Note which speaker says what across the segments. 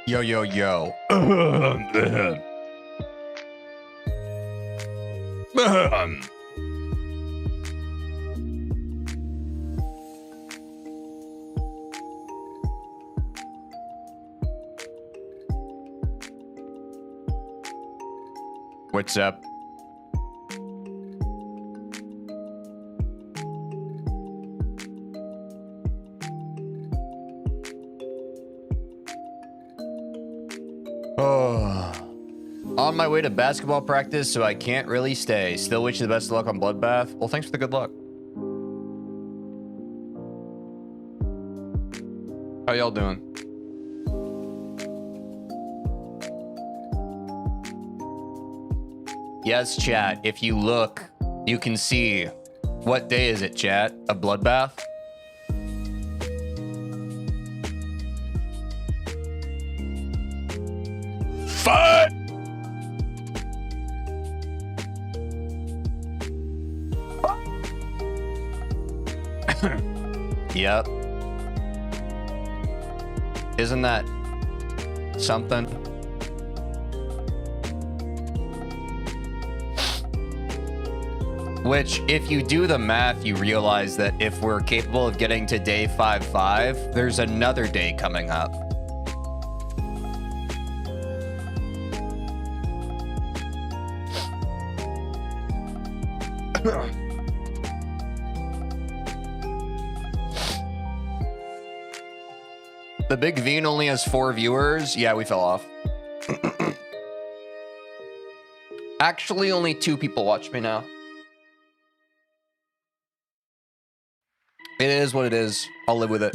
Speaker 1: Yo, yo, yo. What's up? Oh. On my way to basketball practice, so I can't really stay. Still wish you the best of luck on Bloodbath. Well, thanks for the good luck. How y'all doing? Yes, chat. If you look, you can see. What day is it, chat? A Bloodbath? Fuck! Yep. Isn't that something? Which, if you do the math, you realize that if we're capable of getting to day 5-5, there's another day coming up. The Big Veen only has 4 viewers. Yeah, we fell off. Actually, only 2 people watch me now. It is what it is. I'll live with it.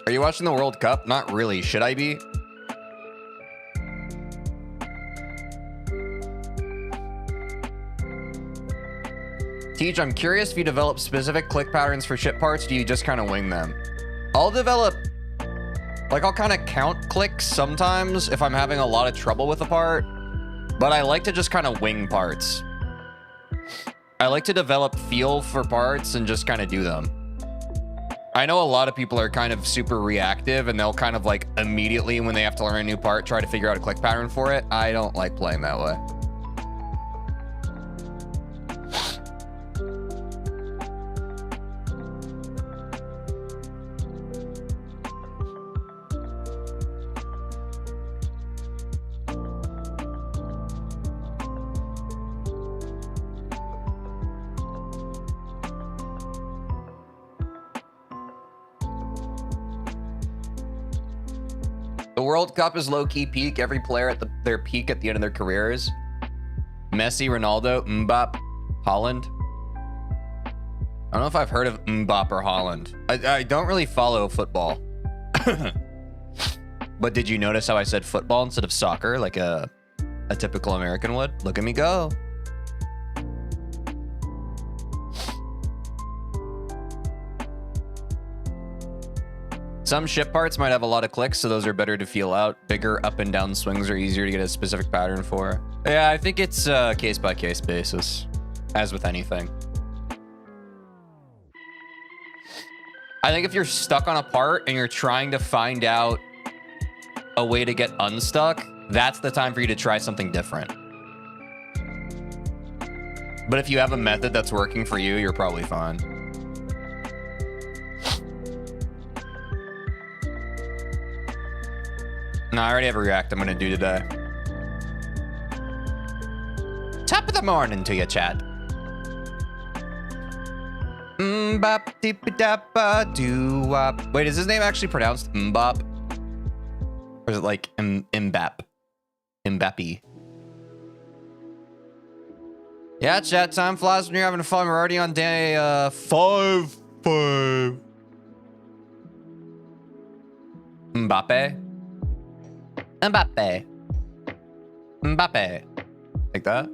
Speaker 1: Are you watching the World Cup? Not really. Should I be? Teej, I'm curious if you develop specific click patterns for ship parts, do you just kind of wing them? I'll develop... Like, I'll kind of count clicks sometimes if I'm having a lot of trouble with a part. But I like to just kind of wing parts. I like to develop feel for parts and just kind of do them. I know a lot of people are kind of super reactive and they'll kind of like immediately when they have to learn a new part, try to figure out a click pattern for it. I don't like playing that way. The World Cup is low-key peak. Every player at their peak at the end of their careers. Messi, Ronaldo, Mbappe, Holland. I don't know if I've heard of Mbappe or Holland. I don't really follow football. But did you notice how I said football instead of soccer like a typical American would? Look at me go. Some ship parts might have a lot of clicks, so those are better to feel out. Bigger up and down swings are easier to get a specific pattern for. Yeah, I think it's case-by-case basis, as with anything. I think if you're stuck on a part and you're trying to find out a way to get unstuck, that's the time for you to try something different. But if you have a method that's working for you, you're probably fine. No, I already have a react I'm gonna do today. Top of the morning to you, chat. Wait, is his name actually pronounced Mbop? Or is it like Mbap? Mbappy. Yeah, chat, time flies when you're having fun. We're already on day 5. Mbappe. Mbappe. Mbappe. Like that?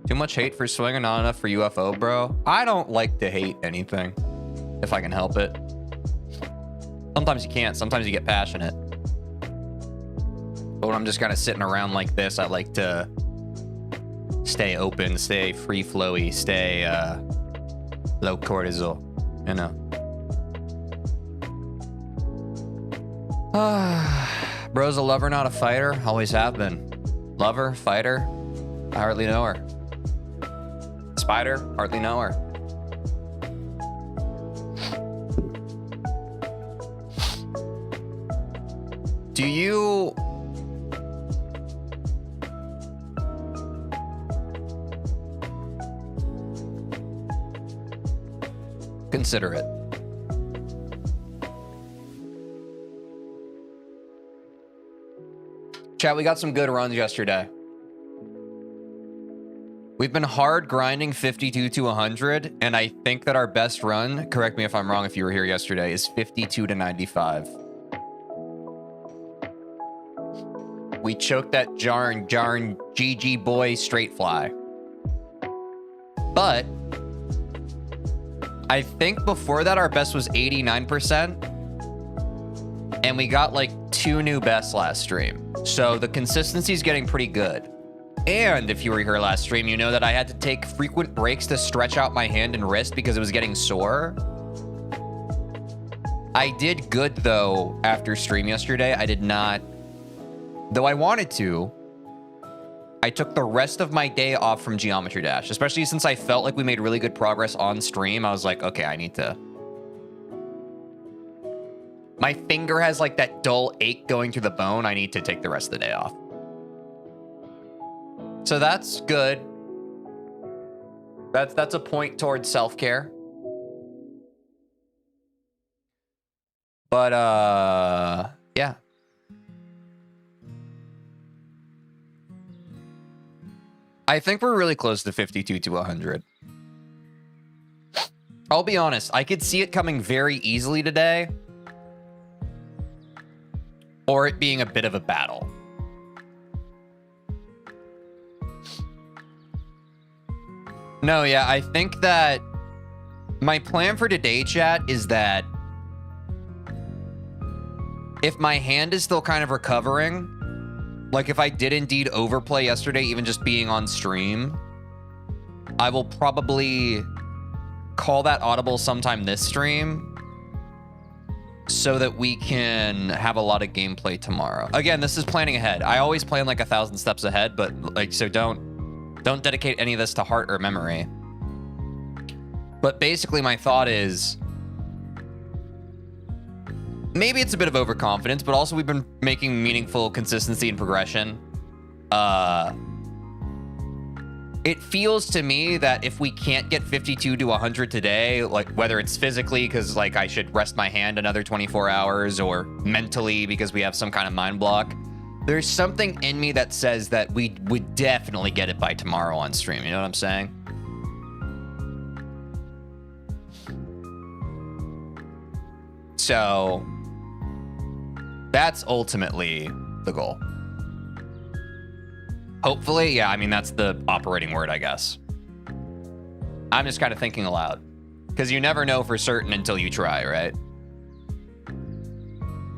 Speaker 1: Too much hate for swing and not enough for UFO, bro? I don't like to hate anything, if I can help it. Sometimes you can't. Sometimes you get passionate. But when I'm just kind of sitting around like this, I like to stay open, stay free flowy, stay low cortisol. you know. Bro's a lover, not a fighter. Always have been. Lover, fighter, I hardly know her. Spider, hardly know her. Do you... consider it? Chat, we got some good runs yesterday. We've been hard grinding 52 to 100, and I think that our best run, correct me if I'm wrong if you were here yesterday, is 52 to 95. We choked that Jarn GG boy straight fly. But I think before that our best was 89%. And we got like 2 new bests last stream. So the consistency is getting pretty good. And if you were here last stream, you know that I had to take frequent breaks to stretch out my hand and wrist because it was getting sore. I did good though after stream yesterday. I did not, though I wanted to, I took the rest of my day off from Geometry Dash, especially since I felt like we made really good progress on stream. I was like, okay, I need to. My finger has like that dull ache going through the bone. I need to take the rest of the day off. So that's good. That's a point towards self-care. But yeah. I think we're really close to 52 to 100. I'll be honest, I could see it coming very easily today, or it being a bit of a battle. No, yeah, I think that my plan for today, chat, is that if my hand is still kind of recovering, like if I did indeed overplay yesterday, even just being on stream, I will probably call that audible sometime this stream so that we can have a lot of gameplay tomorrow. Again, this is planning ahead. I always plan like 1,000 steps ahead, but like, so don't dedicate any of this to heart or memory. But basically my thought is, maybe it's a bit of overconfidence, but also we've been making meaningful consistency and progression. It feels to me that if we can't get 52 to 100 today, like whether it's physically because like I should rest my hand another 24 hours, or mentally because we have some kind of mind block, there's something in me that says that we would definitely get it by tomorrow on stream. You know what I'm saying? So that's ultimately the goal. Hopefully, yeah, I mean, that's the operating word, I guess. I'm just kind of thinking aloud, because you never know for certain until you try, right?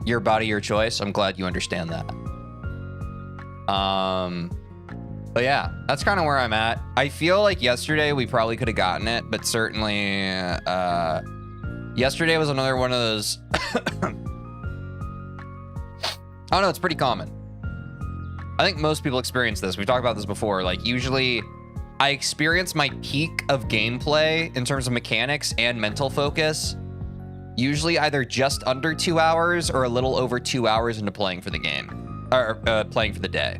Speaker 1: Your body, your choice. I'm glad you understand that. But yeah, that's kind of where I'm at. I feel like yesterday we probably could have gotten it, but certainly, yesterday was another one of those. I don't know, it's pretty common. I think most people experience this. We've talked about this before. Like, usually I experience my peak of gameplay in terms of mechanics and mental focus usually either just under 2 hours or a little over 2 hours into playing for the game, or playing for the day.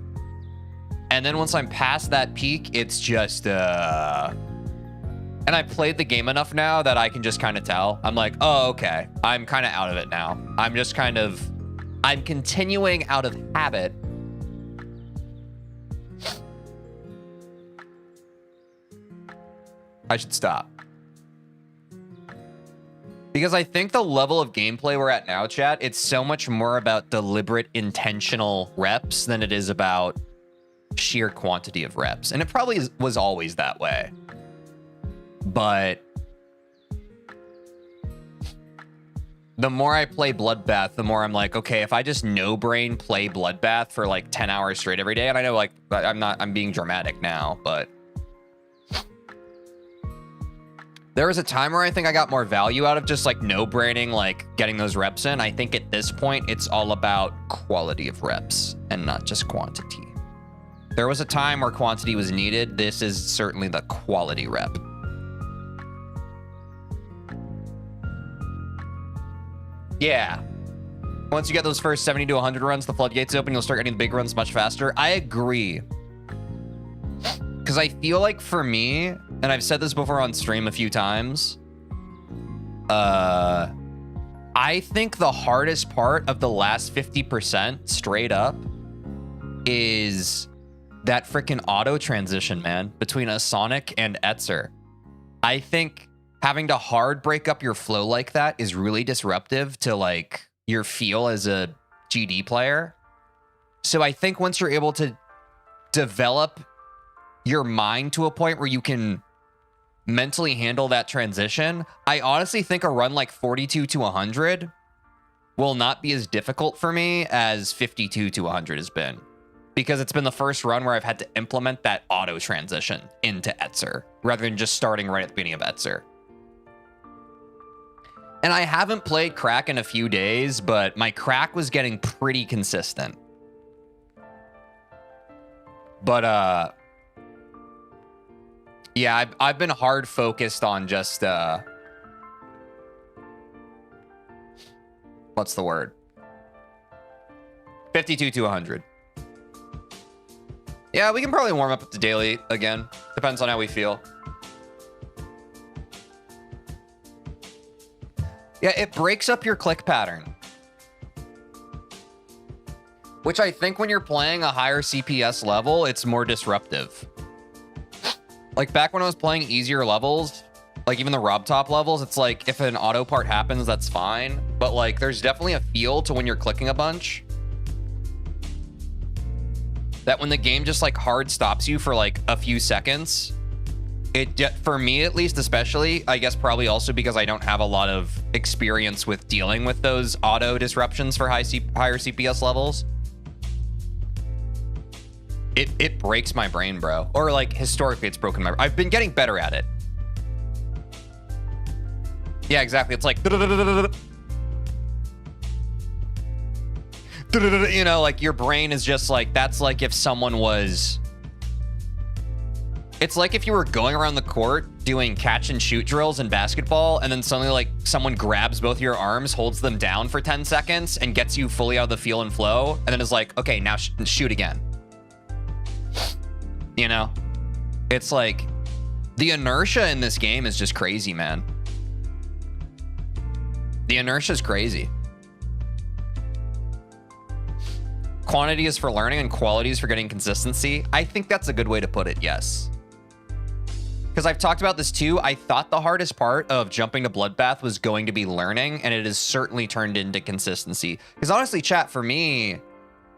Speaker 1: And then once I'm past that peak, it's just and I've played the game enough now that I can just kind of tell. I'm like, oh, okay, I'm kind of out of it now. I'm just kind of, I'm continuing out of habit. I should stop. Because I think the level of gameplay we're at now, chat, it's so much more about deliberate, intentional reps than it is about sheer quantity of reps. And it probably was always that way. But the more I play Bloodbath, the more I'm like, okay, if I just no-brain play Bloodbath for like 10 hours straight every day, and I know like I'm being dramatic now, but There was a time where I think I got more value out of just like no-braining, like getting those reps in. I think at this point, it's all about quality of reps and not just quantity. There was a time where quantity was needed. This is certainly the quality rep. Yeah. Once you get those first 70 to 100 runs, the floodgates open, you'll start getting the big runs much faster. I agree. Because I feel like for me, and I've said this before on stream a few times, I think the hardest part of the last 50% straight up is that freaking auto transition, man, between a Sonic and Etzer. I think having to hard break up your flow like that is really disruptive to like your feel as a GD player. So I think once you're able to develop your mind to a point where you can mentally handle that transition, I honestly think a run like 42 to 100 will not be as difficult for me as 52 to 100 has been, because it's been the first run where I've had to implement that auto transition into Etzer rather than just starting right at the beginning of Etzer. And I haven't played crack in a few days, but my crack was getting pretty consistent. But yeah, I've been hard focused on just what's the word? 52 to 100. Yeah, we can probably warm up to daily again. Depends on how we feel. Yeah, it breaks up your click pattern. Which I think when you're playing a higher CPS level, it's more disruptive. Like back when I was playing easier levels, like even the Rob Top levels, it's like if an auto part happens, that's fine. But like there's definitely a feel to when you're clicking a bunch. That when the game just like hard stops you for like a few seconds, for me at least, especially, I guess probably also because I don't have a lot of experience with dealing with those auto disruptions for higher CPS levels. It breaks my brain, bro. Or like historically, it's broken my brain. I've been getting better at it. Yeah, exactly. It's like, you know, like your brain is just like, that's like if someone was, it's like if you were going around the court doing catch and shoot drills in basketball, and then suddenly like someone grabs both your arms, holds them down for 10 seconds and gets you fully out of the feel and flow. And then is like, okay, now shoot again. You know, it's like the inertia in this game is just crazy, man. The inertia is crazy. Quantity is for learning and quality is for getting consistency. I think that's a good way to put it, yes. Because I've talked about this too. I thought the hardest part of jumping to Bloodbath was going to be learning, and it has certainly turned into consistency. Because honestly, chat, for me,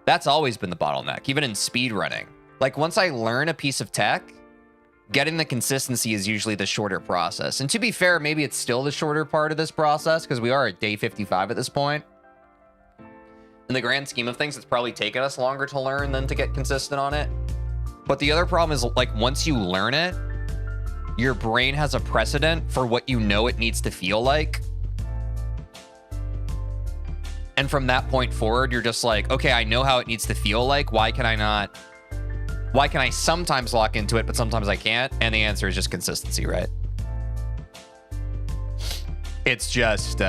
Speaker 1: that's always been the bottleneck, even in speedrunning. Like once I learn a piece of tech, getting the consistency is usually the shorter process. And to be fair, maybe it's still the shorter part of this process because we are at day 55 at this point. In the grand scheme of things, it's probably taken us longer to learn than to get consistent on it. But the other problem is like once you learn it, your brain has a precedent for what you know it needs to feel like. And from that point forward, you're just like, okay, I know how it needs to feel like. Why can I sometimes lock into it, but sometimes I can't? And the answer is just consistency, right? It's just,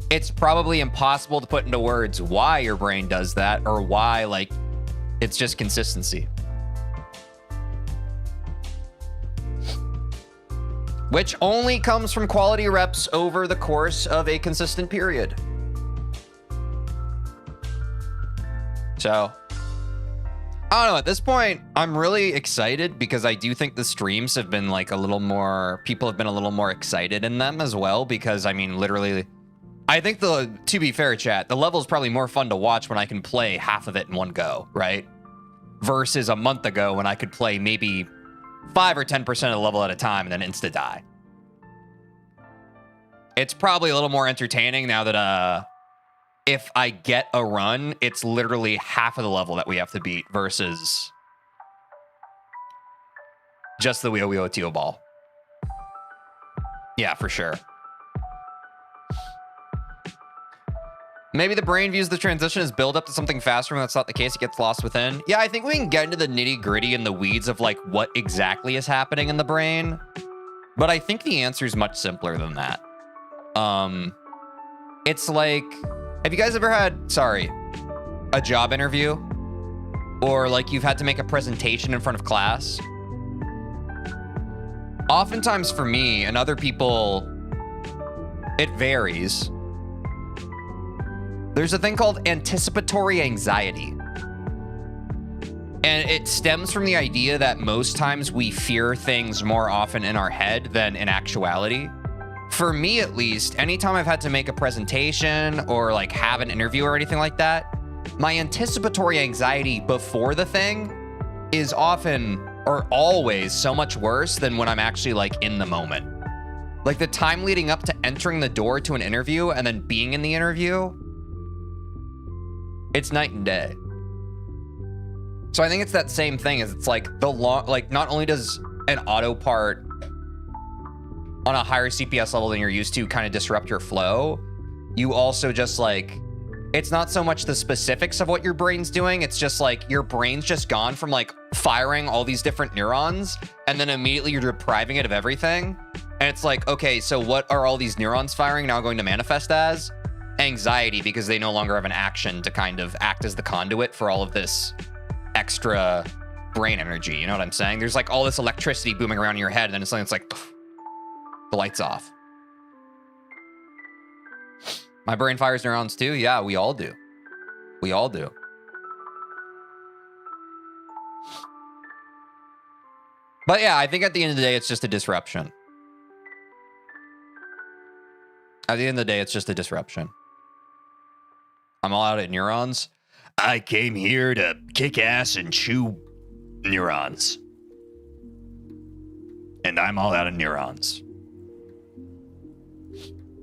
Speaker 1: it's probably impossible to put into words why your brain does that or why, like, it's just consistency. Which only comes from quality reps over the course of a consistent period. So, I don't know, at this point, I'm really excited because I do think the streams have been like a little more, people have been a little more excited in them as well because, I mean, literally, I think to be fair, chat, the level is probably more fun to watch when I can play half of it in one go, right? Versus a month ago when I could play maybe 5 or 10% of the level at a time and then insta-die. It's probably a little more entertaining now that, if I get a run, it's literally half of the level that we have to beat versus just the Wheel Wheel Teal Ball. Yeah, for sure. Maybe the brain views the transition as build up to something faster when that's not the case. It gets lost within. Yeah, I think we can get into the nitty gritty and the weeds of like what exactly is happening in the brain. But I think the answer is much simpler than that. It's like, have you guys ever had, sorry, a job interview? Or like you've had to make a presentation in front of class? Oftentimes for me and other people, it varies. There's a thing called anticipatory anxiety. And it stems from the idea that most times we fear things more often in our head than in actuality. For me, at least, anytime I've had to make a presentation or like have an interview or anything like that, my anticipatory anxiety before the thing is often or always so much worse than when I'm actually like in the moment. Like the time leading up to entering the door to an interview and then being in the interview, it's night and day. So I think it's that same thing as it's like like not only does an auto part on a higher CPS level than you're used to kind of disrupt your flow, you also just like, it's not so much the specifics of what your brain's doing. It's just like your brain's just gone from like firing all these different neurons and then immediately you're depriving it of everything. And it's like, okay, so what are all these neurons firing now going to manifest as? Anxiety, because they no longer have an action to kind of act as the conduit for all of this extra brain energy. You know what I'm saying? There's like all this electricity booming around in your head and then it's like the lights off. My brain fires neurons too. Yeah, we all do. We all do. But yeah, I think at the end of the day, it's just a disruption. At the end of the day, it's just a disruption. I'm all out of neurons. I came here to kick ass and chew neurons. And I'm all out of neurons.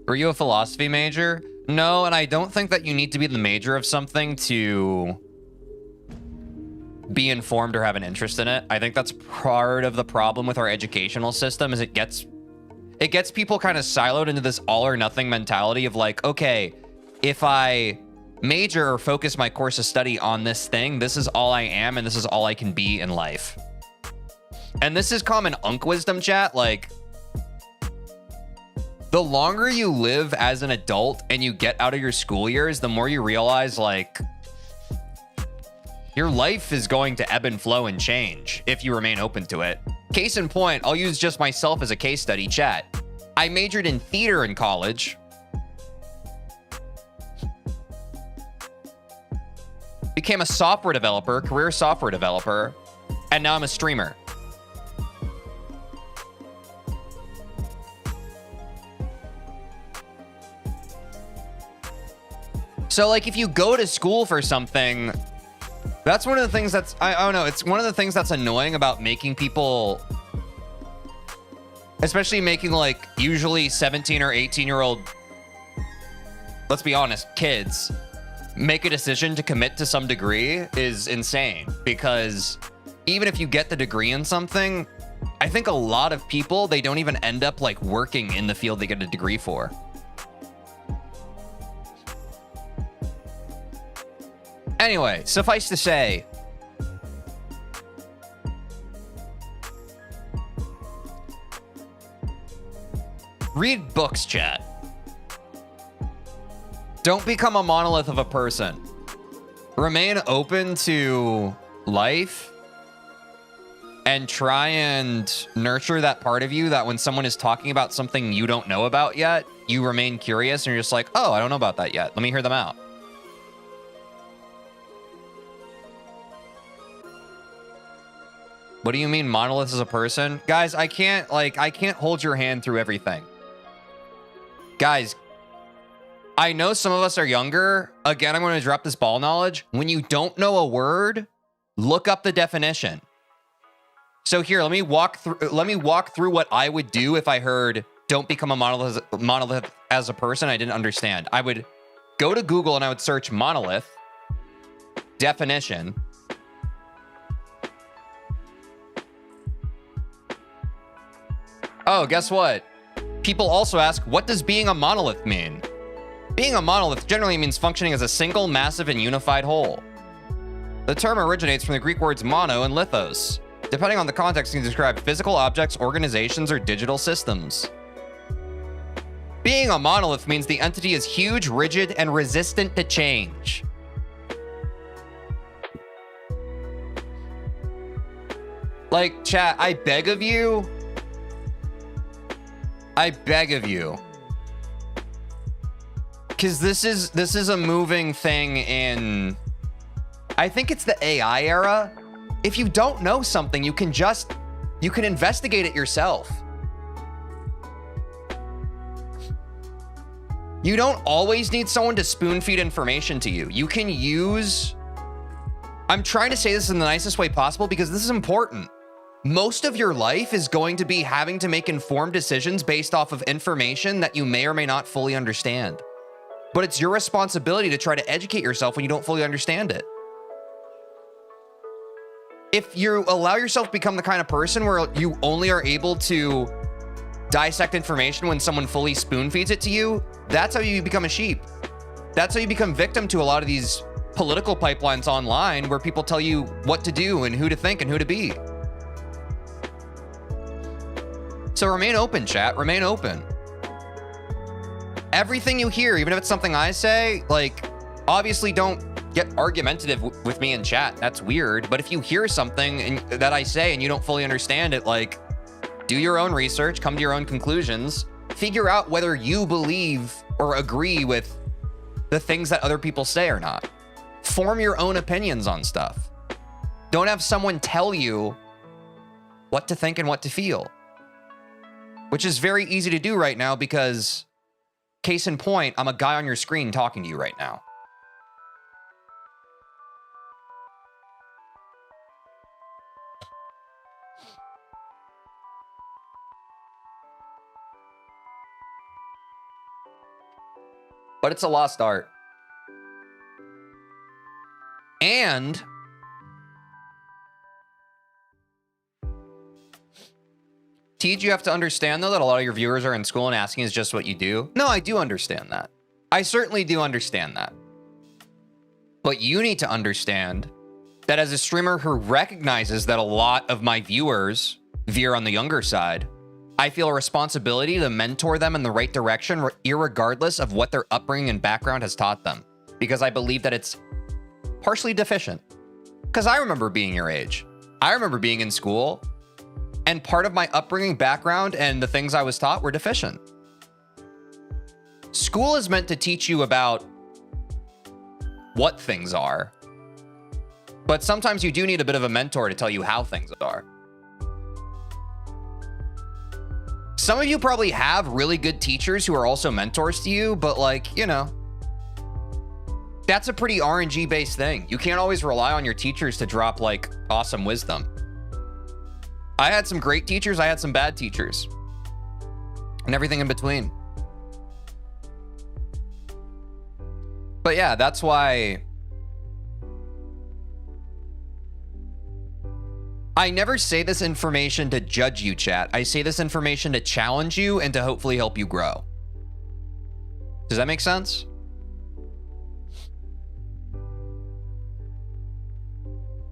Speaker 1: Were you a philosophy major? No, and I don't think that you need to be the major of something to be informed or have an interest in it. I think that's part of the problem with our educational system is it gets people kind of siloed into this all or nothing mentality of like, okay, if I major or focus my course of study on this thing, this is all I am and this is all I can be in life. And this is common unk wisdom, chat. Like, the longer you live as an adult and you get out of your school years, the more you realize like your life is going to ebb and flow and change if you remain open to it. Case in point, I'll use just myself as a case study, chat. I majored in theater in college. Became a software developer, career software developer, and now I'm a streamer. So like if you go to school for something, that's one of the things that's, I don't know, it's one of the things that's annoying about making people, especially making like usually 17 or 18-year-old, let's be honest, kids, make a decision to commit to some degree is insane. Because even if you get the degree in something, I think a lot of people, they don't even end up like working in the field they get a degree for. Anyway, suffice to say, read books, chat. Don't become a monolith of a person. Remain open to life and try and nurture that part of you that when someone is talking about something you don't know about yet, you remain curious and you're just like, oh, I don't know about that yet. Let me hear them out. What do you mean monolith as a person? Guys, I can't hold your hand through everything. Guys, I know some of us are younger. Again, I'm going to drop this ball knowledge. When you don't know a word, look up the definition. So here, let me walk through what I would do if I heard don't become a monolith as a person I didn't understand. I would go to Google and I would search monolith definition. Oh, guess what? People also ask, what does being a monolith mean? Being a monolith generally means functioning as a single, massive, and unified whole. The term originates from the Greek words mono and lithos. Depending on the context, it can describe physical objects, organizations, or digital systems. Being a monolith means the entity is huge, rigid, and resistant to change. Like, chat, I beg of you. Because this is a moving thing in, I think it's the AI era. If you don't know something, you can investigate it yourself. You don't always need someone to spoon feed information to you. You can use, I'm trying to say this in the nicest way possible because this is important. Most of your life is going to be having to make informed decisions based off of information that you may or may not fully understand. But it's your responsibility to try to educate yourself when you don't fully understand it. If you allow yourself to become the kind of person where you only are able to dissect information when someone fully spoon feeds it to you, that's how you become a sheep. That's how you become victim to a lot of these political pipelines online where people tell you what to do and who to think and who to be. So remain open, chat. Remain open. Everything you hear, even if it's something I say, like, obviously don't get argumentative with me in chat. That's weird. But if you hear something that I say and you don't fully understand it, like, do your own research, come to your own conclusions, figure out whether you believe or agree with the things that other people say or not. Form your own opinions on stuff. Don't have someone tell you what to think and what to feel. Which is very easy to do right now because, case in point, I'm a guy on your screen talking to you right now. But it's a lost art. And Tej, you have to understand, though, that a lot of your viewers are in school and asking is just what you do. No, I do understand that. I certainly do understand that. But you need to understand that as a streamer who recognizes that a lot of my viewers veer on the younger side, I feel a responsibility to mentor them in the right direction, irregardless of what their upbringing and background has taught them. Because I believe that it's partially deficient. Because I remember being your age. I remember being in school, and part of my upbringing, background, and the things I was taught were deficient. School is meant to teach you about what things are, but sometimes you do need a bit of a mentor to tell you how things are. Some of you probably have really good teachers who are also mentors to you, but like, you know, that's a pretty RNG-based thing. You can't always rely on your teachers to drop like awesome wisdom. I had some great teachers, I had some bad teachers, and everything in between. But yeah, that's why I never say this information to judge you, chat. I say this information to challenge you and to hopefully help you grow. Does that make sense?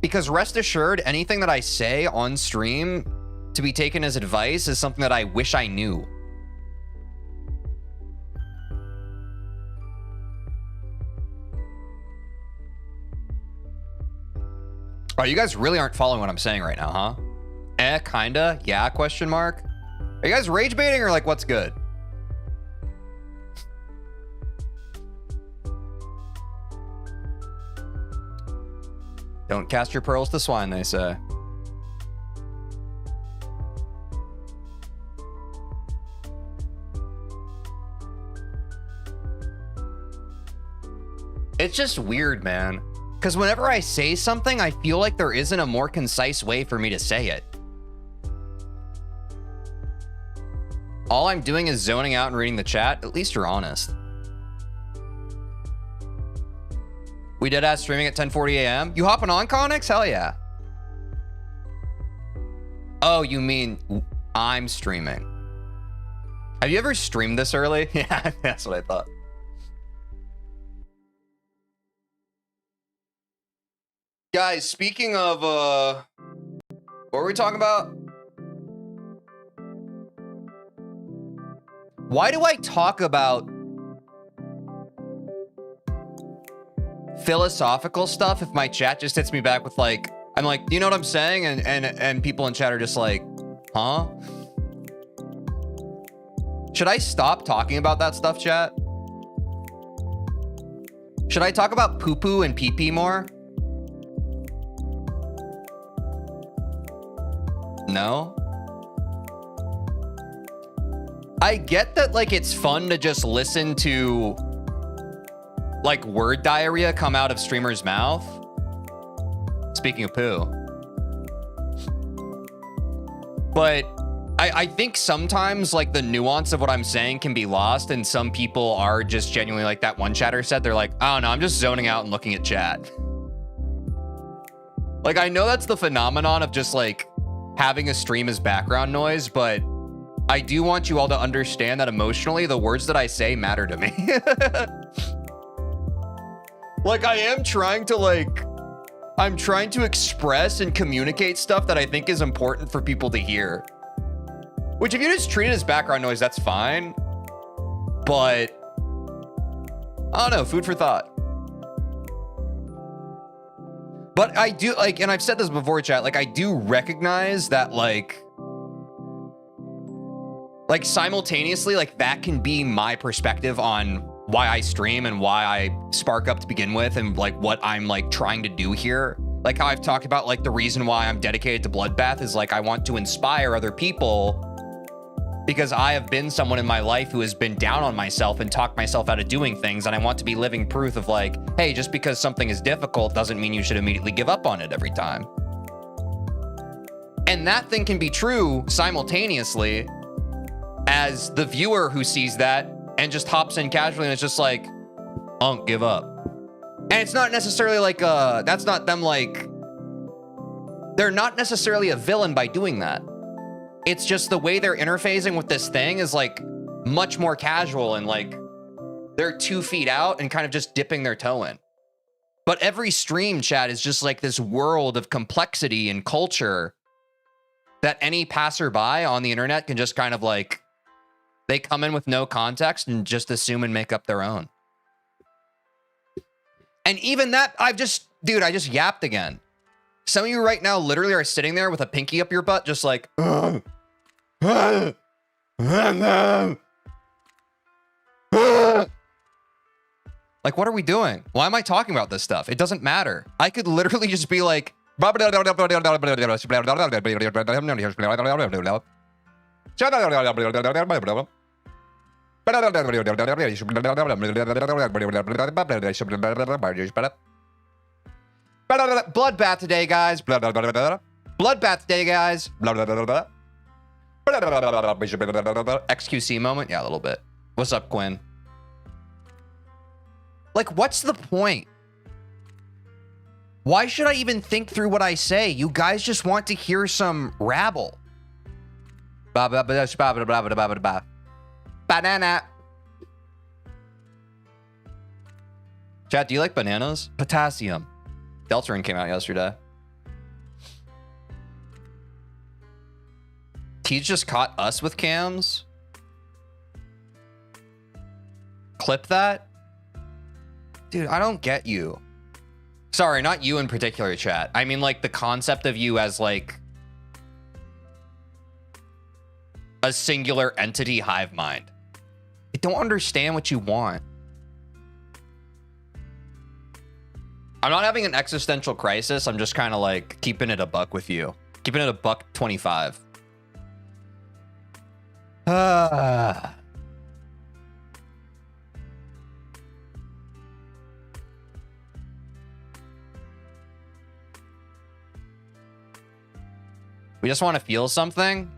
Speaker 1: Because rest assured, anything that I say on stream to be taken as advice is something that I wish I knew. Oh, you guys really aren't following what I'm saying right now, huh? Kinda. Yeah, question mark. Are you guys rage baiting or like what's good? Don't cast your pearls to swine, they say. It's just weird, man. Because whenever I say something, I feel like there isn't a more concise way for me to say it. All I'm doing is zoning out and reading the chat. At least you're honest. We did ask streaming at 10:40 a.m. You hopping on, Connix? Hell yeah. Oh, you mean I'm streaming. Have you ever streamed this early? Yeah, that's what I thought. Guys, speaking of, what were we talking about? Why do I talk about philosophical stuff if my chat just hits me back with like, I'm like, you know what I'm saying? And people in chat are just like, huh? Should I stop talking about that stuff, chat? Should I talk about poo-poo and pee-pee more? No? I get that, like, it's fun to just listen to, like, word diarrhea come out of streamers' mouth. Speaking of poo. But I think sometimes, like, the nuance of what I'm saying can be lost, and some people are just genuinely, like that one chatter said, they're like, I don't know, I'm just zoning out and looking at chat. Like, I know that's the phenomenon of just, like, having a stream as background noise, but I do want you all to understand that emotionally, the words that I say matter to me. Like, I am trying to, like, I'm trying to express and communicate stuff that I think is important for people to hear. Which, if you just treat it as background noise, that's fine. But, I don't know, food for thought. But I do, like, and I've said this before, chat, like, I do recognize that, like, simultaneously, like, that can be my perspective on why I stream and why I spark up to begin with, and, like, what I'm, like, trying to do here. Like, how I've talked about, like, the reason why I'm dedicated to Bloodbath is, like, I want to inspire other people, because I have been someone in my life who has been down on myself and talked myself out of doing things, and I want to be living proof of, like, hey, just because something is difficult doesn't mean you should immediately give up on it every time. And that thing can be true simultaneously as the viewer who sees that and just hops in casually and it's just like, don't give up. And it's not necessarily like, that's not them, like, they're not necessarily a villain by doing that. It's just the way they're interfacing with this thing is, like, much more casual, and, like, they're 2 feet out and kind of just dipping their toe in. But every stream, chat, is just like this world of complexity and culture that any passerby on the internet can just kind of, like, they come in with no context and just assume and make up their own. And even that, dude, I just yapped again. Some of you right now literally are sitting there with a pinky up your butt, just like, like, what are we doing? Why am I talking about this stuff? It doesn't matter. I could literally just be like, Bloodbath today, guys. Bloodbath today, guys. XQC moment? Yeah, a little bit. What's up, Quinn? Like, what's the point? Why should I even think through what I say? You guys just want to hear some rabble. Banana. Chat, do you like bananas? Potassium. Deltarune came out yesterday. Teej just caught us with cams. Clip that? Dude, I don't get you. Sorry, not you in particular, chat. I mean, like, the concept of you as, like, a singular entity hive mind. I don't understand what you want. I'm not having an existential crisis. I'm just kind of, like, keeping it a buck with you. Keeping it a $1.25. We just want to feel something.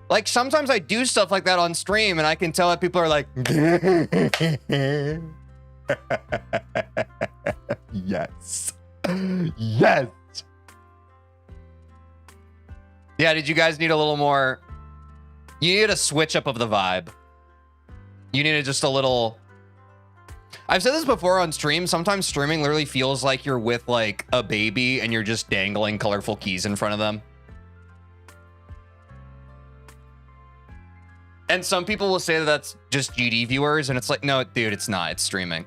Speaker 1: Like, sometimes I do stuff like that on stream and I can tell that people are like, Yes. Yes. Yeah, did you guys need a little more? You needed a switch up of the vibe. You needed just a little... I've said this before on stream. Sometimes streaming literally feels like you're with like a baby and you're just dangling colorful keys in front of them. And some people will say that that's just GD viewers, and it's like, no, dude, it's not. It's streaming.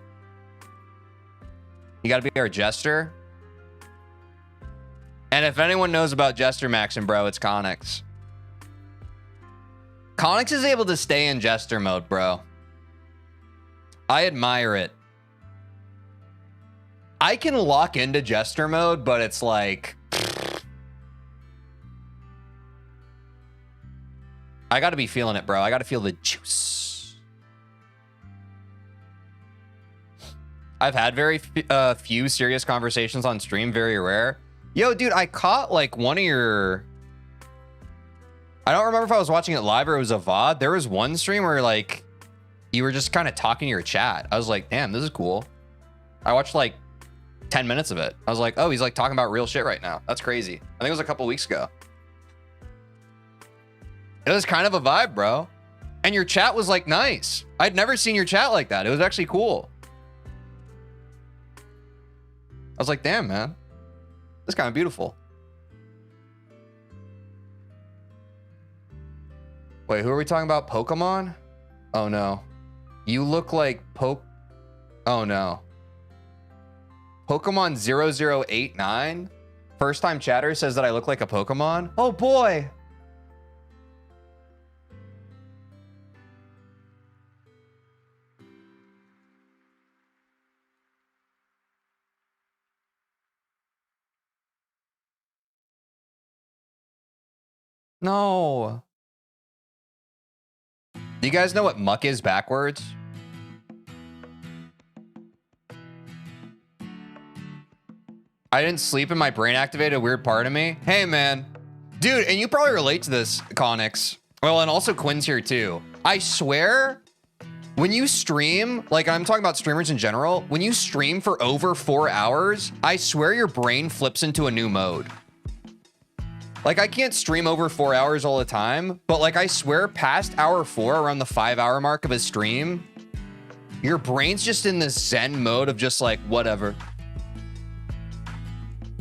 Speaker 1: You gotta be our jester. And if anyone knows about Jester Maxing, bro, it's Connix. Connix is able to stay in Jester mode, bro. I admire it. I can lock into Jester mode, but it's like... I gotta be feeling it, bro. I gotta feel the juice. I've had very few serious conversations on stream, very rare. Yo, dude, I caught like one of your... I don't remember if I was watching it live or it was a VOD. There was one stream where like you were just kind of talking to your chat. I was like, damn, this is cool. I watched like 10 minutes of it. I was like, oh, he's like talking about real shit right now. That's crazy. I think it was a couple weeks ago. It was kind of a vibe, bro. And your chat was like nice. I'd never seen your chat like that. It was actually cool. I was like, damn, man. This is kind of beautiful. Wait, who are we talking about? Pokemon? Oh, no. You look like Oh, no. Pokemon 0089? First time chatter says that I look like a Pokemon? Oh, boy. No. Do you guys know what muck is backwards? I didn't sleep and my brain activated a weird part of me. Hey, man. Dude, and you probably relate to this, Connix. Well, and also Quinn's here too. I swear, when you stream, like I'm talking about streamers in general, when you stream for over 4 hours, I swear your brain flips into a new mode. Like, I can't stream over 4 hours all the time, but like, I swear past hour 4, around the 5-hour mark of a stream, your brain's just in this Zen mode of just like, whatever.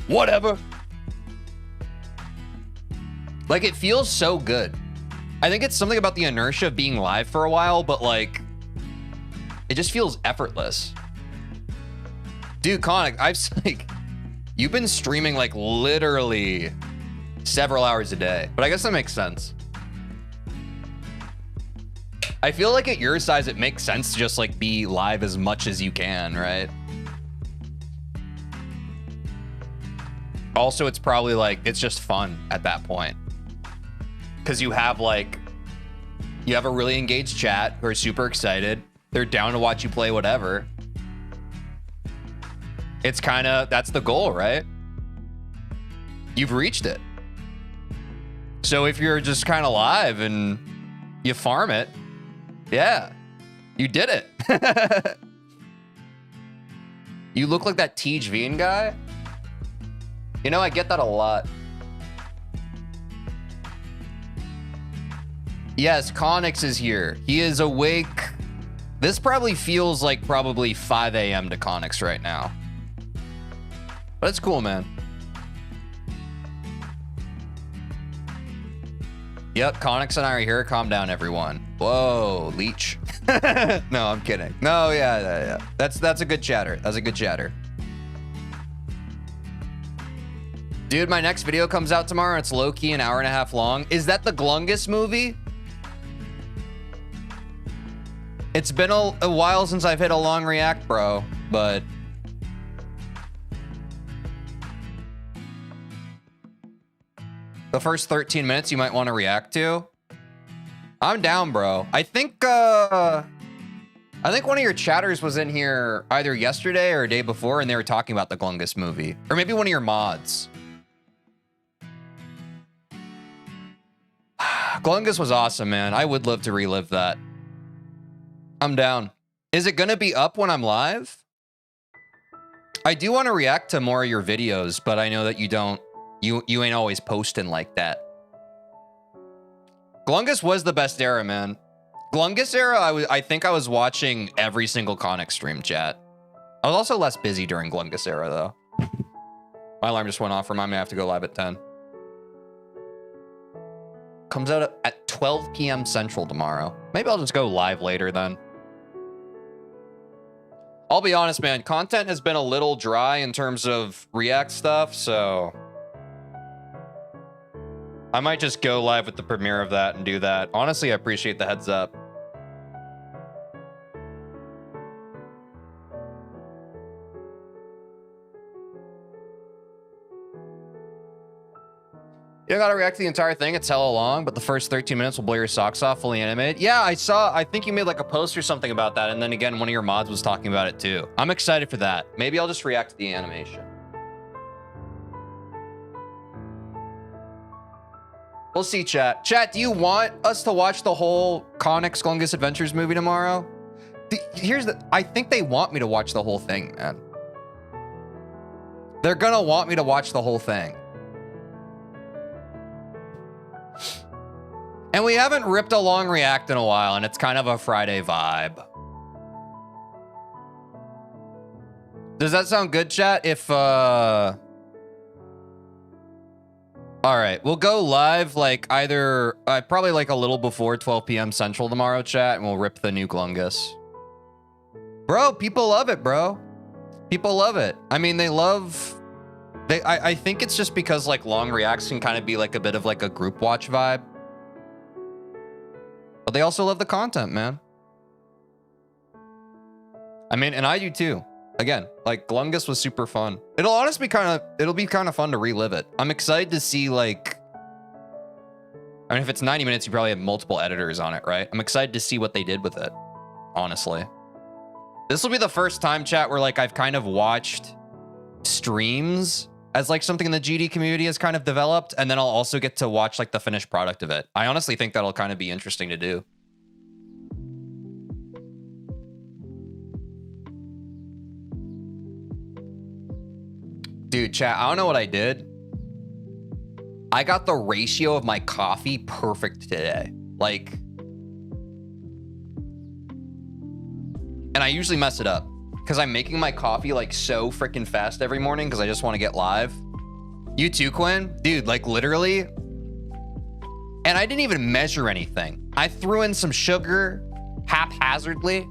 Speaker 1: Whatever. Like, it feels so good. I think it's something about the inertia of being live for a while, but like, it just feels effortless. Dude, Conic, you've been streaming like literally several hours a day, but I guess that makes sense. I feel like at your size, it makes sense to just like be live as much as you can, right? Also, it's probably like, it's just fun at that point. Because you have like, you have a really engaged chat who are super excited. They're down to watch you play whatever. It's kind of, that's the goal, right? You've reached it. So if you're just kind of live and you farm it, yeah, you did it. You look like that TeejVeen guy. You know, I get that a lot. Yes, Connix is here. He is awake. This probably feels like probably 5 a.m. to Connix right now. But it's cool, man. Yep, Connix and I are here. Calm down, everyone. Whoa, leech. No, I'm kidding. No, yeah. That's a good chatter. That's a good chatter. Dude, my next video comes out tomorrow. It's low-key an hour and a half long. Is that the Glungus movie? It's been a while since I've hit a long react, bro, but... the first 13 minutes you might want to react to. I'm down, bro. I think one of your chatters was in here either yesterday or a day before, and they were talking about the Glungus movie. Or maybe one of your mods. Glungus was awesome, man. I would love to relive that. I'm down. Is it gonna be up when I'm live? I do want to react to more of your videos, but I know that you don't. You ain't always posting like that. Glungus was the best era, man. Glungus era, I think I was watching every single Conic stream, chat. I was also less busy during Glungus era, though. My alarm just went off. Remind me I have to go live at 10. Comes out at 12 p.m. Central tomorrow. Maybe I'll just go live later then. I'll be honest, man. Content has been a little dry in terms of React stuff, so I might just go live with the premiere of that and do that. Honestly, I appreciate the heads up. You don't gotta react to the entire thing. It's hella long, but the first 13 minutes will blow your socks off, fully animated. Yeah, I think you made like a post or something about that. And then again, one of your mods was talking about it too. I'm excited for that. Maybe I'll just react to the animation. We'll see, chat. Chat, do you want us to watch the whole Conix Glungus Adventures movie tomorrow? I think they want me to watch the whole thing, man. They're gonna want me to watch the whole thing. And we haven't ripped a long react in a while, and it's kind of a Friday vibe. Does that sound good, chat? If, all right, we'll go live like either, probably like a little before 12 p.m. Central tomorrow, chat, and we'll rip the new Glungus. Bro, people love it, bro. People love it. I mean, they love... I think it's just because like long reacts can kind of be like a bit of like a group watch vibe. But they also love the content, man. I mean, and I do too. Again, like Glungus was super fun. It'll be kind of fun to relive it. I'm excited to see like, I mean, if it's 90 minutes, you probably have multiple editors on it, right? I'm excited to see what they did with it, honestly. This will be the first time, chat, where like I've kind of watched streams as like something in the GD community has kind of developed, and then I'll also get to watch like the finished product of it. I honestly think that'll kind of be interesting to do. Dude, chat, I don't know what I did. I got the ratio of my coffee perfect today. Like, and I usually mess it up because I'm making my coffee like so freaking fast every morning because I just want to get live. You too, Quinn? Dude, like literally. And I didn't even measure anything. I threw in some sugar haphazardly.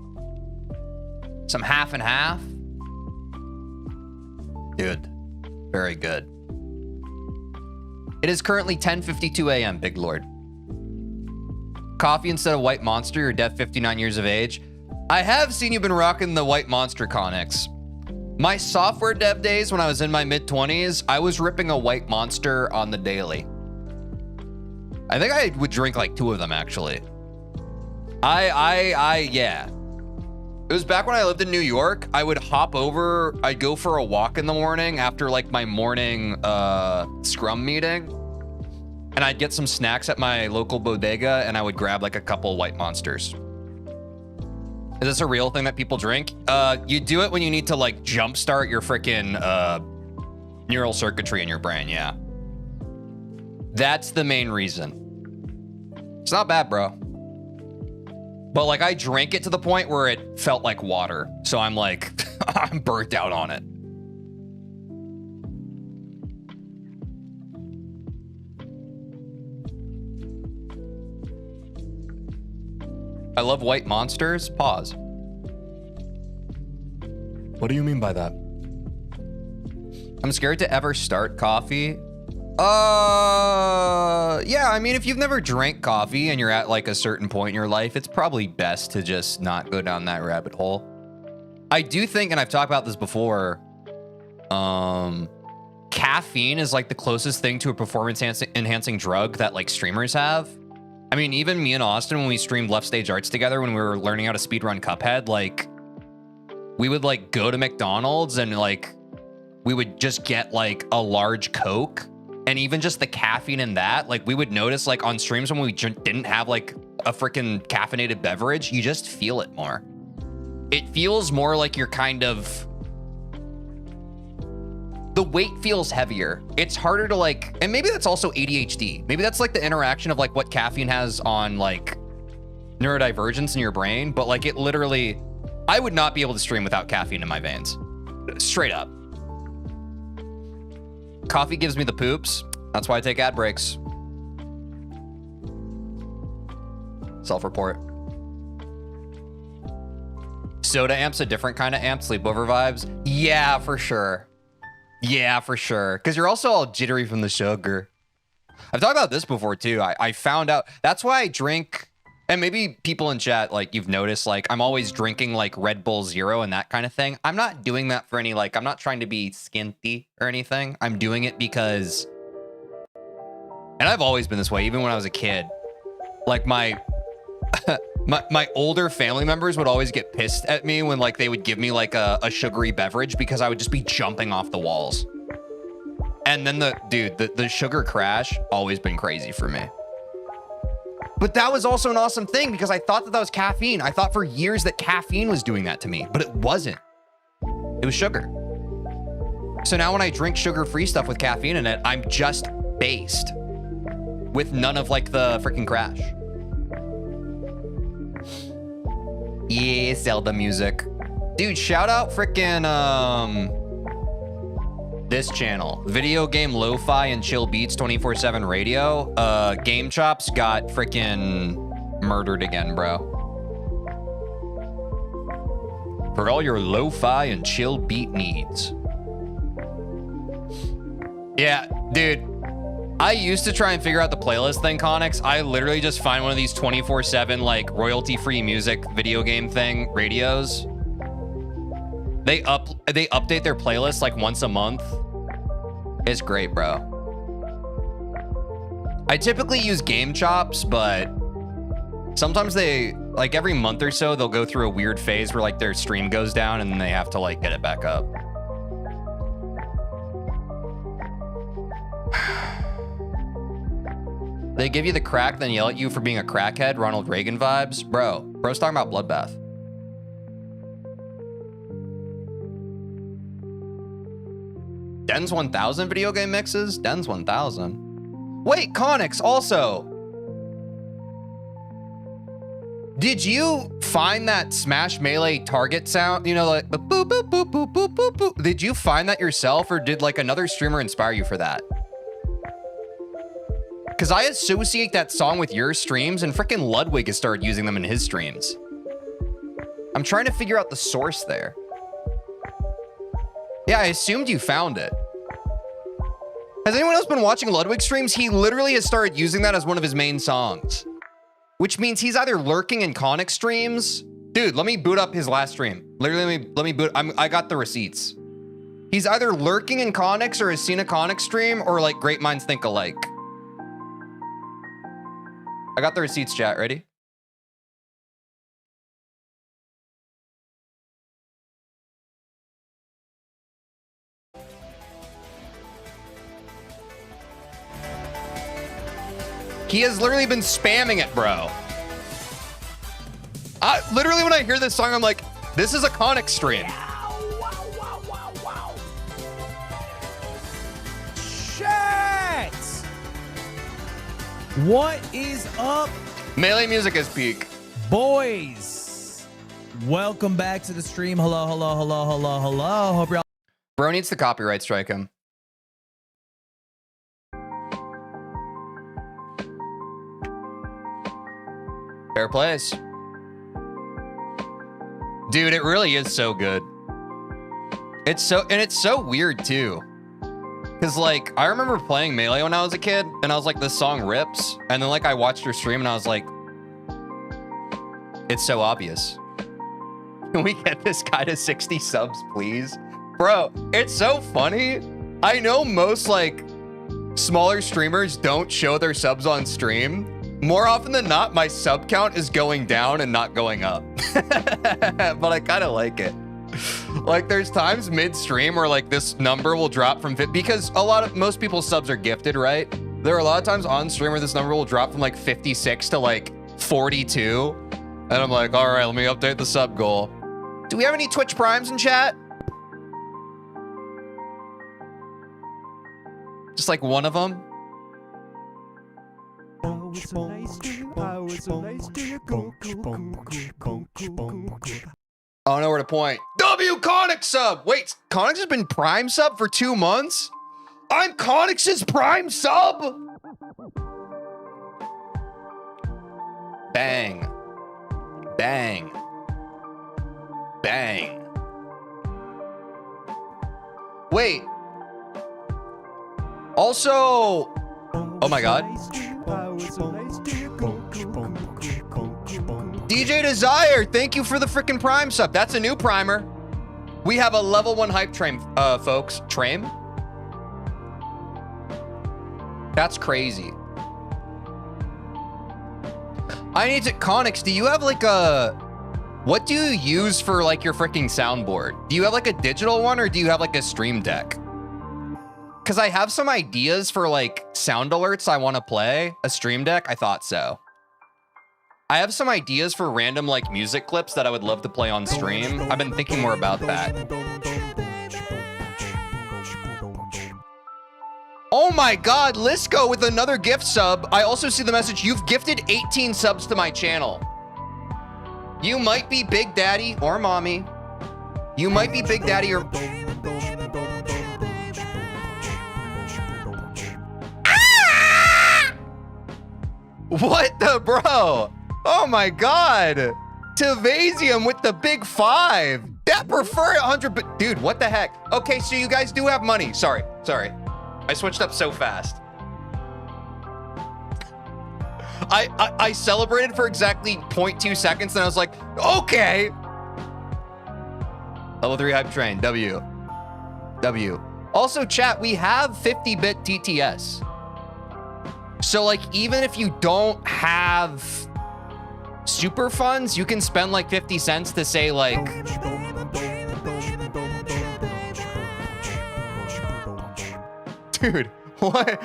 Speaker 1: Some half and half. Dude, very good. It is currently 10:52 a.m., Big Lord. Coffee instead of White Monster, your death 59 years of age. I have seen you've been rocking the White Monster Conix. My software dev days when I was in my mid-20s, I was ripping a White Monster on the daily. I think I would drink like 2 of them, actually. Yeah. It was back when I lived in New York. I would hop over, I'd go for a walk in the morning after like my morning scrum meeting. And I'd get some snacks at my local bodega and I would grab like a couple White Monsters. Is this a real thing that people drink? You do it when you need to like jumpstart your freaking neural circuitry in your brain, yeah. That's the main reason. It's not bad, bro. But like I drank it to the point where it felt like water. So I'm like, I'm burnt out on it. I love White Monsters. Pause. What do you mean by that? I'm scared to ever start coffee. Yeah, I mean, if you've never drank coffee and you're at like a certain point in your life, it's probably best to just not go down that rabbit hole. I do think, and I've talked about this before, caffeine is like the closest thing to a performance enhancing drug that like streamers have. I mean, even me and Austin, when we streamed Left Stage Arts together, when we were learning how to speedrun Cuphead, like we would like go to McDonald's and like we would just get like a large Coke. And even just the caffeine in that, like we would notice like on streams when we didn't have like a freaking caffeinated beverage, you just feel it more. it feels more like you're kind of... The weight feels heavier. It's harder to like, and maybe that's also ADHD. Maybe that's like the interaction of like what caffeine has on like neurodivergence in your brain, but like it literally, I would not be able to stream without caffeine in my veins. Straight up. Coffee gives me the poops. That's why I take ad breaks. Self-report. Soda amp's a different kind of amp, sleepover vibes. Yeah, for sure. Yeah, for sure. Because you're also all jittery from the sugar. I've talked about this before too. I found out, that's why I drink, and maybe people in chat, like you've noticed, like I'm always drinking like Red Bull Zero and that kind of thing. I'm not doing that for any, like, I'm not trying to be skinty or anything. I'm doing it because, and I've always been this way, even when I was a kid. Like my older family members would always get pissed at me when like they would give me like a sugary beverage because I would just be jumping off the walls. And then the sugar crash always been crazy for me. But that was also an awesome thing because I thought that was caffeine. I thought for years that caffeine was doing that to me, but it wasn't. It was sugar. So now when I drink sugar-free stuff with caffeine in it, I'm just based with none of like the freaking crash. Yeah, Zelda music. Dude, shout out freaking this channel. Video Game Lo-Fi and Chill Beats 24/7 radio. Game Chops got freaking murdered again, bro. For all your lo-fi and chill beat needs. Yeah, dude. I used to try and figure out the playlist thing, Connix. I literally just find one of these 24/7 like royalty-free music video game thing radios. They update their playlist like once a month. It's great, bro. I typically use Game Chops, but sometimes they like every month or so they'll go through a weird phase where like their stream goes down and then they have to like get it back up. They give you the crack, then yell at you for being a crackhead. Ronald Reagan vibes. Bro's talking about Bloodbath. Den's 1000 video game mixes? Den's 1000. Wait, Connix, also. Did you find that Smash Melee target sound? You know, like, boop, boop, boop, boop, boop, boop, boop. Did you find that yourself, or did like another streamer inspire you for that? Because I associate that song with your streams, and frickin' Ludwig has started using them in his streams. I'm trying to figure out the source there. Yeah, I assumed you found it. Has anyone else been watching Ludwig streams? He literally has started using that as one of his main songs. Which means he's either lurking in Connix streams. Dude, let me boot up his last stream. Literally, let me boot. I got the receipts. He's either lurking in Connix or has seen a Connix stream, or like great minds think alike. I got the receipts, chat. Ready? He has literally been spamming it, bro. Literally, when I hear this song, I'm like, this is a Connix stream.
Speaker 2: Wow. Shit! What is up,
Speaker 1: Melee music is peak.
Speaker 2: boys? Welcome back to the stream. Hello. Hope you're all...
Speaker 1: Bro needs to copyright strike him. Fair plays. Dude, it really is so good. It's so weird too. Cause like, I remember playing Melee when I was a kid and I was like, this song rips. And then like I watched her stream and I was like, it's so obvious. Can we get this guy to 60 subs, please? Bro, it's so funny. I know most like smaller streamers don't show their subs on stream. More often than not, my sub count is going down and not going up. But I kind of like it. Like there's times mid-stream where like this number will drop from 50, because most people's subs are gifted, right? There are a lot of times on stream where this number will drop from like 56 to like 42. And I'm like, all right, let me update the sub goal. Do we have any Twitch Primes in chat? Just like one of them? I don't know where to point. W Conix sub! Wait, Conix has been Prime sub for 2 months? I'm Conix's Prime sub? Bang. Bang. Bang. Wait. Also, oh my god. DJ Desire, thank you for the freaking Prime sub. That's a new primer. We have a level 1 hype train, folks. Train? That's crazy. I need to, Conix, do you have like a, what do you use for like your freaking soundboard? Do you have like a digital one or do you have like a stream deck? Because I have some ideas for like sound alerts I want to play. A stream deck? I thought so. I have some ideas for random like music clips that I would love to play on stream. I've been thinking more about that. Oh my god, Lisco with another gift sub. I also see the message, you've gifted 18 subs to my channel. You might be Big Daddy or Mommy. You might be Big Daddy or... Ah! What the bro? Oh my god. Tavasium with the big 5. That prefer 100, but dude, what the heck? Okay, so you guys do have money. Sorry. I switched up so fast. I celebrated for exactly 0.2 seconds, and I was like, okay. Level 3 hype train, W. Also, chat, we have 50-bit TTS. So, like, even if you don't have super funds, you can spend like 50 cents to say like... Dude, what?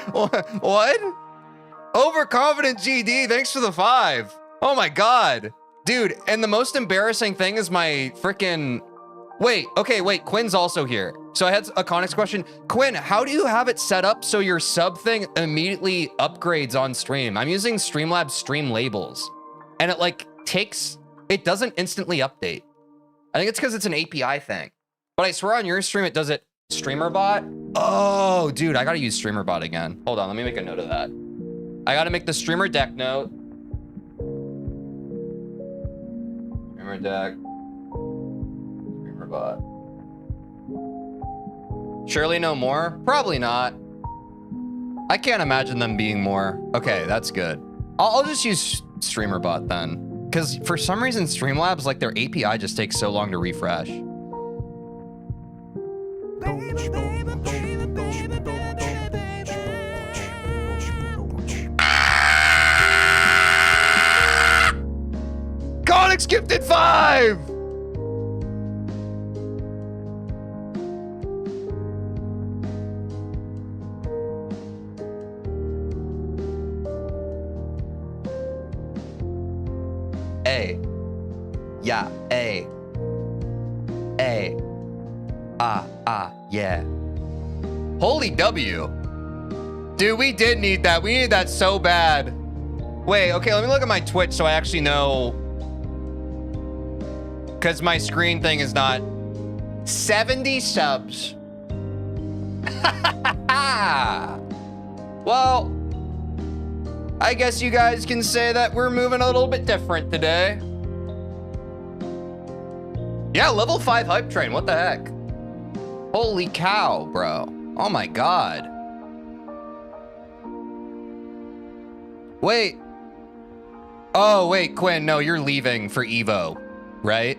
Speaker 1: Overconfident GD, thanks for the 5. Oh my god. Dude, and the most embarrassing thing is my freaking... Wait, Quinn's also here. So I had a Conix question. Quinn, how do you have it set up so your sub thing immediately upgrades on stream? I'm using Streamlabs stream labels, and it like takes... It doesn't instantly update. I think it's because it's an API thing. But I swear on your stream it does it StreamerBot. Oh, dude, I gotta use StreamerBot again. Hold on, let me make a note of that. I gotta make the streamer deck note. Streamer deck. StreamerBot. Surely no more? Probably not. I can't imagine them being more. Okay, that's good. I'll just use StreamerBot then. Because for some reason, Streamlabs, like their API just takes so long to refresh. Conix gifted 5! A. Yeah, A. A. Yeah. Holy W. Dude, we did need that. We needed that so bad. Wait, okay, let me look at my Twitch so I actually know. Because my screen thing is not 70 subs. Well, I guess you guys can say that we're moving a little bit different today. Yeah, level 5 hype train. What the heck? Holy cow, bro. Oh my god. Wait. Oh, wait, Quinn. No, you're leaving for Evo, right?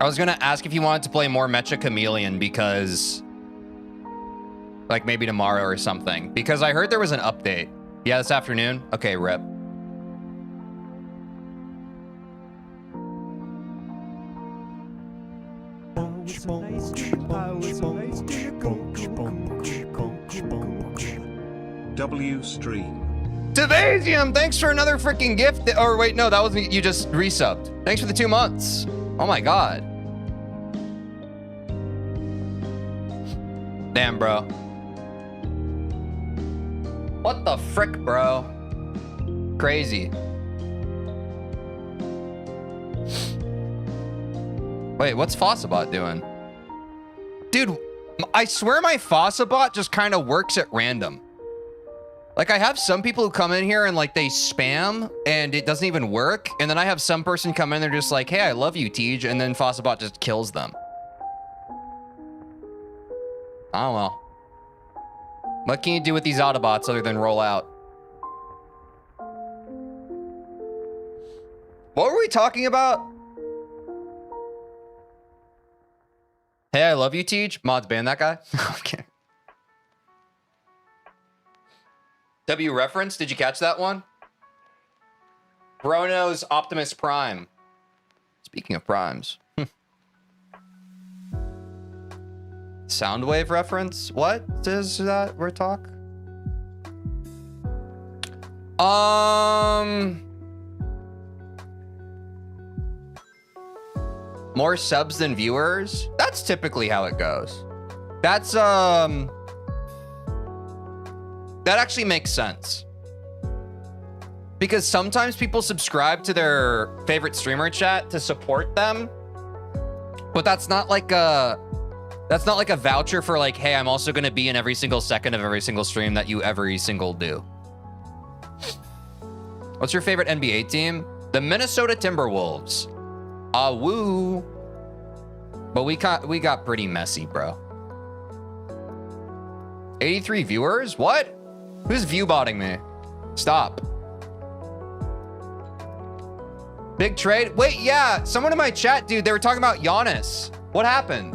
Speaker 1: I was gonna ask if you wanted to play more Mecha Chameleon because... like maybe tomorrow or something. Because I heard there was an update. Yeah, this afternoon? Okay, rip.
Speaker 3: W stream.
Speaker 1: Devasium, thanks for another freaking gift. Or wait, no, that wasn't, you just resubbed. Thanks for the 2 months. Oh my God. Damn, bro. What the frick, bro? Crazy. Wait, what's Fossabot doing? Dude, I swear my Fossabot just kind of works at random. Like, I have some people who come in here and, like, they spam, and it doesn't even work. And then I have some person come in, they're just like, hey, I love you, Tej, and then Fossabot just kills them. I don't know. What can you do with these Autobots other than roll out? What were we talking about? Hey, I love you, Tej. Mods ban that guy. Okay. W reference, did you catch that one? Brono's Optimus Prime. Speaking of primes. Soundwave reference? What is that we're talk? More subs than viewers? That's typically how it goes. That's that actually makes sense. Because sometimes people subscribe to their favorite streamer chat to support them. But that's not like a voucher for like, hey, I'm also gonna be in every single second of every single stream that you every single do. What's your favorite NBA team? The Minnesota Timberwolves. Ah, woo. But we got pretty messy, bro. 83 viewers? What? Who's viewbotting me? Stop. Big trade? Wait, yeah. Someone in my chat, dude, they were talking about Giannis. What happened?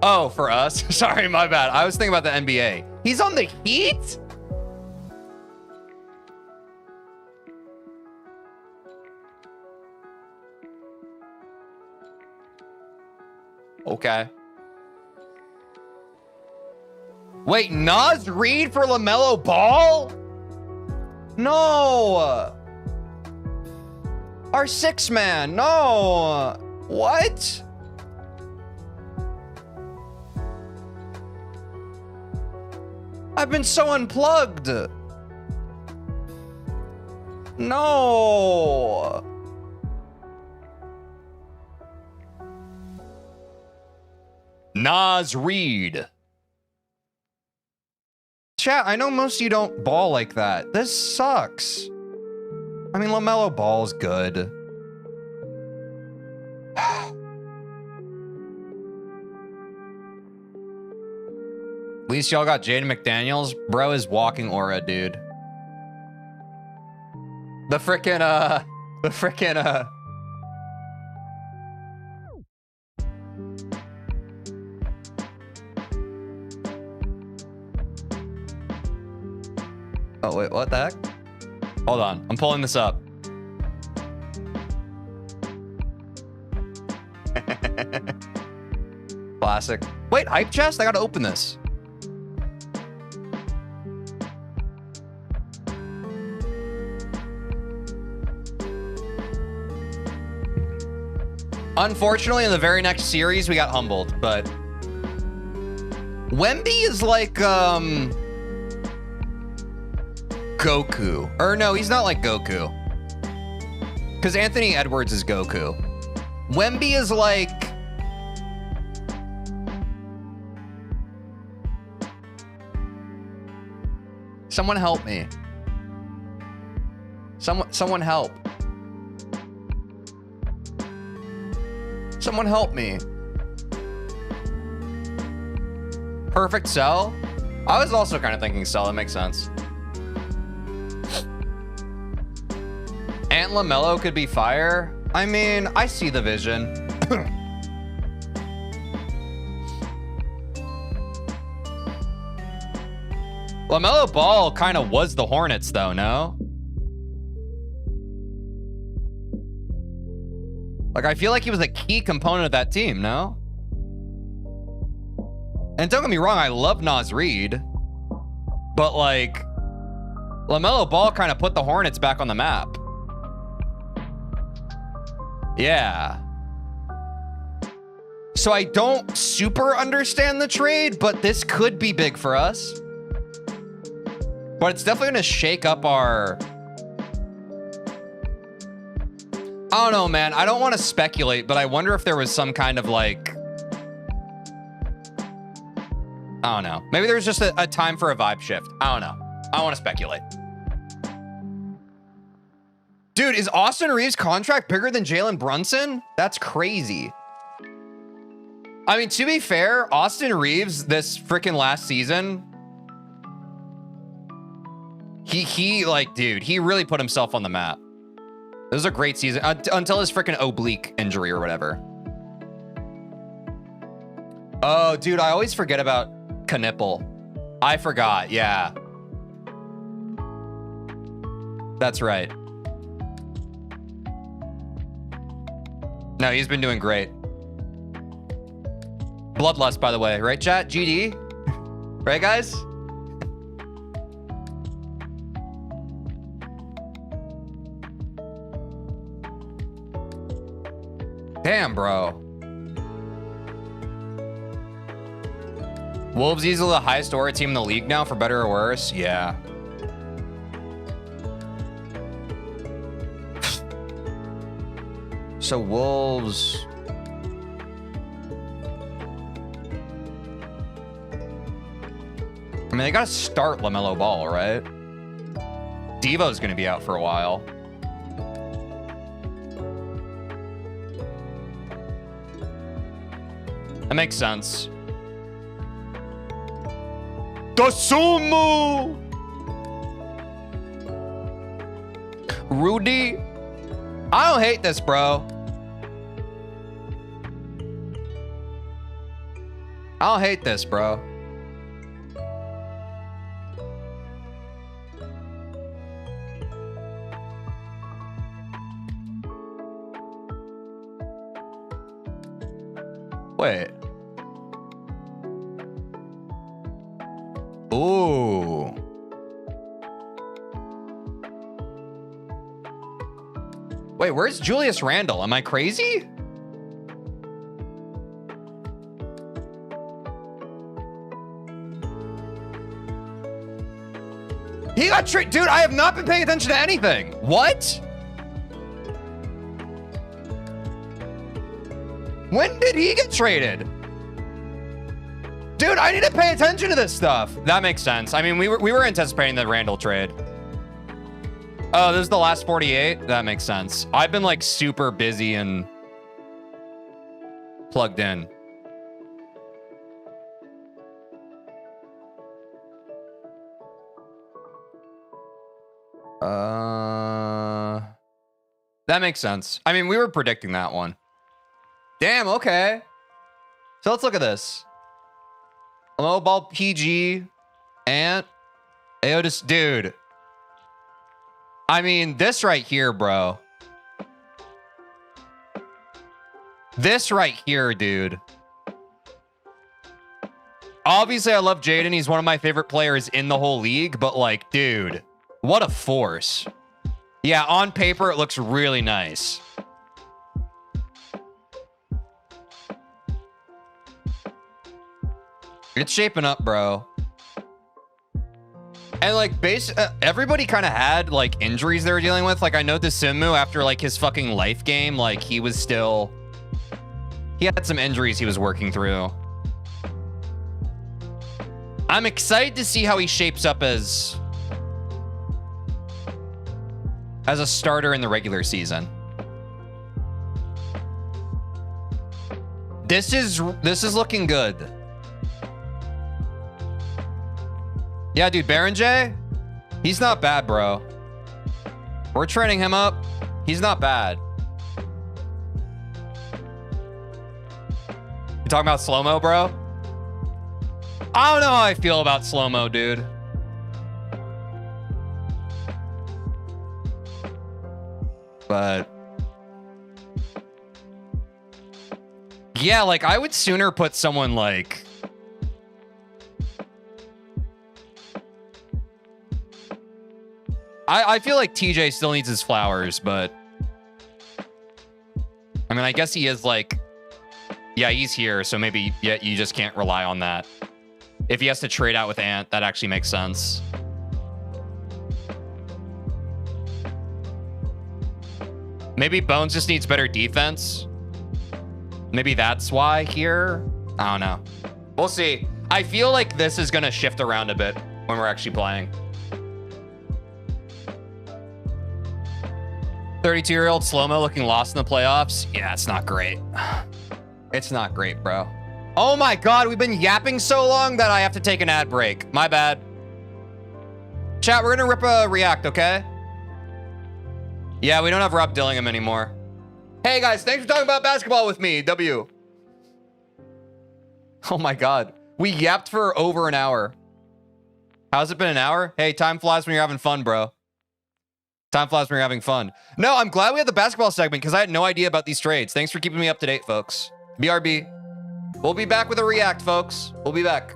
Speaker 1: Oh, for us? Sorry, my bad. I was thinking about the NBA. He's on the Heat? Okay. Wait, Nas Reed for LaMelo Ball? No. Our 6-man. No. What? I've been so unplugged. No. Nas Reed. Chat, I know most of you don't ball like that. This sucks. I mean, LaMelo Ball's good. At least y'all got Jaden McDaniels. Bro is walking aura, dude. The frickin', Oh, wait, what the heck? Hold on, I'm pulling this up. Classic. Wait, hype chest? I gotta open this. Unfortunately, in the very next series, we got humbled, but Wemby is like, Goku. Or no, he's not like Goku. Because Anthony Edwards is Goku. Wemby is like... Someone help me. Someone help. Someone help me. Perfect Cell? I was also kind of thinking Cell. That makes sense. Ant LaMelo could be fire. I mean, I see the vision. LaMelo Ball kind of was the Hornets, though, no? Like, I feel like he was a key component of that team, no? And don't get me wrong, I love Naz Reid. But, like, LaMelo Ball kind of put the Hornets back on the map. Yeah. So I don't super understand the trade, but this could be big for us. But it's definitely going to shake up our... I don't know, man. I don't want to speculate, but I wonder if there was some kind of, like... I don't know. Maybe there's just a time for a vibe shift. I don't know. I don't want to speculate. Dude, is Austin Reeves' contract bigger than Jalen Brunson? That's crazy. I mean, to be fair, Austin Reeves this freaking last season, he like, dude, he really put himself on the map. It was a great season until his freaking oblique injury or whatever. Oh, dude, I always forget about Knipple. I forgot. Yeah. That's right. No, he's been doing great. Bloodlust, by the way, right, chat? GD? Right, guys? Damn, bro. Wolves easily the highest aura team in the league now, for better or worse. Yeah. So Wolves... I mean, they got to start LaMelo Ball, right? Devo's going to be out for a while. That makes sense. Dosumu! Rudy? I don't hate this, bro. I don't hate this, bro. Wait. Ooh. Wait, where's Julius Randle? Am I crazy? He got tricked. Dude, I have not been paying attention to anything. What? When did he get traded? Dude, I need to pay attention to this stuff. That makes sense. I mean, we were anticipating the Randall trade. Oh, this is the last 48? That makes sense. I've been like super busy and plugged in. That makes sense. I mean, we were predicting that one. Damn, okay. So let's look at this. Mobile PG and Aotis, dude. I mean, this right here, bro. This right here, dude. Obviously, I love Jaden. He's one of my favorite players in the whole league, but like, dude, what a force. Yeah, on paper, it looks really nice. It's shaping up, bro. And like everybody kind of had like injuries they were dealing with. Like I know Desimu after like his fucking life game, like he had some injuries he was working through. I'm excited to see how he shapes up as a starter in the regular season. This is looking good. Yeah, dude, Baron J, he's not bad, bro. We're training him up. He's not bad. You talking about slow-mo, bro? I don't know how I feel about slow-mo, dude. But Yeah, like I would sooner put someone like... I feel like TJ still needs his flowers, but... I mean, I guess he is like... Yeah, he's here, so maybe you just can't rely on that. If he has to trade out with Ant, that actually makes sense. Maybe Bones just needs better defense. Maybe that's why here. I don't know. We'll see. I feel like this is going to shift around a bit when we're actually playing. 32-year-old slow-mo looking lost in the playoffs. Yeah, it's not great. It's not great, bro. Oh my God, we've been yapping so long that I have to take an ad break. My bad. Chat, we're gonna rip a react, okay? Yeah, we don't have Rob Dillingham anymore. Hey guys, thanks for talking about basketball with me, W. Oh my God. We yapped for over an hour. How's it been, an hour? Hey, time flies when you're having fun, bro. Time flies when you're having fun. No, I'm glad we had the basketball segment because I had no idea about these trades. Thanks for keeping me up to date, folks. BRB. We'll be back with a react, folks. We'll be back.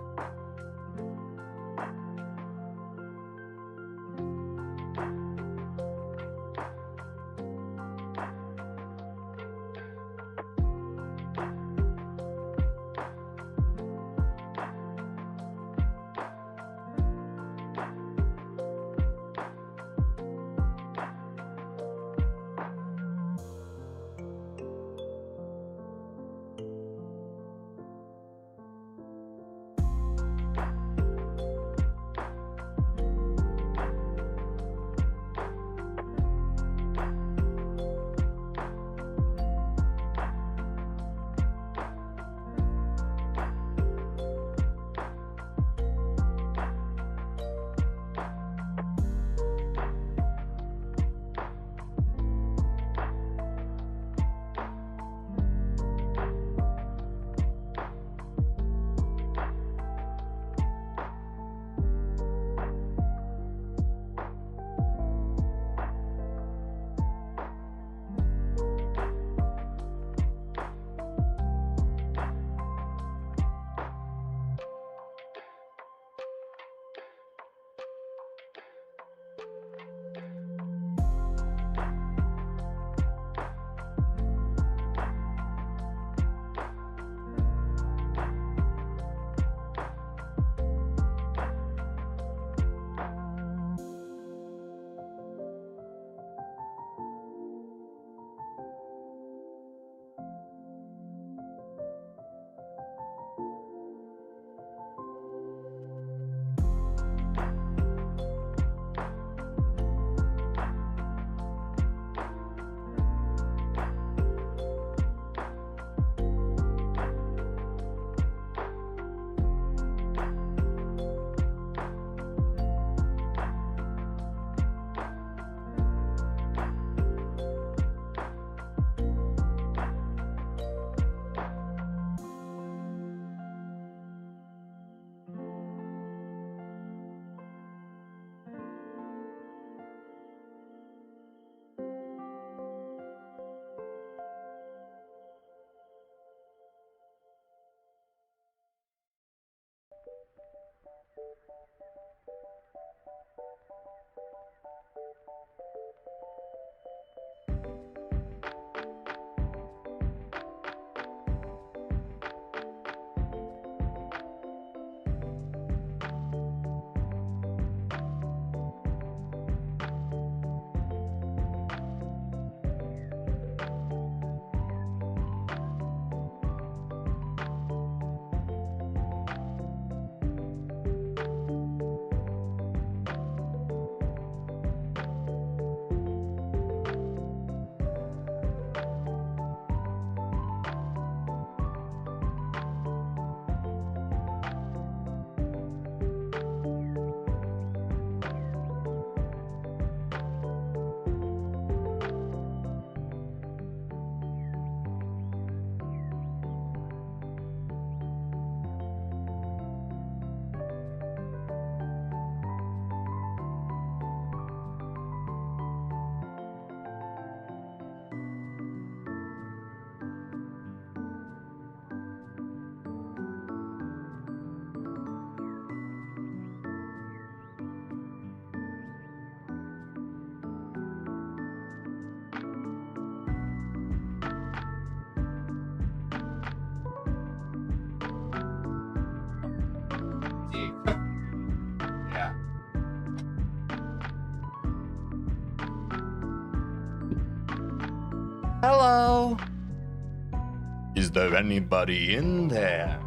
Speaker 1: Hello? Is there anybody in there?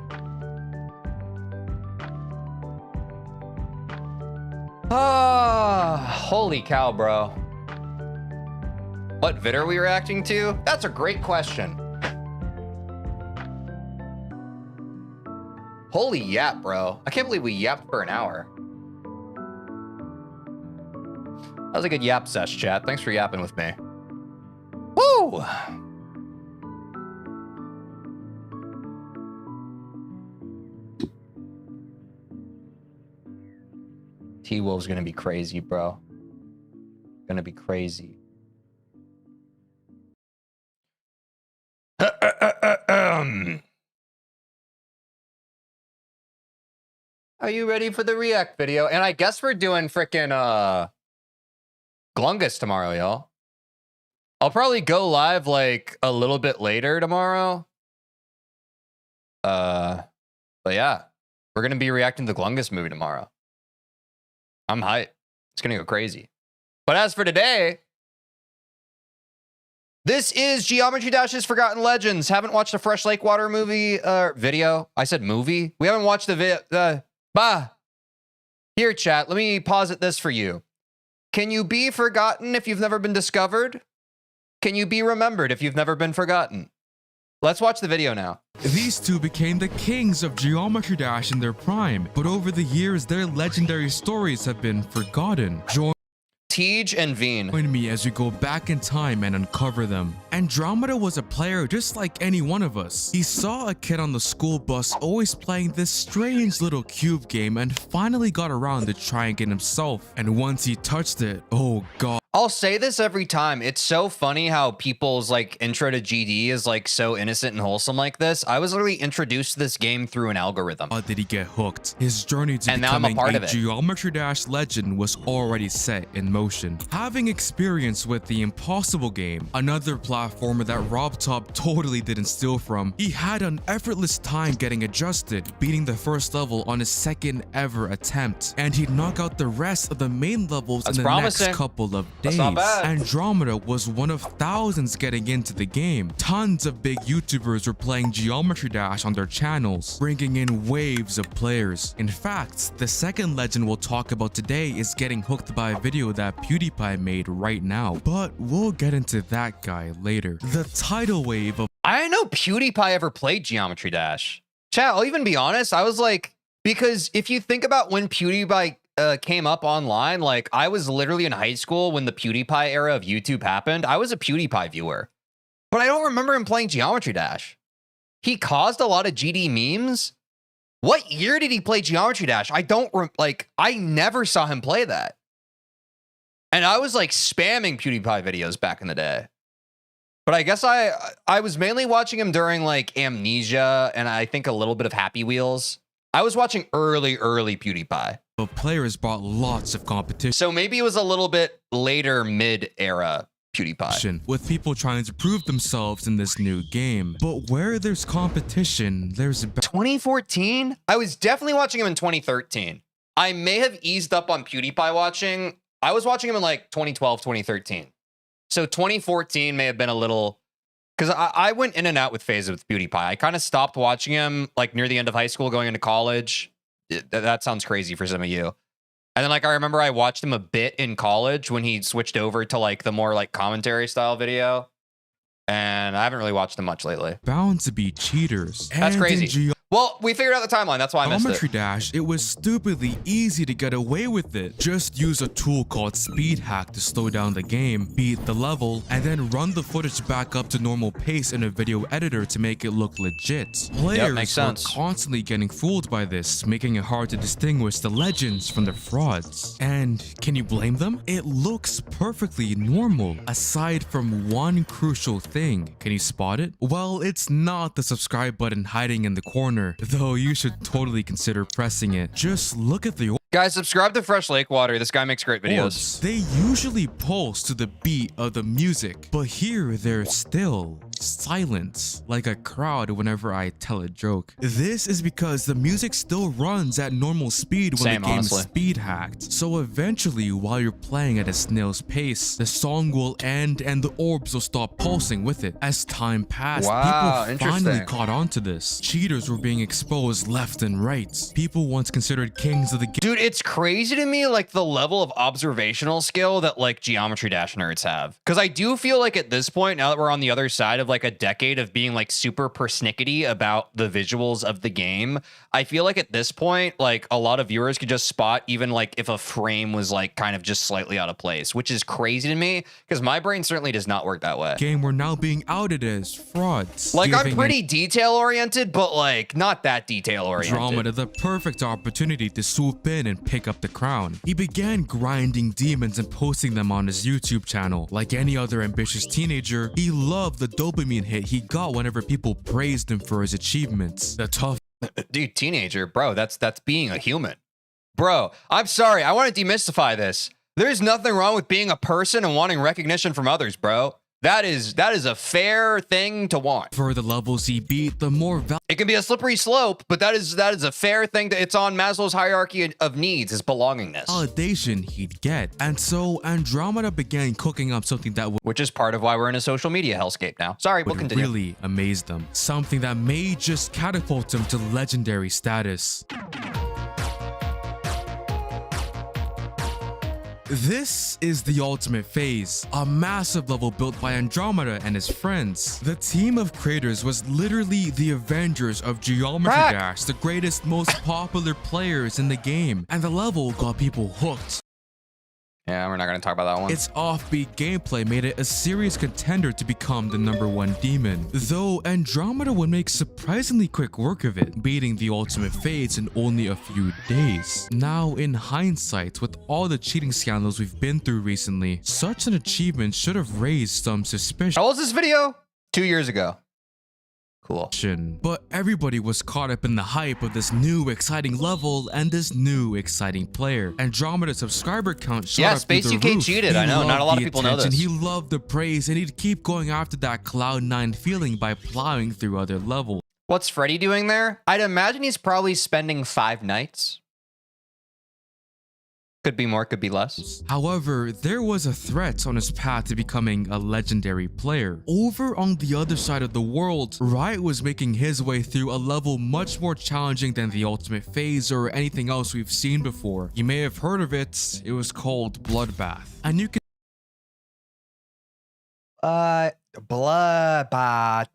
Speaker 1: Ah, holy cow, bro. What vid are we reacting to? That's a great question. Holy yap, bro. I can't believe we yapped for an hour. That was a good yap sesh, chat. Thanks for yapping with me. Woo! T-Wolf's gonna be crazy, bro. Gonna be crazy. Are you ready for the react video? And I guess we're doing frickin' Glungus tomorrow, y'all. I'll probably go live like a little bit later tomorrow. But yeah, we're gonna be reacting to the Glungus movie tomorrow. I'm hyped. It's gonna go crazy. But as for today, this is Geometry Dash's Forgotten Legends. Haven't watched the Fresh Lake Water movie video. I said movie. We haven't watched the Here, chat. Let me posit this for you. Can you be forgotten if you've never been discovered? Can you be remembered if you've never been forgotten? Let's watch the video now.
Speaker 3: These two became the kings of Geometry Dash in their prime, but over the years, their legendary stories have been forgotten.
Speaker 1: TeejVeen.
Speaker 3: Join me as we go back in time and uncover them. Andromeda was a player just like any one of us. He saw a kid on the school bus always playing this strange little cube game and finally got around to trying it himself. And once he touched it, oh god.
Speaker 1: I'll say this every time. It's so funny how people's like intro to GD is like so innocent and wholesome like this. I was literally introduced to this game through an algorithm.
Speaker 3: How did he get hooked? His journey to
Speaker 1: and now I'm a
Speaker 3: becoming
Speaker 1: part
Speaker 3: a
Speaker 1: of it.
Speaker 3: Geometry Dash legend was already set in motion. Having experience with the Impossible game, another platformer that Rob Top totally didn't steal from, he had an effortless time getting adjusted, beating the first level on his second ever attempt, and he'd knock out the rest of the main levels
Speaker 1: That's
Speaker 3: in the
Speaker 1: promising.
Speaker 3: next couple of days.
Speaker 1: That's not bad.
Speaker 3: Andromeda was one of thousands getting into the game. Tons of big YouTubers were playing Geometry Dash on their channels, bringing in waves of players. In fact, the second legend we'll talk about today is getting hooked by a video that PewDiePie made right now, but we'll get into that guy later. The tidal wave of
Speaker 1: I didn't know PewDiePie ever played Geometry Dash. Chat, I'll even be honest. I was like, because if you think about when PewDiePie came up online, like I was literally in high school when the PewDiePie era of YouTube happened. I was a PewDiePie viewer, but I don't remember him playing Geometry Dash. He caused a lot of GD memes. What year did he play Geometry Dash? I don't I never saw him play that. And I was like spamming PewDiePie videos back in the day. But I guess I was mainly watching him during like Amnesia and I think a little bit of Happy Wheels. I was watching early PewDiePie.
Speaker 3: players brought lots of competition.
Speaker 1: So maybe it was a little bit later mid-era PewDiePie.
Speaker 3: With people trying to prove themselves in this new game. But where there's competition, there's a
Speaker 1: 2014? I was definitely watching him in 2013. I may have eased up on PewDiePie watching. I was watching him in like 2012, 2013. So 2014 may have been a little... Because I went in and out with phases with PewDiePie. I kind of stopped watching him like near the end of high school, going into college. That sounds crazy for some of you. And then like I remember I watched him a bit in college when he switched over to like the more like commentary style video. And I haven't really watched him much lately.
Speaker 3: bound to be cheaters.
Speaker 1: That's crazy. Well, we figured out the timeline. That's why I missed
Speaker 3: Geometry
Speaker 1: it.
Speaker 3: Dash, it was stupidly easy to get away with it. Just use a tool called Speed Hack to slow down the game, beat the level, and then run the footage back up to normal pace in a video editor to make it look legit. Players
Speaker 1: makes
Speaker 3: were
Speaker 1: sense.
Speaker 3: constantly getting fooled by this, making it hard to distinguish the legends from the frauds. And can you blame them? It looks perfectly normal, aside from one crucial thing. Can you spot it? Well, it's not the subscribe button hiding in the corner, though you should totally consider pressing it. Just look at the
Speaker 1: Guys, subscribe to Fresh Lake Water. This guy makes great videos.
Speaker 3: orbs. They usually pulse to the beat of the music, but here they're still. silence, like a crowd whenever I tell a joke. This is because the music still runs at normal speed when
Speaker 1: Same,
Speaker 3: the game's
Speaker 1: honestly.
Speaker 3: speed hacked. So eventually, while you're playing at a snail's pace, the song will end and the orbs will stop pulsing with it. As time passed,
Speaker 1: Wow,
Speaker 3: people finally
Speaker 1: interesting.
Speaker 3: caught on to this. Cheaters were being exposed left and right. People once considered kings of the game.
Speaker 1: Dude, it's crazy to me, like, the level of observational skill that, like, Geometry Dash nerds have. Because I do feel like at this point, now that we're on the other side of, like, a decade of being, like, super persnickety about the visuals of the game, I feel like at this point, like, a lot of viewers could just spot even, like, if a frame was, like, kind of just slightly out of place, which is crazy to me, because my brain certainly does not work that way.
Speaker 3: Game were now being outed as frauds.
Speaker 1: Like, I'm
Speaker 3: giving
Speaker 1: pretty detail-oriented, but, like, not that detail-oriented.
Speaker 3: Andromeda the perfect opportunity to swoop in and pick up the crown. He began grinding demons and posting them on his YouTube channel. Like any other ambitious teenager, he loved the dopamine hit he got whenever people praised him for his achievements. The tough
Speaker 1: Dude, teenager, bro, that's being a human. Bro, I'm sorry, I want to demystify this. There's nothing wrong with being a person and wanting recognition from others, bro. That is a fair thing to want.
Speaker 3: for the levels he beat, the more
Speaker 1: It can be a slippery slope, but that is a fair thing. It's on Maslow's hierarchy of needs, is belongingness,
Speaker 3: validation he'd get. And so Andromeda began cooking up something that would
Speaker 1: which is part of why we're in a social media hellscape now. Sorry, we'll continue.
Speaker 3: really amaze them. Something that may just catapult him to legendary status. This is the ultimate phase, a massive level built by Andromeda and his friends. The team of creators was literally the Avengers of Geometry
Speaker 1: Crack.
Speaker 3: Dash, the greatest, most popular players in the game, and the level got people hooked.
Speaker 1: Yeah, we're not going to talk about that one.
Speaker 3: Its offbeat gameplay made it a serious contender to become the #1 demon, though Andromeda would make surprisingly quick work of it, beating the ultimate phase in only a few days. Now, in hindsight, with all the cheating scandals we've been through recently, such an achievement should have raised some suspicion.
Speaker 1: How old is this video? 2 years ago. Cool.
Speaker 3: But everybody was caught up in the hype of this new exciting level and this new exciting player. Andromeda's subscriber count shot
Speaker 1: Yeah,
Speaker 3: up through
Speaker 1: Space
Speaker 3: the
Speaker 1: UK
Speaker 3: roof.
Speaker 1: cheated.
Speaker 3: He
Speaker 1: I know, not
Speaker 3: loved
Speaker 1: a lot of
Speaker 3: the
Speaker 1: people know
Speaker 3: attention,
Speaker 1: this.
Speaker 3: He loved the praise, and he'd keep going after that Cloud9 feeling by plowing through other levels.
Speaker 1: What's Freddy doing there? I'd imagine he's probably spending 5 nights. Could be more, could be less.
Speaker 3: However, there was a threat on his path to becoming a legendary player. Over on the other side of the world, Riot was making his way through a level much more challenging than the ultimate phase or anything else we've seen before. You may have heard of it. It was called Bloodbath. And you can
Speaker 1: Bloodbath.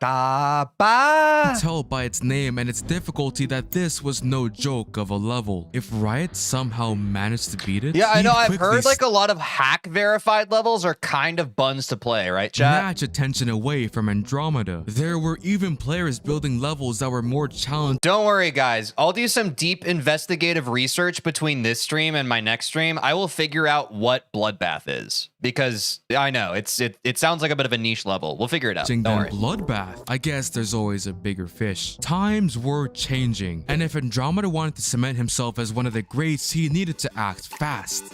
Speaker 3: tell by its name and its difficulty that this was no joke of a level. If Riot somehow managed to beat it,
Speaker 1: Yeah, I
Speaker 3: he'd
Speaker 1: know. I've
Speaker 3: quickly
Speaker 1: heard like a lot of hack verified levels are kind of buns to play, right, chat?
Speaker 3: snatch attention away from Andromeda. There were even players building levels that were more challenging.
Speaker 1: Don't worry, guys. I'll do some deep investigative research between this stream and my next stream. I will figure out what Bloodbath is because I know it sounds like a bit of a niche level. We'll figure it out. Don't
Speaker 3: Than
Speaker 1: worry.
Speaker 3: Bloodbath. I guess there's always a bigger fish. Times were changing, and if Andromeda wanted to cement himself as one of the greats, he needed to act fast.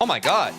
Speaker 1: Oh my god.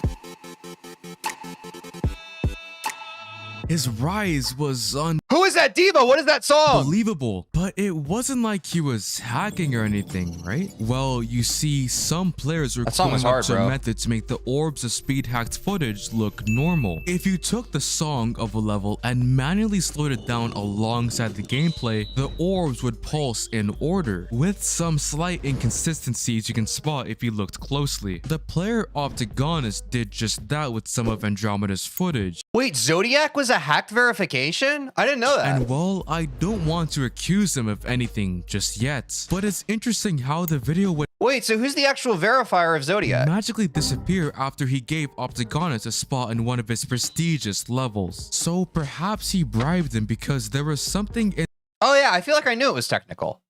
Speaker 3: His rise was
Speaker 1: Who is that diva? What is that song?
Speaker 3: unbelievable, but it wasn't like he was hacking or anything, right? Well, you see, some players were
Speaker 1: That song was
Speaker 3: going up
Speaker 1: hard,
Speaker 3: to
Speaker 1: bro.
Speaker 3: a method to make the orbs of speed hacked footage look normal. If you took the song of a level and manually slowed it down alongside the gameplay, the orbs would pulse in order, with some slight inconsistencies you can spot if you looked closely. The player Optigonus did just that with some of Andromeda's footage.
Speaker 1: Wait, Zodiac was a hacked verification? I didn't know that.
Speaker 3: And while I don't want to accuse him of anything just yet, but it's interesting how the video would
Speaker 1: Wait, so who's the actual verifier of Zodiac?
Speaker 3: magically disappear after he gave Optigonus a spot in one of his prestigious levels. So perhaps he bribed him because there was something in
Speaker 1: Oh yeah, I feel like I knew it was technical.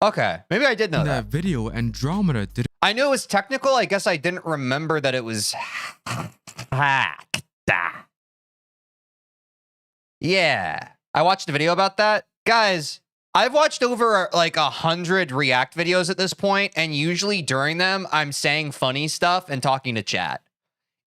Speaker 1: Okay, maybe I did know
Speaker 3: that
Speaker 1: that.
Speaker 3: video Andromeda did
Speaker 1: I knew it was technical. I guess I didn't remember that it was hacked. Yeah, I watched a video about that. Guys, I've watched over like 100 React videos at this point, and usually during them, I'm saying funny stuff and talking to chat.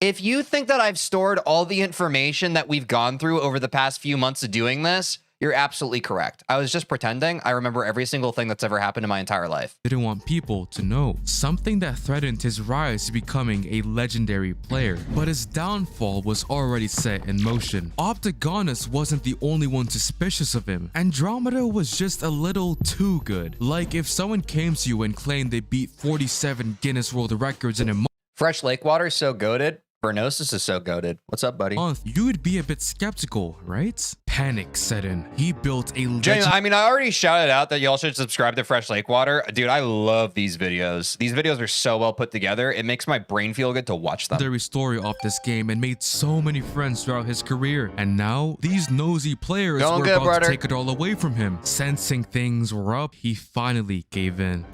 Speaker 1: If you think that I've stored all the information that we've gone through over the past few months of doing this, you're absolutely correct. I was just pretending. I remember every single thing that's ever happened in my entire life.
Speaker 3: Didn't want people to know. Something that threatened his rise to becoming a legendary player. But his downfall was already set in motion. Optigonus wasn't the only one suspicious of him. Andromeda was just a little too good. Like if someone came to you and claimed they beat 47 Guinness World Records in a month.
Speaker 1: Fresh lake water is so goated. Burnosis is so goated. What's up, buddy?
Speaker 3: You would be a bit skeptical, right? Panic set in. He built a
Speaker 1: I mean, I already shouted out that y'all should subscribe to Fresh Lake Water. Dude, I love these videos. These videos are so well put together. It makes my brain feel good to watch them.
Speaker 3: legendary story of this game and made so many friends throughout his career. And now, these nosy players were about to take it all away from him. Sensing things were up, he finally gave in.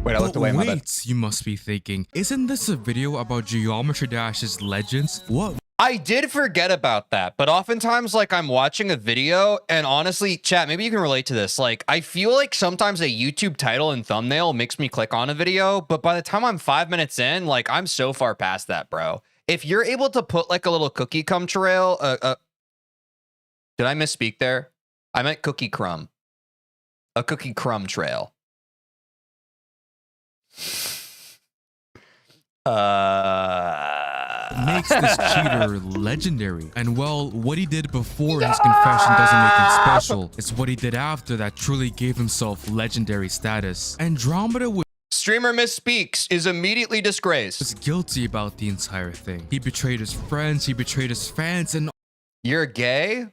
Speaker 1: Wait, I looked away, my bad.
Speaker 3: Wait, you must be thinking, isn't this a video about Geometry Dash's legends? What?
Speaker 1: I did forget about that, but oftentimes, like, I'm watching a video, and honestly, chat, maybe you can relate to this. Like, I feel like sometimes a YouTube title and thumbnail makes me click on a video, but by the time I'm 5 minutes in, like, I'm so far past that, bro. If you're able to put, like, a little cookie crumb trail, did I misspeak there? I meant cookie crumb. A cookie crumb trail.
Speaker 3: Makes this cheater legendary. And well, what he did before his confession doesn't make him special. It's what he did after that truly gave himself legendary status. Andromeda was
Speaker 1: Streamer misspeaks is immediately disgraced.
Speaker 3: guilty about the entire thing. He betrayed his friends, he betrayed his fans, and
Speaker 1: You're gay?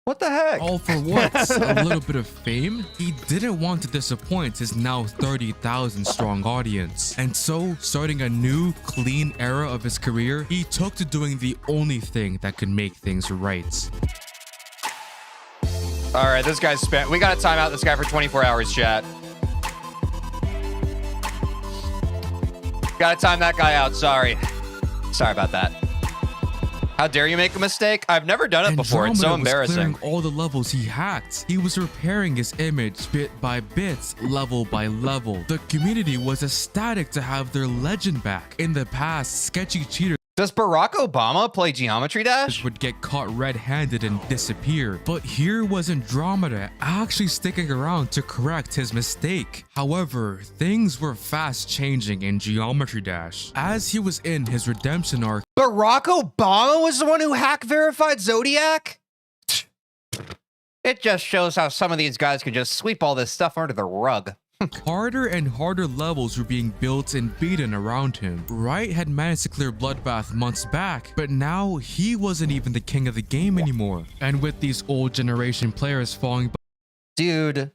Speaker 1: What the heck?
Speaker 3: all for what? A little bit of fame? He didn't want to disappoint his now 30,000 strong audience. And so, starting a new, clean era of his career, he took to doing the only thing that could make things right.
Speaker 1: All right, this guy's spent. We got to time out this guy for 24 hours, chat. Got to time that guy out. Sorry. Sorry about that. How dare you make a mistake? I've never done it before. It's so embarrassing.
Speaker 3: Was clearing all the levels he hacked. He was repairing his image bit by bit, level by level. The community was ecstatic to have their legend back. In the past, sketchy cheaters
Speaker 1: Does Barack Obama play Geometry Dash?
Speaker 3: would get caught red-handed and disappear. But here was Andromeda actually sticking around to correct his mistake. However, things were fast changing in Geometry Dash. As he was in his redemption arc,
Speaker 1: Barack Obama was the one who hack verified Zodiac? It just shows how some of these guys can just sweep all this stuff under the rug.
Speaker 3: harder and harder levels were being built and beaten around him. Wright had managed to clear Bloodbath months back, but now he wasn't even the king of the game anymore. And with these old generation players falling
Speaker 1: Dude,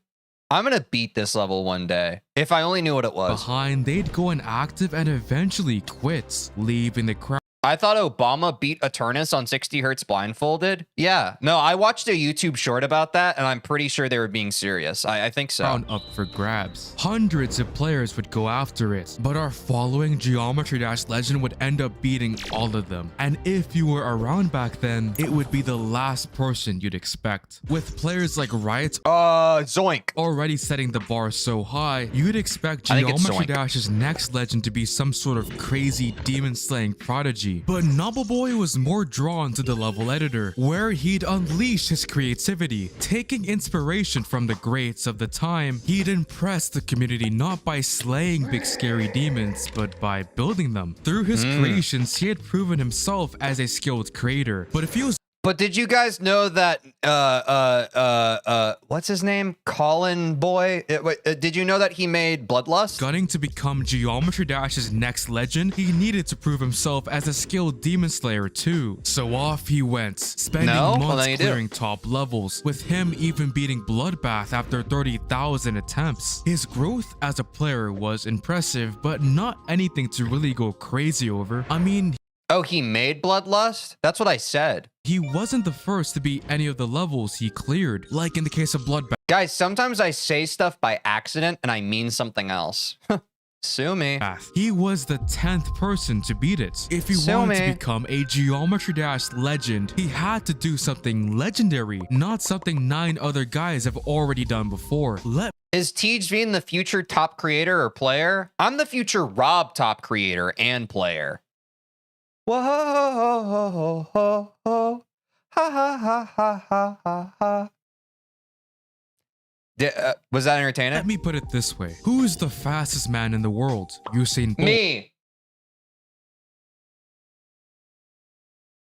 Speaker 1: I'm gonna beat this level one day. If I only knew what it was.
Speaker 3: behind, they'd go inactive and eventually quit, leaving the crowd
Speaker 1: I thought Obama beat Eternus on 60 Hertz blindfolded. Yeah, no, I watched a YouTube short about that, and I'm pretty sure they were being serious. I think so.
Speaker 3: up for grabs. Hundreds of players would go after it, but our following Geometry Dash legend would end up beating all of them. And if you were around back then, it would be the last person you'd expect. With players like Riot
Speaker 1: Zoink.
Speaker 3: already setting the bar so high, you'd expect
Speaker 1: I think it's
Speaker 3: Geometry
Speaker 1: Zoink.
Speaker 3: Dash's next legend to be some sort of crazy demon-slaying prodigy. But Nobbleboy was more drawn to the level editor, where he'd unleash his creativity. Taking inspiration from the greats of the time, he'd impress the community not by slaying big scary demons, but by building them. Through his creations, he had proven himself as a skilled creator. But if he was
Speaker 1: But did you guys know that, what's his name? Colin Boy? Did you know that he made Bloodlust?
Speaker 3: gunning to become Geometry Dash's next legend, he needed to prove himself as a skilled demon slayer too. So off he went, spending months clearing top levels, with him even beating Bloodbath after 30,000 attempts. His growth as a player was impressive, but not anything to really go crazy over. I mean,
Speaker 1: Oh, he made Bloodlust? That's what I said.
Speaker 3: he wasn't the first to beat any of the levels he cleared, like in the case of Bloodbath.
Speaker 1: Guys, sometimes I say stuff by accident and I mean something else. Sue me.
Speaker 3: He was the 10th person to beat it. If he
Speaker 1: Sue
Speaker 3: wanted
Speaker 1: me.
Speaker 3: to become a Geometry Dash legend, he had to do something legendary, not something 9 other guys have already done before.
Speaker 1: Is TeejVeen the future top creator or player? I'm the future Rob top creator and player. Whoa, ho, ho, ho, ha, ha, ha, ha, ha, ha, ha. Was that entertaining?
Speaker 3: Let me put it this way. Who's the fastest man in the world? Usain Bolt.
Speaker 1: Me.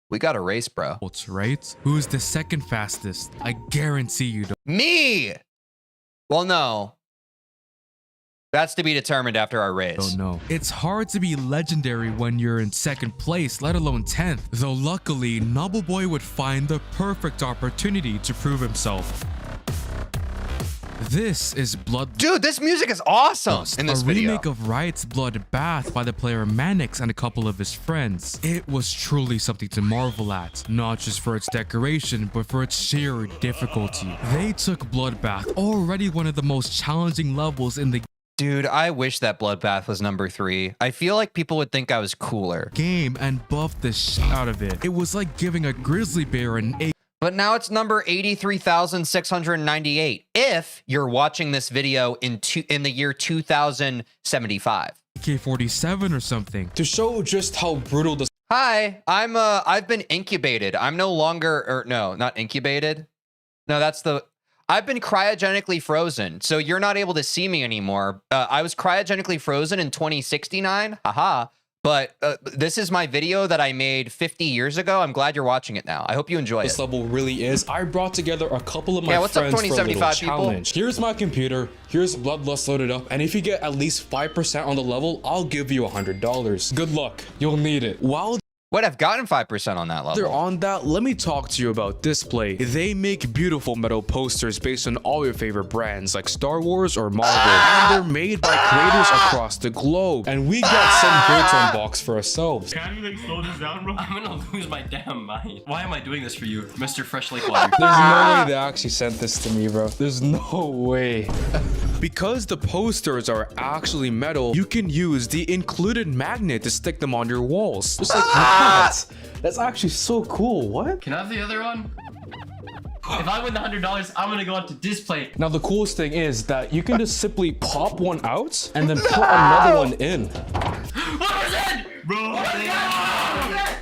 Speaker 1: We got a race, bro.
Speaker 3: Right? Who's the second fastest? I guarantee you don't.
Speaker 1: Me. Well, no. That's to be determined after our race.
Speaker 3: Don't know. It's hard to be legendary when you're in second place, let alone 10th. Though luckily, Nobleboy would find the perfect opportunity to prove himself. This is
Speaker 1: Dude, this music is awesome in this video.
Speaker 3: A remake of Riot's Bloodbath by the player Manix and a couple of his friends. It was truly something to marvel at, not just for its decoration, but for its sheer difficulty. They took Bloodbath, already one of the most challenging levels in the
Speaker 1: Dude, I wish that Bloodbath was number 3. I feel like people would think I was cooler.
Speaker 3: game and buffed the shit out of it. It was like giving a grizzly bear an A.
Speaker 1: But now it's number 83,698. If you're watching this video in the year 2075.
Speaker 3: AK-47 or something.
Speaker 4: To show just how brutal the
Speaker 1: Hi, I've been incubated. I'm no longer, or no, not incubated. No, I've been cryogenically frozen. So you're not able to see me anymore. I was cryogenically frozen in 2069. Haha. But this is my video that I made 50 years ago. I'm glad you're watching it now. I hope you enjoy it.
Speaker 4: this level really is. I brought together a couple of my
Speaker 1: what's up,
Speaker 4: friends for a little
Speaker 1: 2075 people?
Speaker 4: challenge. Here's my computer. Here's Bloodlust loaded up. And if you get at least 5% on the level, I'll give you $100. Good luck. You'll need it. While
Speaker 1: Wait, I've gotten 5% on that
Speaker 4: they're
Speaker 1: level.
Speaker 4: on that, let me talk to you about Display. They make beautiful metal posters based on all your favorite brands like Star Wars or Marvel. And they're made by creators across the globe. And we got some here to unbox for ourselves.
Speaker 5: Can you like slow this down, bro? I'm gonna lose my damn mind. Why am I doing this for you, Mr. Fresh Lake Water?
Speaker 4: There's no way they actually sent this to me, bro. There's no way. Because the posters are actually metal, you can use the included magnet to stick them on your walls. Just like that. That's actually so cool. What?
Speaker 5: Can I have the other one? If I win the $100, I'm gonna go out to Display.
Speaker 4: Now the coolest thing is that you can just simply pop one out and then put another one in.
Speaker 5: What was it? Bro,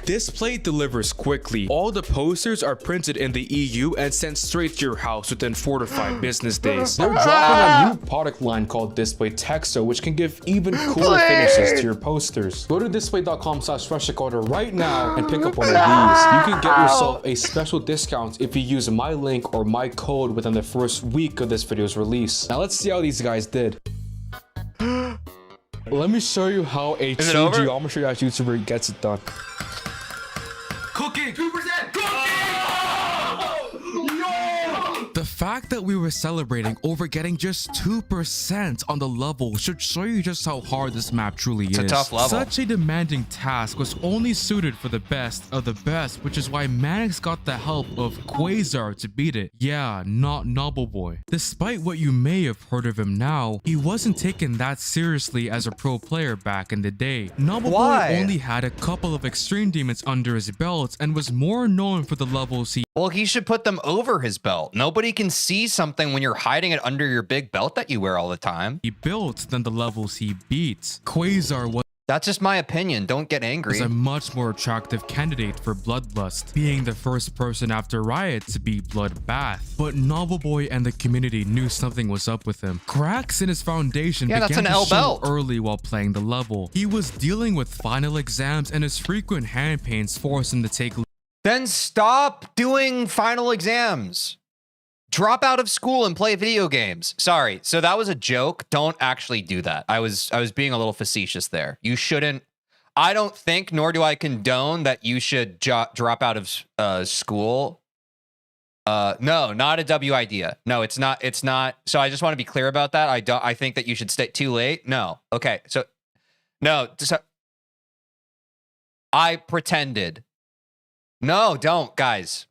Speaker 4: Display delivers quickly. All the posters are printed in the EU and sent straight to your house within 4 to 5 business days. They're dropping a new product line called Display Texo, which can give even cooler finishes to your posters. Go to display.com/freshrecorder right now and pick up one of these. You can get yourself a special discount if you use my link or my code within the first week of this video's release. Now let's see how these guys did. Let me show you how a true
Speaker 1: over?
Speaker 4: Geometry Dash YouTuber gets it done.
Speaker 5: cooking! 2%! Cooking!
Speaker 3: The fact that we were celebrating over getting just 2% on the level should show you just how hard this map truly is.
Speaker 1: It's a tough level.
Speaker 3: Such a demanding task was only suited for the best of the best, which is why Manix got the help of Quasar to beat it. Yeah, not Nobleboy. Despite what you may have heard of him now, he wasn't taken that seriously as a pro player back in the day. Nobleboy
Speaker 1: Why?
Speaker 3: only had a couple of extreme demons under his belt and was more known for the levels he
Speaker 1: Well, he should put them over his belt. Nobody can see something when you're hiding it under your big belt that you wear all the time.
Speaker 3: built than the levels he beat. Quasar was
Speaker 1: That's just my opinion. Don't get angry.
Speaker 3: a much more attractive candidate for Bloodlust, being the first person after Riot to beat Bloodbath. But Nobleboy and the community knew something was up with him. Cracks in his foundation
Speaker 1: Yeah, that's
Speaker 3: began
Speaker 1: an
Speaker 3: to
Speaker 1: L
Speaker 3: show
Speaker 1: belt.
Speaker 3: early while playing the level. He was dealing with final exams and his frequent hand pains forced him to take
Speaker 1: Then stop doing final exams. Drop out of school and play video games. Sorry. So that was a joke. Don't actually do that. I was being a little facetious there. You shouldn't. I don't think, nor do I condone that you should drop out of school. No, not a W idea. No, it's not. It's not. So I just want to be clear about that. I think that you should stay too late. No. Okay. So no. I pretended. No, don't, guys.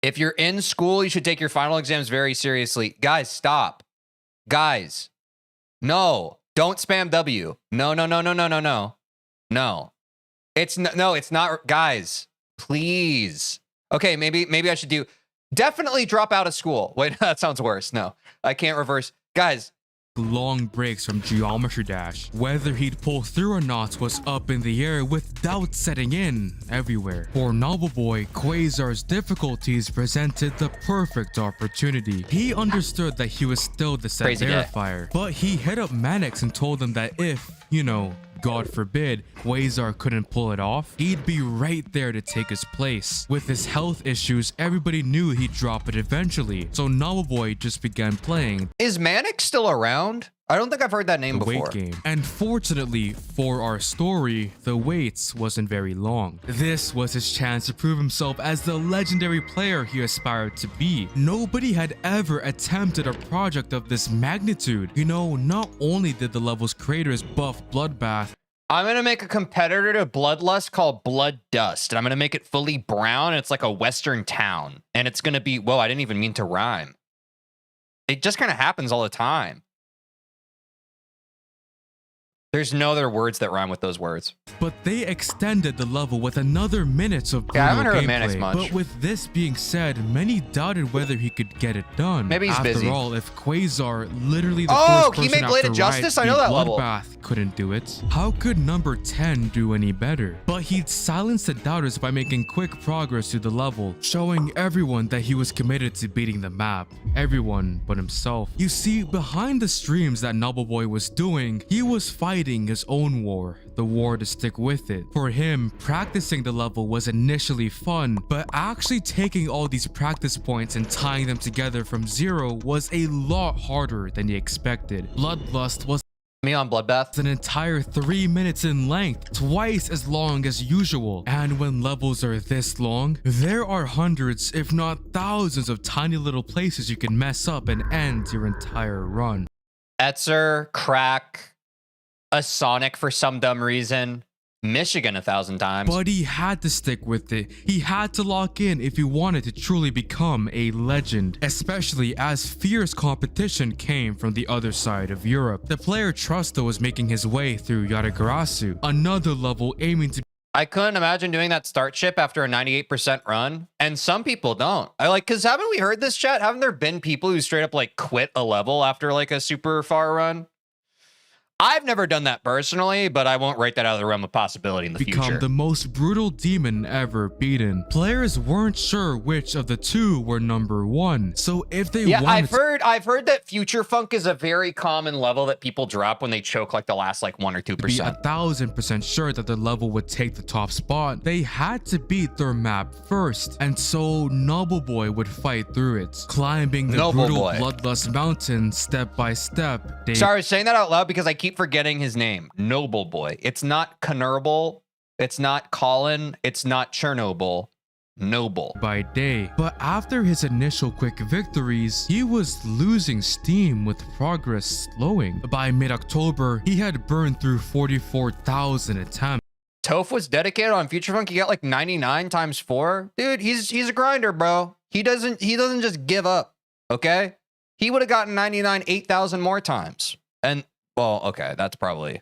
Speaker 1: If you're in school, you should take your final exams very seriously. Guys, stop. Guys, no. Don't spam W. No, no, no, no, no, no, no. No. It's no, it's not. Guys, please. Okay, maybe I should do. Definitely drop out of school. Wait, that sounds worse. No, I can't reverse. Guys.
Speaker 3: Long breaks from Geometry Dash. Whether he'd pull through or not was up in the air, with doubt setting in everywhere. For Novel Boy, Quasar's difficulties presented the perfect opportunity. He understood that he was still the set verifier, but he hit up Mannix and told him that if, you know, God forbid, Quasar couldn't pull it off, he'd be right there to take his place. With his health issues, everybody knew he'd drop it eventually, so Novel Boy just began playing.
Speaker 1: Is Mannix still around? I don't think I've heard that name before.
Speaker 3: Wait game. And fortunately for our story, the wait wasn't very long. This was his chance to prove himself as the legendary player he aspired to be. Nobody had ever attempted a project of this magnitude. You know, not only did the level's creators buff Bloodbath,
Speaker 1: I'm going to make a competitor to Bloodlust called Blood Dust, and I'm going to make it fully brown. It's like a western town, and it's going to be, whoa, I didn't even mean to rhyme. It just kind of happens all the time. There's no other words that rhyme with those words.
Speaker 3: But they extended the level with another minute of brutal
Speaker 1: I haven't heard of
Speaker 3: gameplay.
Speaker 1: Mannix much.
Speaker 3: But with this being said, many doubted whether he could get it done.
Speaker 1: Maybe he's busy.
Speaker 3: After all, if Quasar, literally the first person
Speaker 1: he made Blade of Justice? I know that level.
Speaker 3: Bloodbath couldn't do it, how could number 10 do any better? But he'd silenced the doubters by making quick progress through the level, showing everyone that he was committed to beating the map. Everyone but himself. You see, behind the streams that Noble Boy was doing, he was fighting his own war, the war to stick with it. For him, practicing the level was initially fun, but actually taking all these practice points and tying them together from zero was a lot harder than he expected. Bloodlust was
Speaker 1: Me on Bloodbath.
Speaker 3: an entire 3 minutes in length, twice as long as usual. And when levels are this long, there are hundreds, if not thousands, of tiny little places you can mess up and end your entire run.
Speaker 1: Etzer, Crack, a Sonic for some dumb reason, Michigan 1,000 times.
Speaker 3: But he had to stick with it. He had to lock in if he wanted to truly become a legend, especially as fierce competition came from the other side of Europe. The player Trusto was making his way through Yatagarasu, another level aiming to
Speaker 1: I couldn't imagine doing that start chip after a 98% run, and some people don't. Cause haven't we heard this, chat? Haven't there been people who straight up like quit a level after like a super far run? I've never done that personally, but I won't write that out of the realm of possibility in the
Speaker 3: become
Speaker 1: future.
Speaker 3: The most brutal demon ever beaten. Players weren't sure which of the two were number one, so if they wanted
Speaker 1: I've heard that Future Funk is a very common level that people drop when they choke like the last like 1 or 2%.
Speaker 3: to be 1000% sure that the level would take the top spot, they had to beat their map first, and so Noble Boy would fight through it, climbing the brutal Bloodlust mountain step by step.
Speaker 1: Sorry, saying that out loud because I keep forgetting his name. Noble Boy. It's not Kernurble. It's not Colin. It's not Chernobyl. Noble.
Speaker 3: By day. But after his initial quick victories, he was losing steam with progress slowing. By mid-October, he had burned through 44,000 attempts.
Speaker 1: Toph was dedicated on Future Funk. He got like 99 times 4. Dude, he's a grinder, bro. He doesn't just give up. Okay? He would have gotten 99 8,000 more times. And well, okay, that would probably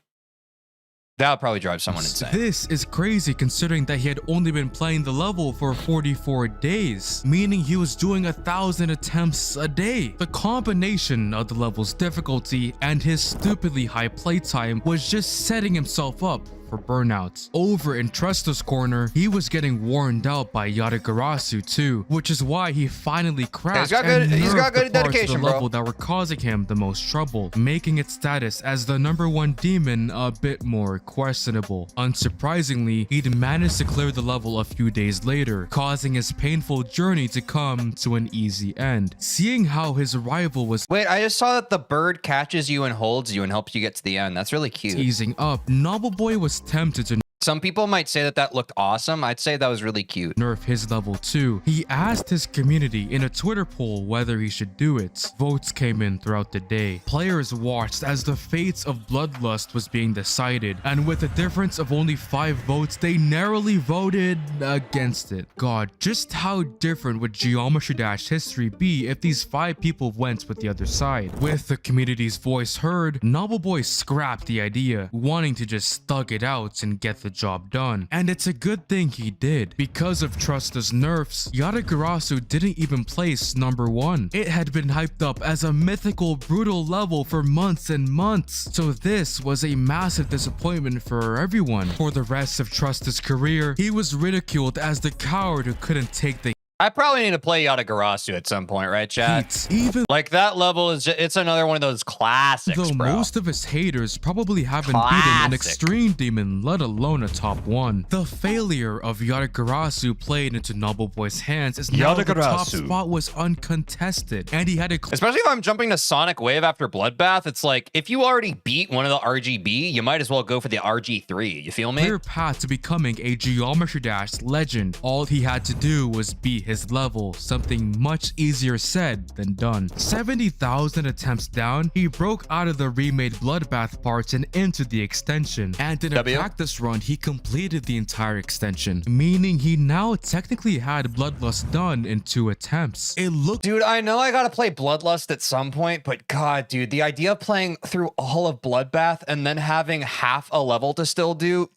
Speaker 1: drive someone insane.
Speaker 3: This is crazy considering that he had only been playing the level for 44 days, meaning he was doing 1,000 attempts a day. The combination of the level's difficulty and his stupidly high playtime was just setting himself up for burnout. Over in Trusto's corner, he was getting worn out by Yatagarasu too, which is why he finally crashed
Speaker 1: he's got good dedication,
Speaker 3: the level that were causing him the most trouble, making its status as the #1 demon a bit more questionable. Unsurprisingly, he'd managed to clear the level a few days later, causing his painful journey to come to an easy end. Seeing how his rival was
Speaker 1: Wait, I just saw that the bird catches you and holds you and helps you get to the end. That's really cute.
Speaker 3: easing up, Noble Boy was tempted to
Speaker 1: Some people might say that that looked awesome. I'd say that was really cute.
Speaker 3: nerf his level too. He asked his community in a Twitter poll whether he should do it. Votes came in throughout the day. Players watched as the fates of Bloodlust was being decided, and with a difference of only 5 votes, they narrowly voted against it. God, just how different would Geometry Dash history be if these 5 people went with the other side? With the community's voice heard, Nobleboy scrapped the idea, wanting to just thug it out and get the job done. And it's a good thing he did. Because of Trusta's nerfs, Yatagarasu didn't even place number 1. It had been hyped up as a mythical brutal level for months and months. So this was a massive disappointment for everyone. For the rest of Trusta's career, he was ridiculed as the coward who couldn't take the
Speaker 1: I probably need to play Yatagarasu at some point, right, chat?
Speaker 3: heat. Even
Speaker 1: Like that level is it's another one of those classics,
Speaker 3: though
Speaker 1: bro.
Speaker 3: most of his haters probably haven't beaten an
Speaker 1: Classic.
Speaker 3: extreme demon, let alone a top 1. The failure of Yatagarasu played into Nobleboy's hands is now the top
Speaker 1: Yatagarasu.
Speaker 3: spot was uncontested, and he had a
Speaker 1: Especially if I'm jumping to Sonic Wave after Bloodbath, it's like, if you already beat one of the RGB, you might as well go for the RG3. You feel me?
Speaker 3: clear path to becoming a Geometry Dash legend. All he had to do was beat his level, something much easier said than done. 70,000 attempts down, he broke out of the remade Bloodbath parts and into the extension. And in a
Speaker 1: W.
Speaker 3: practice run, he completed the entire extension, meaning he now technically had Bloodlust done in 2 attempts. It looked
Speaker 1: Dude, I know I gotta play Bloodlust at some point, but god, dude, the idea of playing through all of Bloodbath and then having half a level to still do...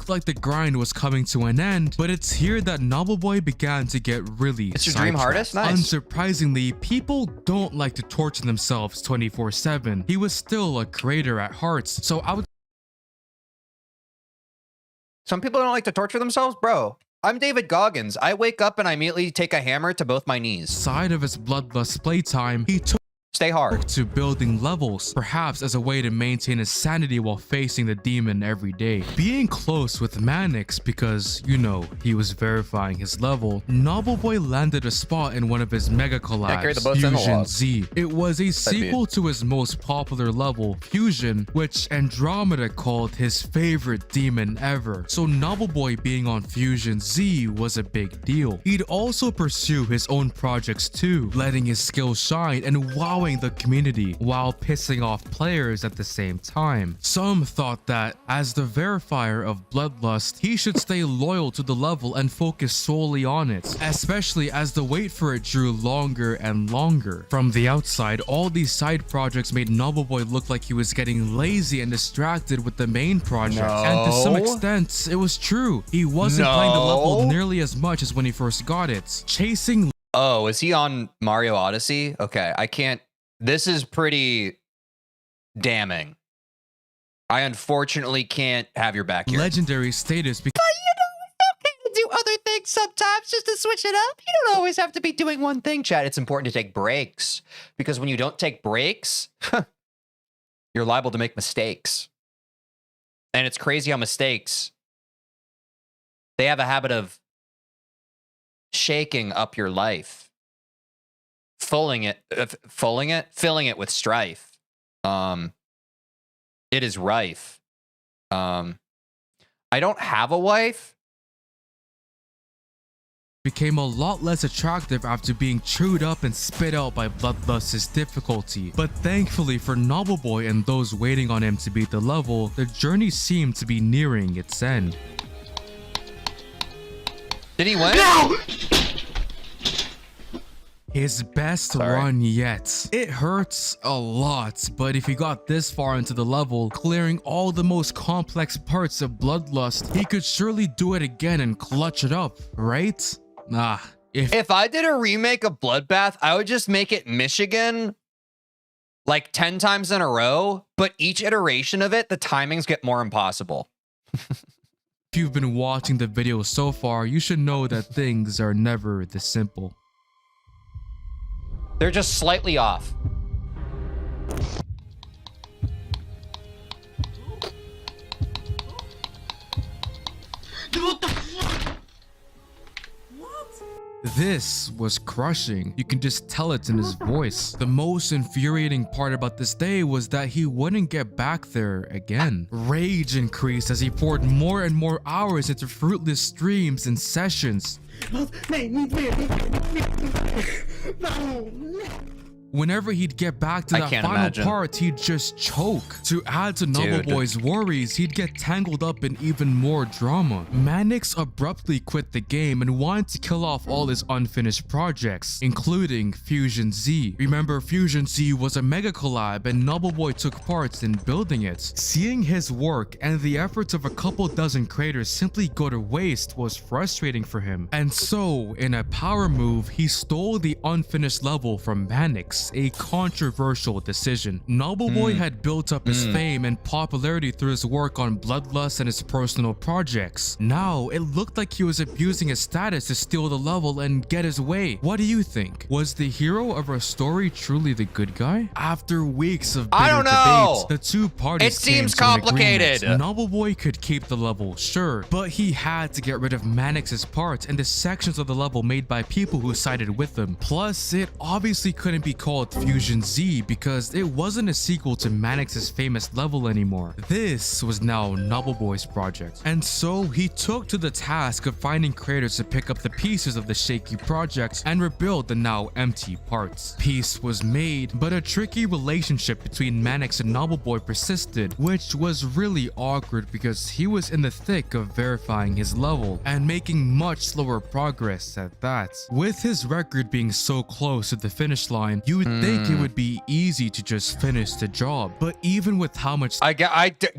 Speaker 3: like the grind was coming to an end, but it's here that Nobleboy began to get really
Speaker 1: It's your dream
Speaker 3: sidetracked.
Speaker 1: hardest? Nice.
Speaker 3: Unsurprisingly, people don't like to torture themselves 24/7. He was still a creator at heart, so
Speaker 1: Some people don't like to torture themselves? Bro, I'm David Goggins. I wake up and I immediately take a hammer to both my knees.
Speaker 3: outside of his Bloodlust playtime, he took
Speaker 1: Stay hard.
Speaker 3: to building levels, perhaps as a way to maintain his sanity while facing the demon every day. Being close with Manix because, you know, he was verifying his level, Nobleboy landed a spot in one of his mega
Speaker 1: carry the
Speaker 3: collabs,
Speaker 1: boats and the
Speaker 3: Fusion
Speaker 1: logs.
Speaker 3: Z. It was a sequel to his most popular level, Fusion, which Andromeda called his favorite demon ever. So Nobleboy being on Fusion Z was a big deal. He'd also pursue his own projects too, letting his skills shine and wowing the community while pissing off players at the same time. Some thought that as the verifier of Bloodlust, he should stay loyal to the level and focus solely on it, especially as the wait for it drew longer and longer. From the outside, all these side projects made Nobleboy look like he was getting lazy and distracted with the main project. And to some
Speaker 1: No.
Speaker 3: extent, it was true. He wasn't playing the level
Speaker 1: No.
Speaker 3: nearly as much as when he first got it. Chasing
Speaker 1: Oh, is he on Mario Odyssey? Okay, I can't... This is pretty damning. I unfortunately can't have your back here.
Speaker 3: legendary status because
Speaker 1: Do other things sometimes just to switch it up. You don't always have to be doing one thing, Chad. It's important to take breaks because when you don't take breaks, you're liable to make mistakes. And it's crazy how mistakes, they have a habit of shaking up your life. Filling it with strife. It is rife. I don't have a wife.
Speaker 3: became a lot less attractive after being chewed up and spit out by Bloodlust's difficulty. But thankfully for Nobleboy and those waiting on him to beat the level, the journey seemed to be nearing its end.
Speaker 1: Did he win?
Speaker 3: His best
Speaker 1: Sorry.
Speaker 3: run yet. It hurts a lot, but if he got this far into the level, clearing all the most complex parts of Bloodlust, he could surely do it again and clutch it up, right? Nah,
Speaker 1: If I did a remake of Bloodbath, I would just make it Michigan like 10 times in a row, but each iteration of it, the timings get more impossible.
Speaker 3: if you've been watching the video so far, you should know that things are never this simple.
Speaker 1: They're just slightly off.
Speaker 3: This was crushing. You can just tell it in his voice. The most infuriating part about this day was that he wouldn't get back there again. Rage increased as he poured more and more hours into fruitless streams and sessions. Whenever he'd get back to that final part, he'd just choke. To add to Nobleboy's worries, he'd get tangled up in even more drama. Mannix abruptly quit the game and wanted to kill off all his unfinished projects, including Fusion Z. Remember, Fusion Z was a mega collab and Nobleboy took part in building it. Seeing his work and the efforts of a couple dozen creators simply go to waste was frustrating for him. And so, in a power move, he stole the unfinished level from Mannix. A controversial decision. Nobleboy had built up his fame and popularity through his work on Bloodlust and his personal projects. Now, it looked like he was abusing his status to steal the level and get his way. What do you think? Was the hero of our story truly the good guy? After weeks of bitter debates, the two parties came to an agreement. Nobleboy could keep the level, sure, but he had to get rid of Mannix's part and the sections of the level made by people who sided with him. Plus, it obviously couldn't be called Fusion Z because it wasn't a sequel to Mannix's famous level anymore. This was now Nobleboy's project. And so he took to the task of finding creators to pick up the pieces of the shaky project and rebuild the now empty parts. Peace was made, but a tricky relationship between Mannix and Nobleboy persisted, which was really awkward because he was in the thick of verifying his level and making much slower progress at that. With his record being so close to the finish line, you would think it would be easy to just finish the job, but even with how much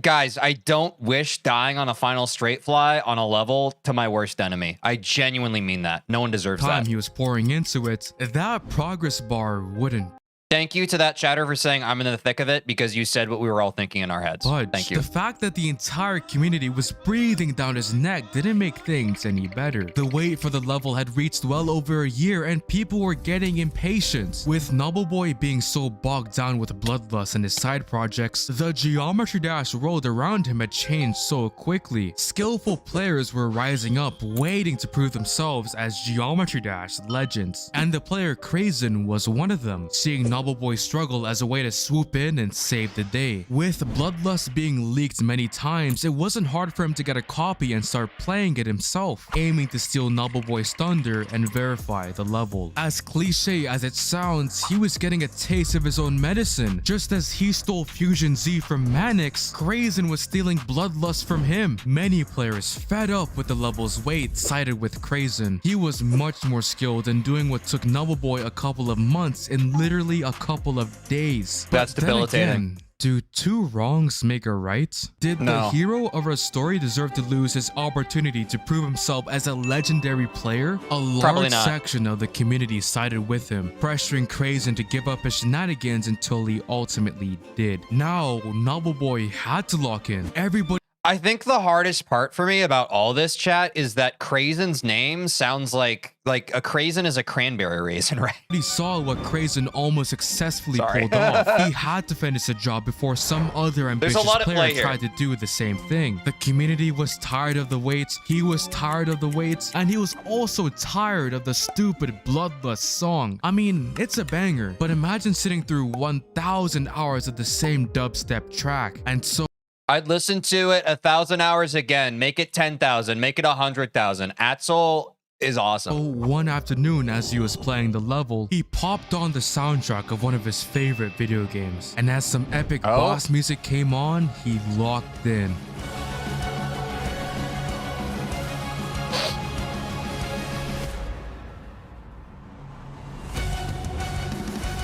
Speaker 1: guys, I don't wish dying on a final straight fly on a level to my worst enemy. I genuinely mean that. No one deserves that.
Speaker 3: He was pouring into it, that progress bar wouldn't.
Speaker 1: Thank you to that chatter for saying I'm in the thick of it because you said what we were all thinking in our heads.
Speaker 3: But
Speaker 1: thank you.
Speaker 3: The fact that the entire community was breathing down his neck didn't make things any better. The wait for the level had reached well over a year and people were getting impatient. With Nobleboy being so bogged down with Bloodlust and his side projects, the geometry dash world around him had changed so quickly. Skillful players were rising up, waiting to prove themselves as geometry dash legends. And the player Krazen was one of them, seeing Nobleboy struggle as a way to swoop in and save the day. With Bloodlust being leaked many times, it wasn't hard for him to get a copy and start playing it himself, aiming to steal Nobleboy's thunder and verify the level. As cliche as it sounds, he was getting a taste of his own medicine. Just as he stole Fusion Z from Mannix, Krazen was stealing Bloodlust from him. Many players, fed up with the level's weight, sided with Krazen. He was much more skilled in doing what took Nobleboy a couple of months in literally a couple of days.
Speaker 1: That's debilitating.
Speaker 3: Do two wrongs make a right? Did the hero of our story deserve to lose his opportunity to prove himself as a legendary player? A large section of the community sided with him, pressuring Krazen to give up his shenanigans until he ultimately did. Now, Nobleboy had to lock in. Everybody.
Speaker 1: I think the hardest part for me about all this chat is that Krazen's name sounds like a Krazen is a cranberry raisin, right?
Speaker 3: He saw what Krazen almost successfully pulled off. He had to finish the job before some other ambitious player tried to do the same thing. The community was tired of the waits, he was tired of the waits, and he was also tired of the stupid Bloodlust song. I mean, it's a banger, but imagine sitting through 1,000 hours of the same dubstep track. And so
Speaker 1: I'd listen to it 1,000 hours again, make it 10,000, make it 100,000. Atzel is awesome.
Speaker 3: One afternoon, as he was playing the level, he popped on the soundtrack of one of his favorite video games. And as some epic boss music came on, he locked in.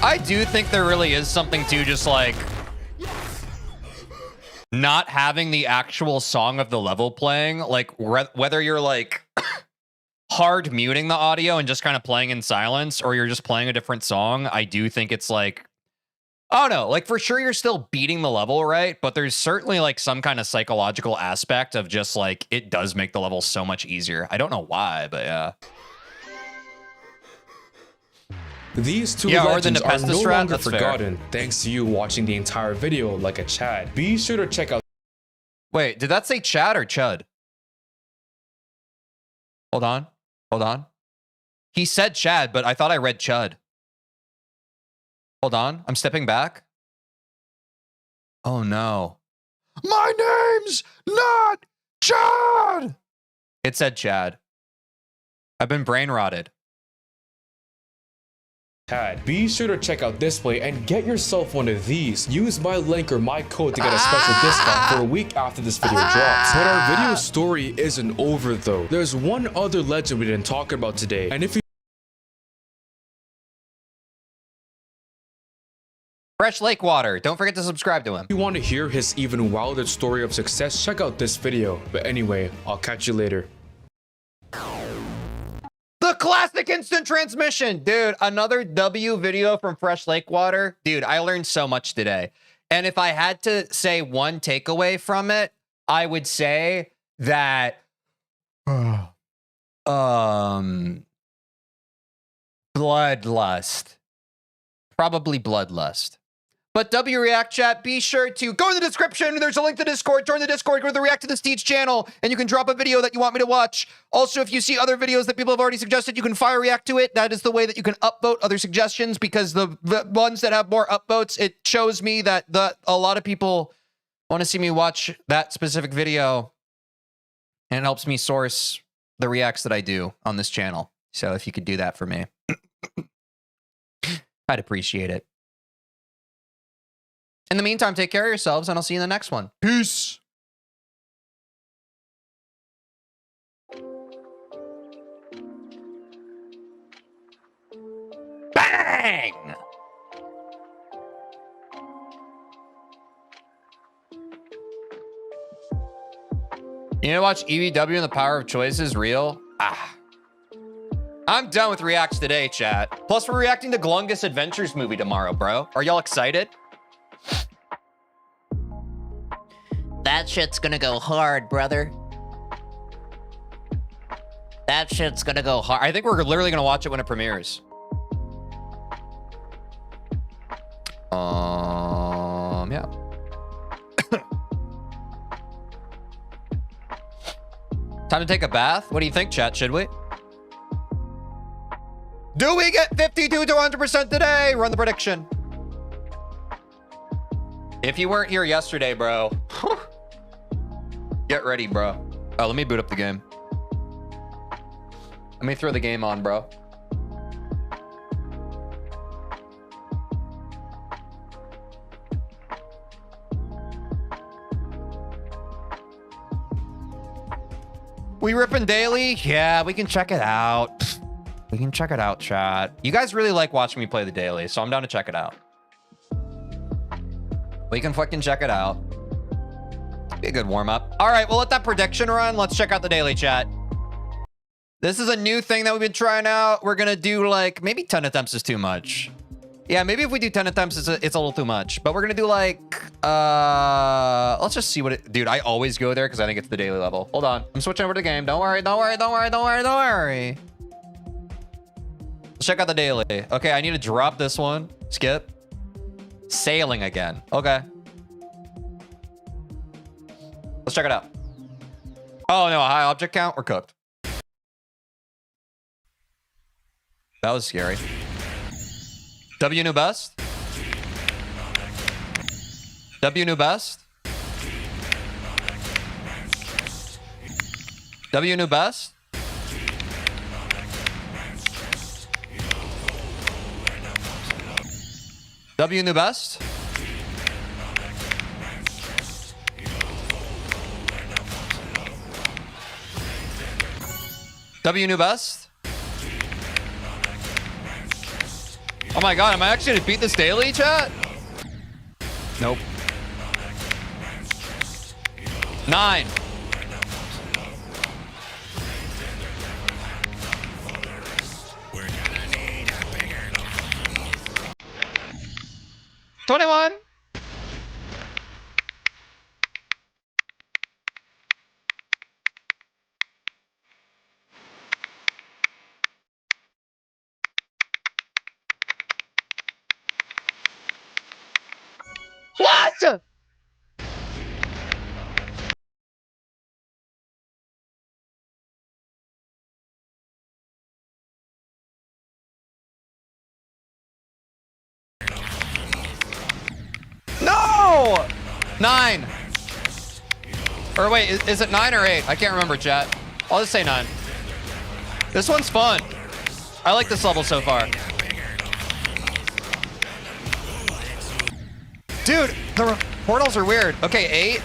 Speaker 1: I do think there really is something to just like not having the actual song of the level playing, like whether you're like hard muting the audio and just kind of playing in silence, or you're just playing a different song. I do think it's like, oh no, like for sure you're still beating the level, right? But there's certainly like some kind of psychological aspect of just like, it does make the level so much easier. I don't know why, but yeah.
Speaker 4: These two legends are no longer forgotten thanks to you watching the entire video like a Chad. Be sure to check out.
Speaker 1: Wait, did that say Chad or Chud? Hold on. He said Chad, but I thought I read Chud. Hold on. I'm stepping back. Oh, no. My name's not Chad. It said Chad. I've been brain rotted.
Speaker 4: Be sure to check out Display and get yourself one of these. Use my link or my code to get a special discount for a week after this video drops. But our video story isn't over though. There's one other legend we didn't talk about today, and if you
Speaker 1: Fresh Lake Water. Don't forget to subscribe to him.
Speaker 4: want to hear his even wilder story of success, check out this video. But anyway, I'll catch you later.
Speaker 1: The classic instant transmission. Dude, another W video from Fresh Lake Water. Dude, I learned so much today. And if I had to say one takeaway from it, I would say that bloodlust. Probably bloodlust. But W React chat, be sure to go in the description. There's a link to Discord. Join the Discord. Go to the React to this Teej channel, and you can drop a video that you want me to watch. Also, if you see other videos that people have already suggested, you can fire react to it. That is the way that you can upvote other suggestions, because the ones that have more upvotes, it shows me that a lot of people want to see me watch that specific video, and it helps me source the reacts that I do on this channel. So if you could do that for me, I'd appreciate it. In the meantime, take care of yourselves, and I'll see you in the next one. Peace. Bang! You know, watch EVW and the power of choice is real. I'm done with reacts today, chat. Plus, we're reacting to Glungus Adventures movie tomorrow, bro. Are y'all excited?
Speaker 6: That shit's gonna go hard, brother. That shit's gonna go hard.
Speaker 1: I think we're literally gonna watch it when it premieres. Yeah. Time to take a bath? What do you think, chat? Should we? Do we get 52 to 100% today? Run the prediction. If you weren't here yesterday, bro, get ready, bro. Oh, let me boot up the game. Let me throw the game on, bro. We ripping daily? Yeah, we can check it out. We can check it out, chat. You guys really like watching me play the daily, so I'm down to check it out. We can fucking check it out. Be a good warm-up. All right, we'll let that prediction run. Let's check out the daily, chat. This is a new thing that we've been trying out. We're gonna do like, maybe 10 attempts is too much. Yeah, maybe if we do 10 attempts, it's a little too much. But we're gonna do like, let's just see what it, dude, I always go there because I think it's the daily level. Hold on, I'm switching over to the game. Don't worry, don't worry, don't worry, don't worry, don't worry. Let's check out the daily. Okay, I need to drop this one. Skip. Sailing again. Okay. Let's check it out. Oh no, high object count. We're cooked. That was scary. W new best. W new best. W new best. W new best. W new best. Oh my god, am I actually gonna beat this daily, chat? Nope. 9. $21. What? 9. Or wait, is it 9 or 8? I can't remember, chat. I'll just say 9. This one's fun. I like this level so far. Dude, the portals are weird. Okay, 8.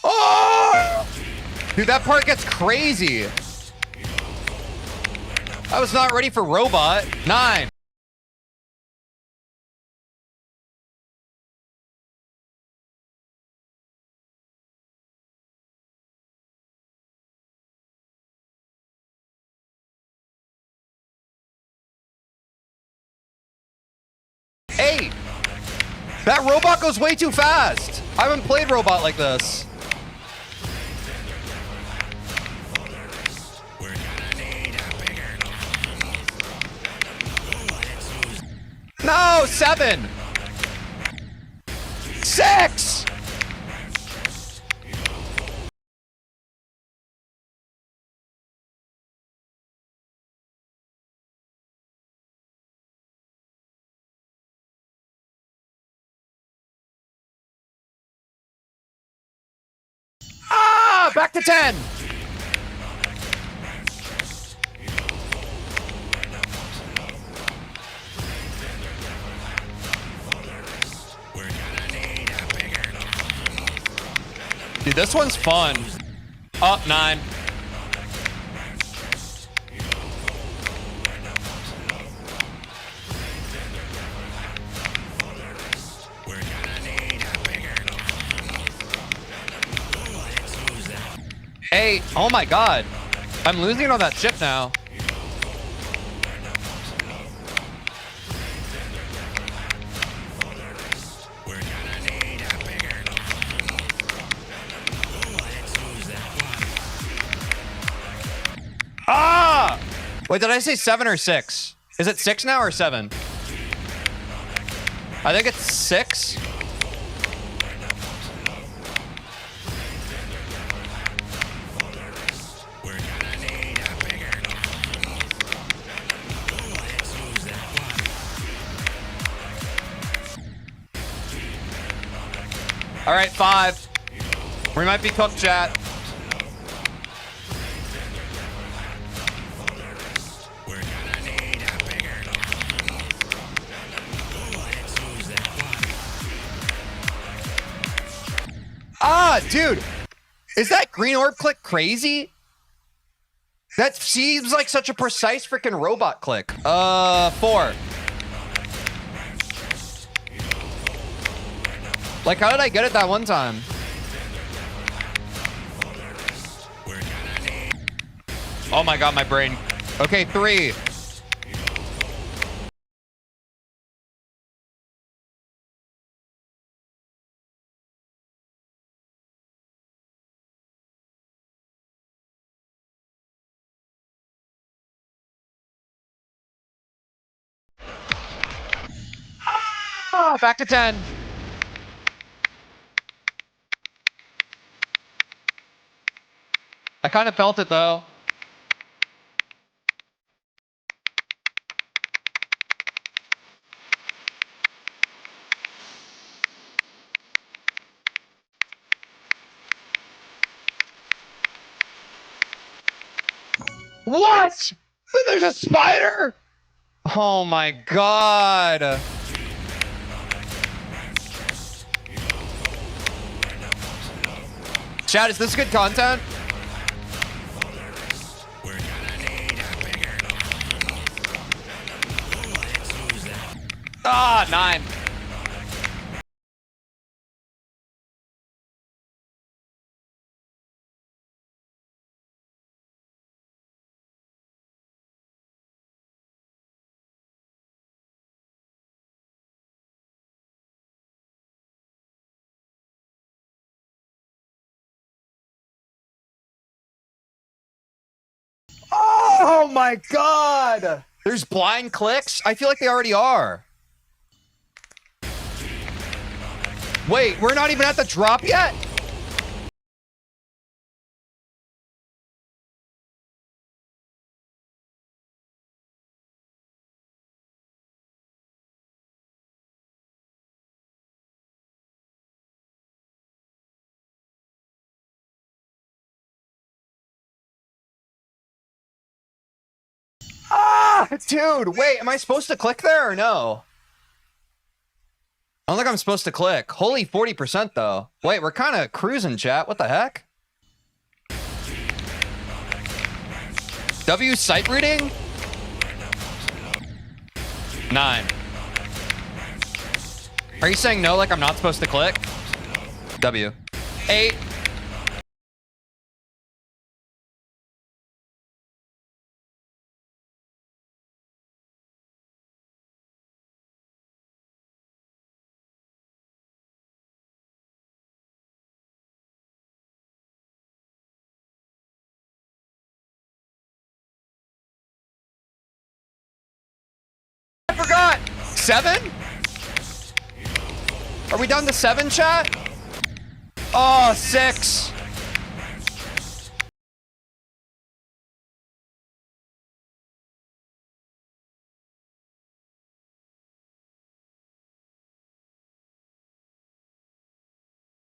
Speaker 1: Oh! Dude, that part gets crazy. I was not ready for robot. 9. Eight. That robot goes way too fast. I haven't played robot like this. No, 7. 6. Ah, back to 10. Dude, this one's fun. Up 9. Hey, oh my god. I'm losing on that ship now. Ah! Wait, did I say 7 or 6? Is it 6 now or 7? I think it's 6. All right, 5. We might be cooked, chat. Ah, dude. Is that green orb click crazy? That seems like such a precise freaking robot click. 4. Like, how did I get it that one time? Oh my god, my brain. Okay, 3. Ah, back to 10. I kind of felt it though. What? There's a spider? Oh my god. Chat, is this good content? Ah, 9. Oh my god! There's blind clicks? I feel like they already are. Wait, we're not even at the drop yet? Ah, dude, wait, am I supposed to click there or no? I don't think I'm supposed to click. Holy 40% though. Wait, we're kind of cruising, chat. What the heck? W sight reading? 9. Are you saying no like I'm not supposed to click? W. 8. I forgot. 7? Are we down to 7, chat? Oh, 6.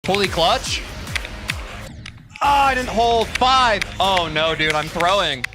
Speaker 1: Holy clutch. Oh, I didn't hold. 5. Oh no, dude, I'm throwing.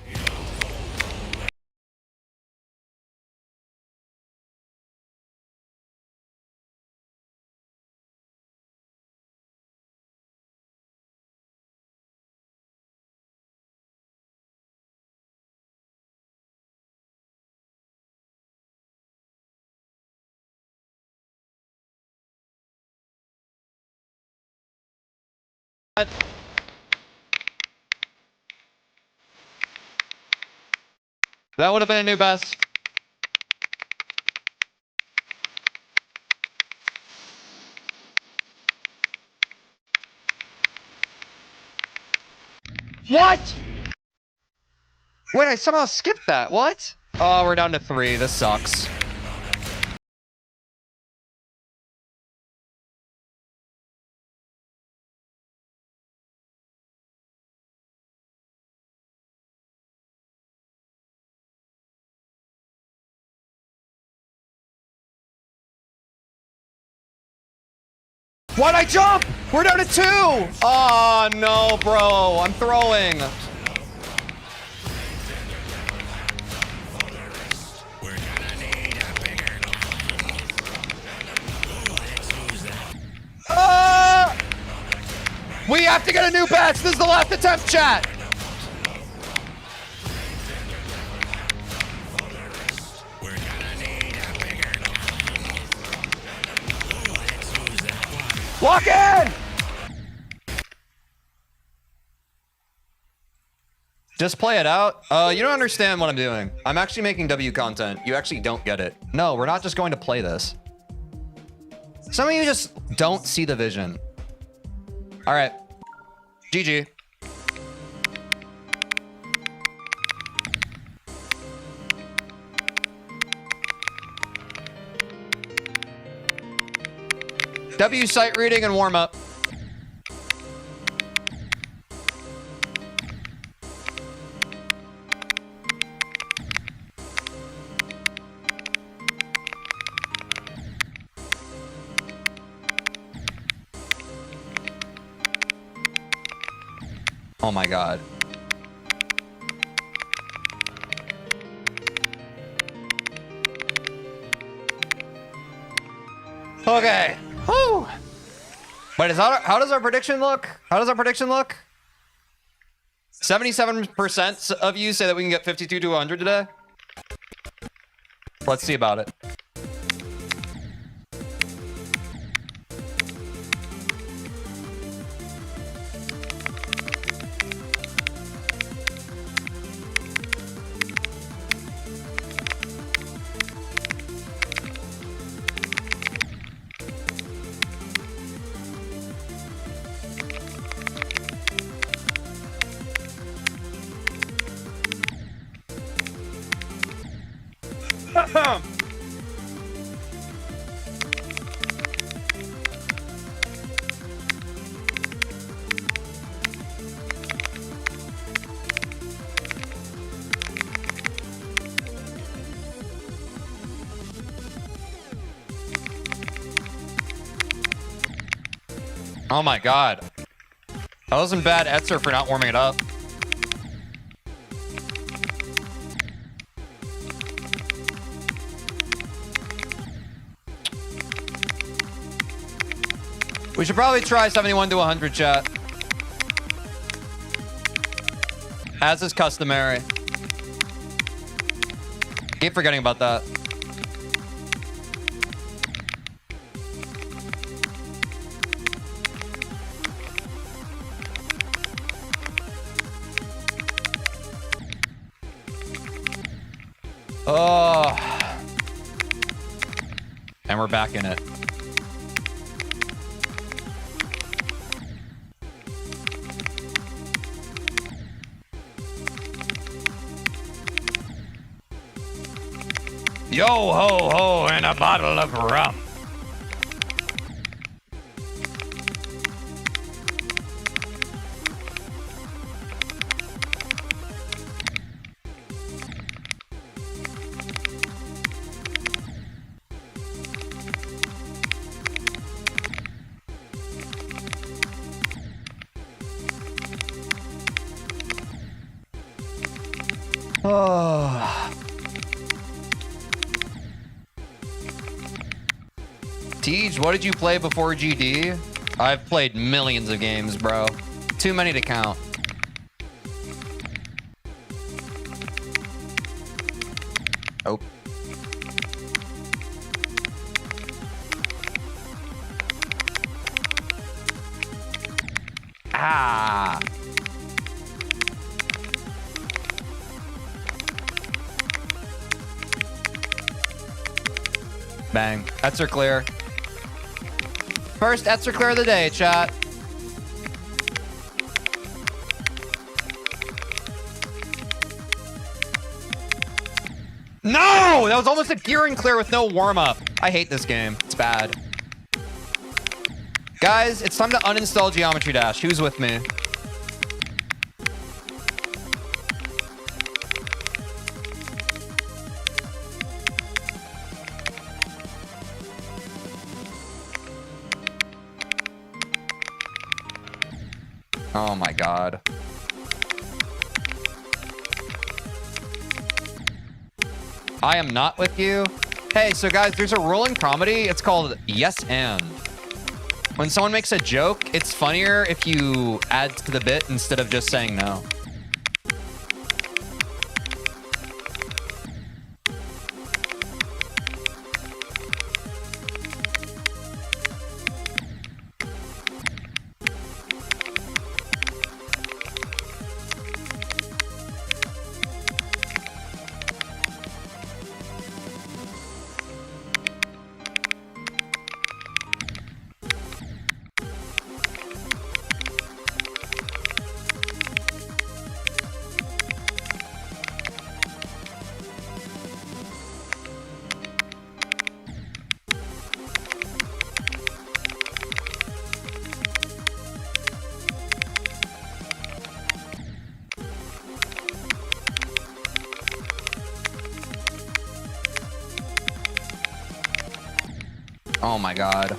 Speaker 1: That would have been a new best. What? Wait, I somehow skipped that. What? Oh, we're down to 3. This sucks. Why'd I jump? We're down to 2. Oh, no, bro. I'm throwing. We have to get a new patch. This is the last attempt, chat. Lock in! Just play it out. You don't understand what I'm doing. I'm actually making W content. You actually don't get it. No, we're not just going to play this. Some of you just don't see the vision. All right. GG. W sight reading and warm up. Oh my god. Okay. Whew. Wait, how does our prediction look? How does our prediction look? 77% of you say that we can get 52 to 100 today. Let's see about it. Oh my god. That wasn't bad, Etzer, for not warming it up. We should probably try 71 to 100, chat. As is customary. Keep forgetting about that. Oh. And we're back in it. Yo ho ho and a bottle of rum. Oh. Teej, what did you play before GD? I've played millions of games, bro. Too many to count. Oh. Ah. Bang. Etzer clear. First Etzer clear of the day, chat. No! That was almost a gearing clear with no warm-up. I hate this game. It's bad. Guys, it's time to uninstall Geometry Dash. Who's with me? Oh my god. I am not with you. Hey, so guys, there's a rule in comedy. It's called yes and. When someone makes a joke, it's funnier if you add to the bit instead of just saying no. Oh my god.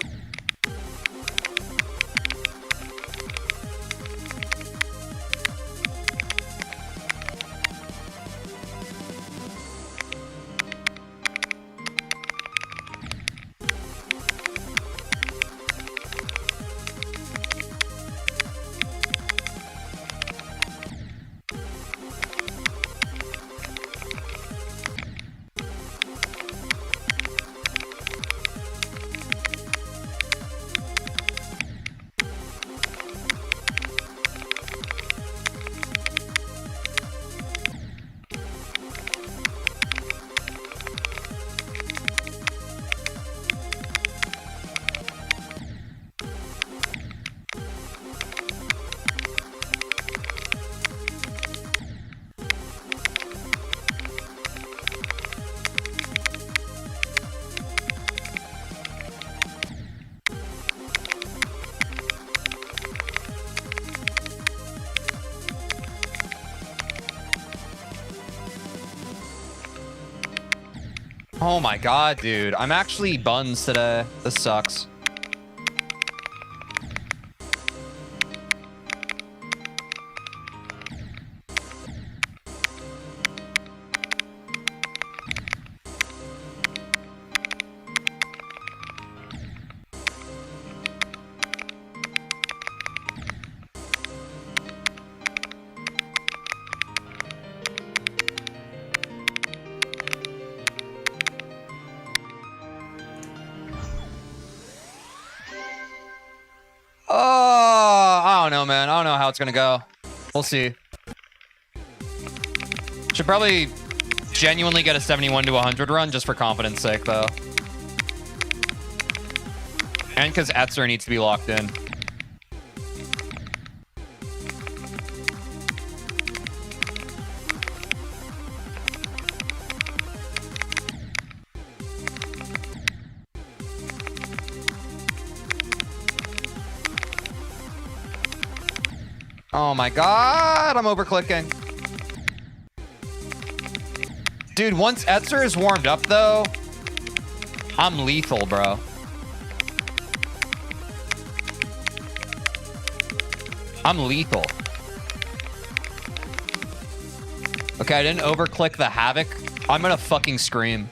Speaker 1: Oh my god, dude. I'm actually buns today. This sucks. it's gonna go. We'll see. Should probably genuinely get a 71 to 100 run just for confidence sake, though. And because Etzer needs to be locked in. Oh my god, I'm overclicking. Dude, once Etzer is warmed up, though, I'm lethal, bro. I'm lethal. Okay, I didn't overclick the Havoc. I'm gonna fucking scream.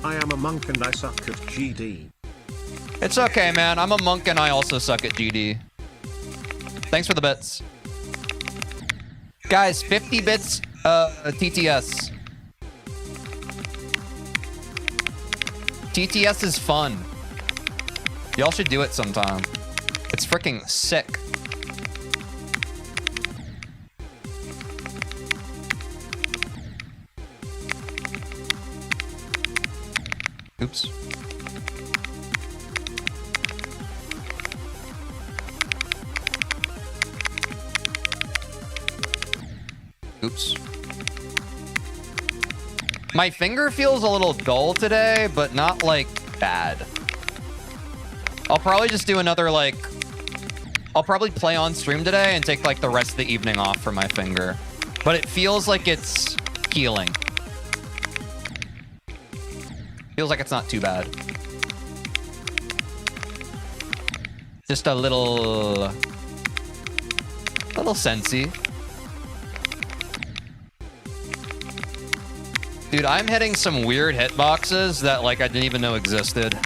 Speaker 7: I am a monk and I suck at GD.
Speaker 1: It's okay, man. I'm a monk and I also suck at GD. Thanks for the bits. Guys, 50 bits TTS. TTS is fun. Y'all should do it sometime. It's freaking sick. Oops. Oops. My finger feels a little dull today, but not like bad. I'll probably just do another like... I'll probably play on stream today and take like the rest of the evening off for my finger. But it feels like it's healing. Feels like it's not too bad. Just a little sensey. Dude, I'm hitting some weird hitboxes that like I didn't even know existed.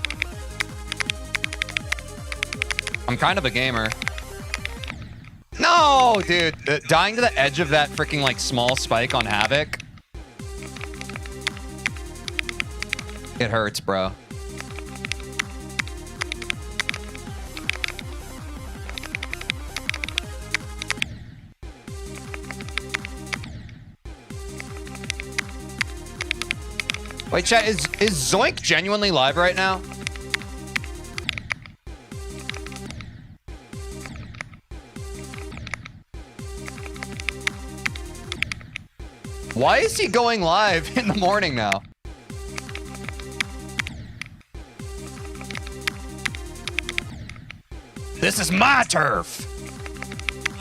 Speaker 1: I'm kind of a gamer. No, dude. Dying to the edge of that freaking like small spike on Havoc. It hurts, bro. Wait, chat, is Zoink genuinely live right now? Why is he going live in the morning now? This is my turf.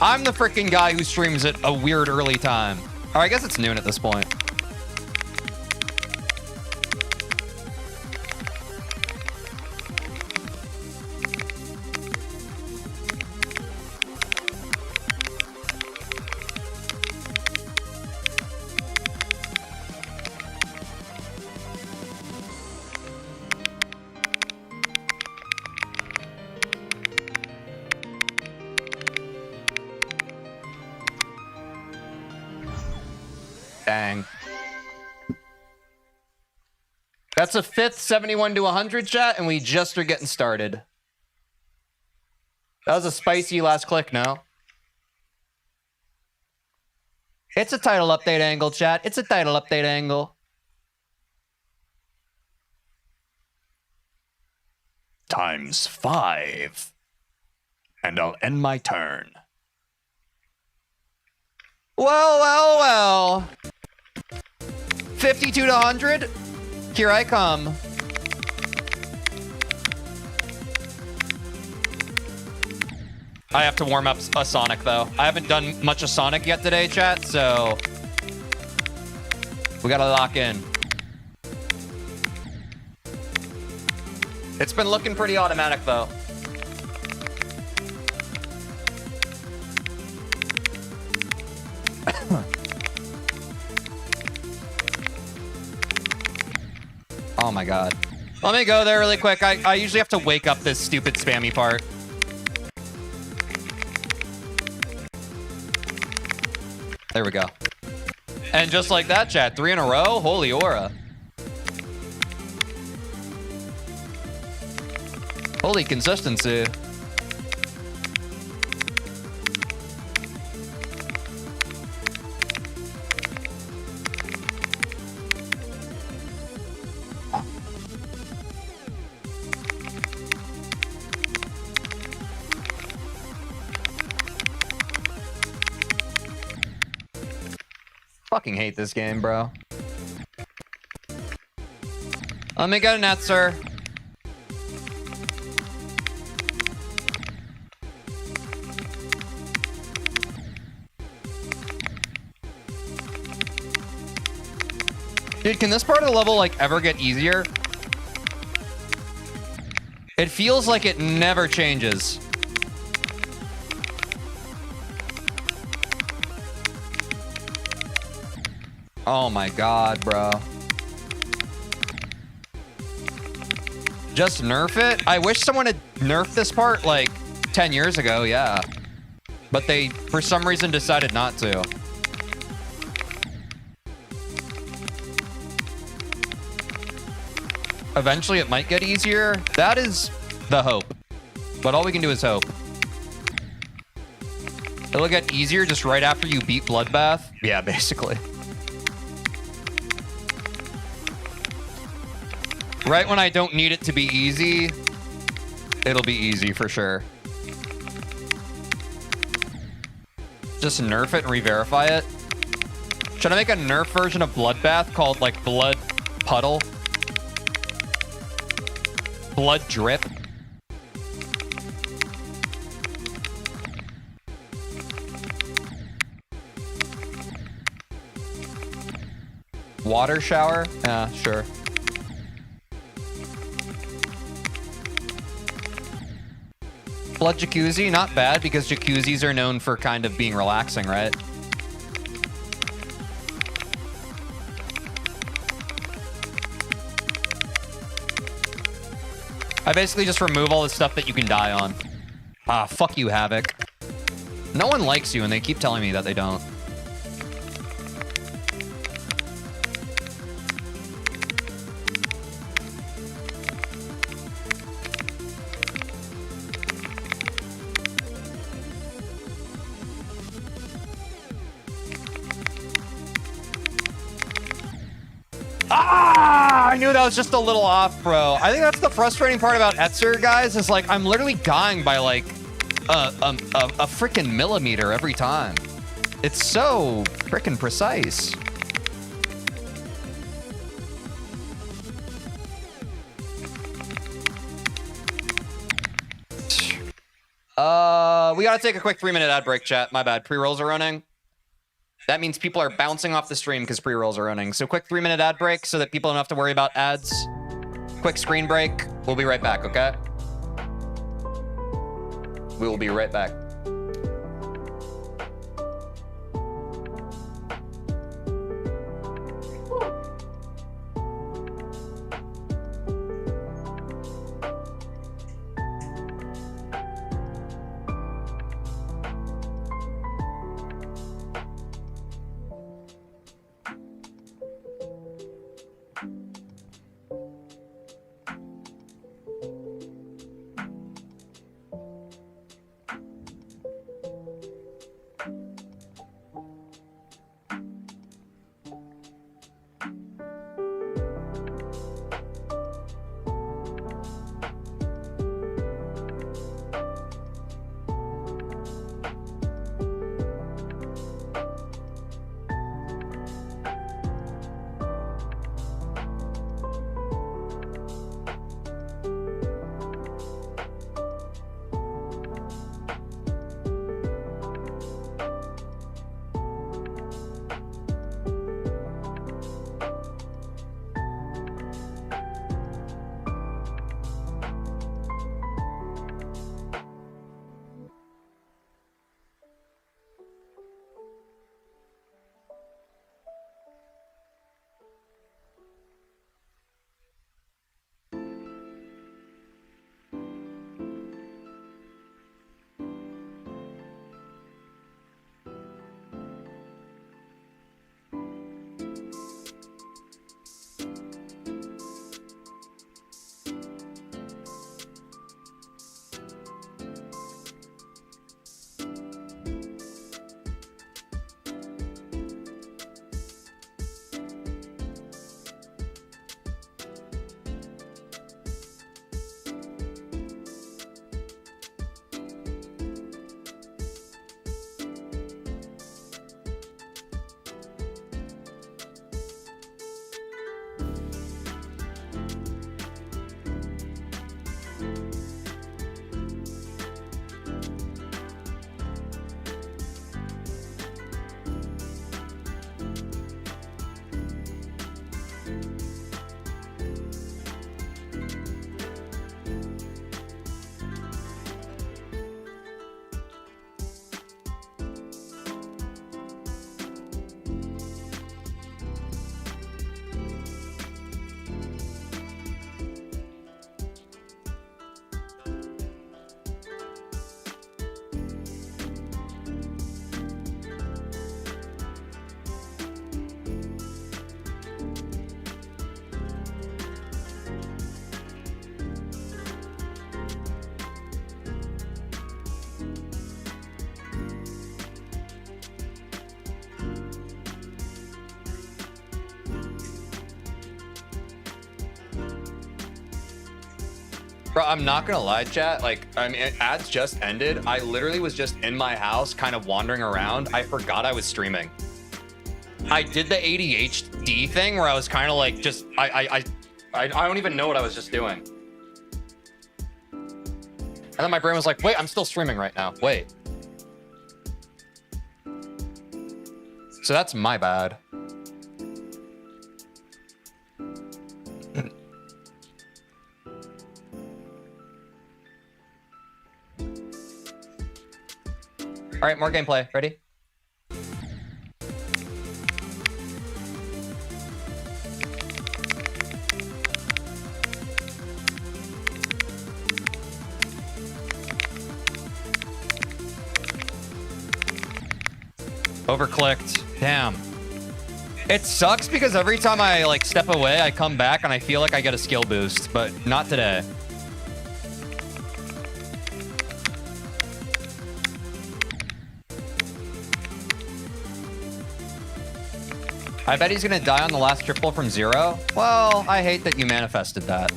Speaker 1: I'm the freaking guy who streams at a weird early time. Or I guess it's noon at this point. Dang. That's a fifth 71 to 100 chat, and we just are getting started. That was a spicy last click, no? It's a title update angle, chat. It's a title update angle. Times 5. And I'll end my turn. Well. 52 to 100. Here I come. I have to warm up a Sonic, though. I haven't done much of Sonic yet today, chat, so... we gotta lock in. It's been looking pretty automatic, though. Oh my god. Let me go there really quick. I usually have to wake up this stupid spammy part. There we go. And just like that, chat, 3 in a row? Holy aura. Holy consistency. Fucking hate this game, bro. Let me get a net, sir. Dude, can this part of the level, like, ever get easier? It feels like it never changes. Oh my god, bro. Just nerf it? I wish someone had nerfed this part, like, 10 years ago, yeah. But they, for some reason, decided not to. Eventually it might get easier. That is the hope. But all we can do is hope. It'll get easier just right after you beat Bloodbath. Yeah, basically. Right when I don't need it to be easy, it'll be easy for sure. Just nerf it and re-verify it. Should I make a nerf version of Bloodbath called like Blood Puddle? Blood Drip? Water shower? Yeah, sure. Blood jacuzzi, not bad because jacuzzis are known for kind of being relaxing, right? I basically just remove all the stuff that you can die on. Ah, fuck you, Havoc. No one likes you and they keep telling me that they don't. I knew that was just a little off, bro. I think that's the frustrating part about Etzer, guys, is like I'm literally dying by like a freaking millimeter every time. It's so freaking precise. We gotta take a quick 3-minute ad break, chat. My bad. Pre-rolls are running. That means people are bouncing off the stream because pre-rolls are running. So quick 3-minute ad break so that people don't have to worry about ads. Quick screen break. We'll be right back, okay? We will be right back. Bro, I'm not gonna lie, chat. Like, I mean, ads just ended. I literally was just in my house, kind of wandering around. I forgot I was streaming. I did the ADHD thing where I was kind of like, just, I don't even know what I was just doing. And then my brain was like, wait, I'm still streaming right now. Wait. So that's my bad. All right, more gameplay. Ready? Overclicked. Damn. It sucks because every time I like step away, I come back and I feel like I get a skill boost, but not today. I bet he's gonna die on the last triple from 0. Well, I hate that you manifested that.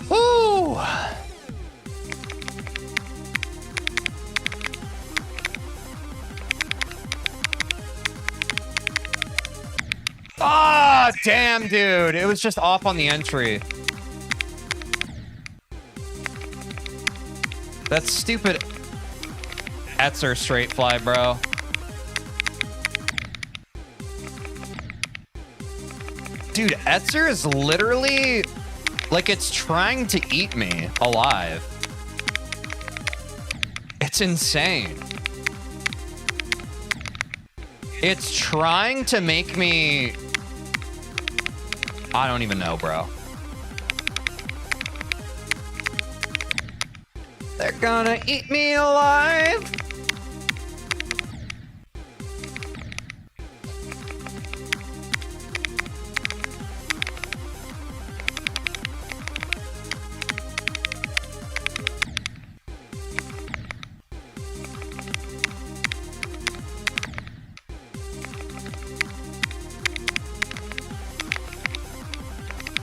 Speaker 1: Woo! Ah, damn, dude. It was just off on the entry. That stupid Etzer straight fly, bro. Dude, Etzer is literally like it's trying to eat me alive. It's insane. It's trying to make me... I don't even know, bro. They're gonna eat me alive.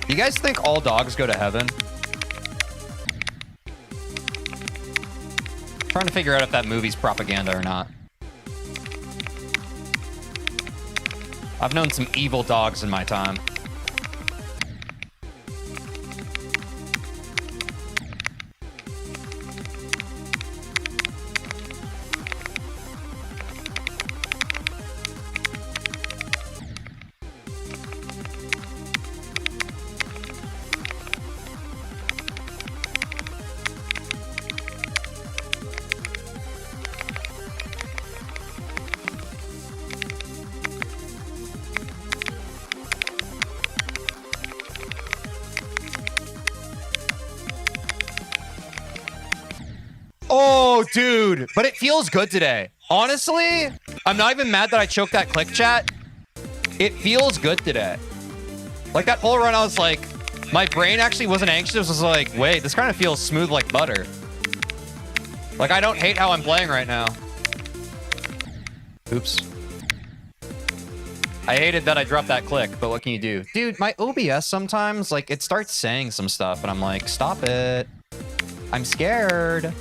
Speaker 1: You guys think all dogs go to heaven? Trying to figure out if that movie's propaganda or not. I've known some evil dogs in my time. Oh, dude, but it feels good today. Honestly, I'm not even mad that I choked that click chat. It feels good today. Like that whole run, I was like, my brain actually wasn't anxious. It was like, wait, this kind of feels smooth like butter. Like, I don't hate how I'm playing right now. Oops. I hated that I dropped that click, but what can you do? Dude, my OBS sometimes, like, it starts saying some stuff, and I'm like, stop it. I'm scared.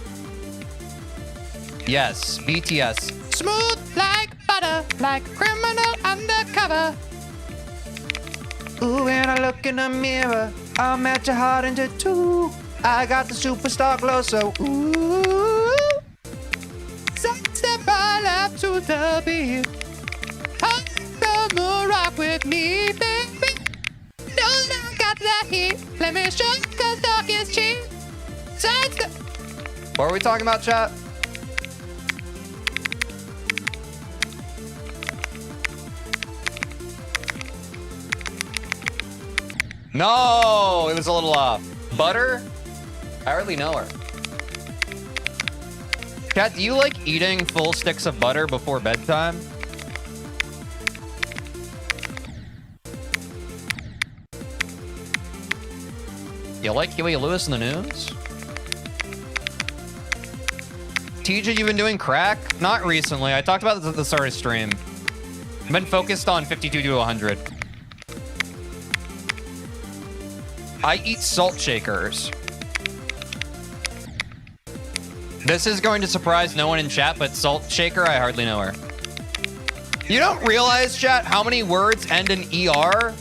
Speaker 1: Yes, BTS. Smooth like butter, like criminal undercover. Ooh, when I look in the mirror, I'll match your heart into two. I got the superstar glow, so ooh. Step right up to the beat. Come rock with me, baby. No, I got that heat. Let me show you, 'cause dog is cheap. What are we talking about, chat? No, it was a little off. Butter? I hardly know her. Kat, do you like eating full sticks of butter before bedtime? You like Huey Lewis in the news? TJ, you been doing crack? Not recently. I talked about this at the start of stream. I've been focused on 52 to 100. I eat salt shakers. This is going to surprise no one in chat, but salt shaker, I hardly know her. You don't realize, chat, how many words end in ER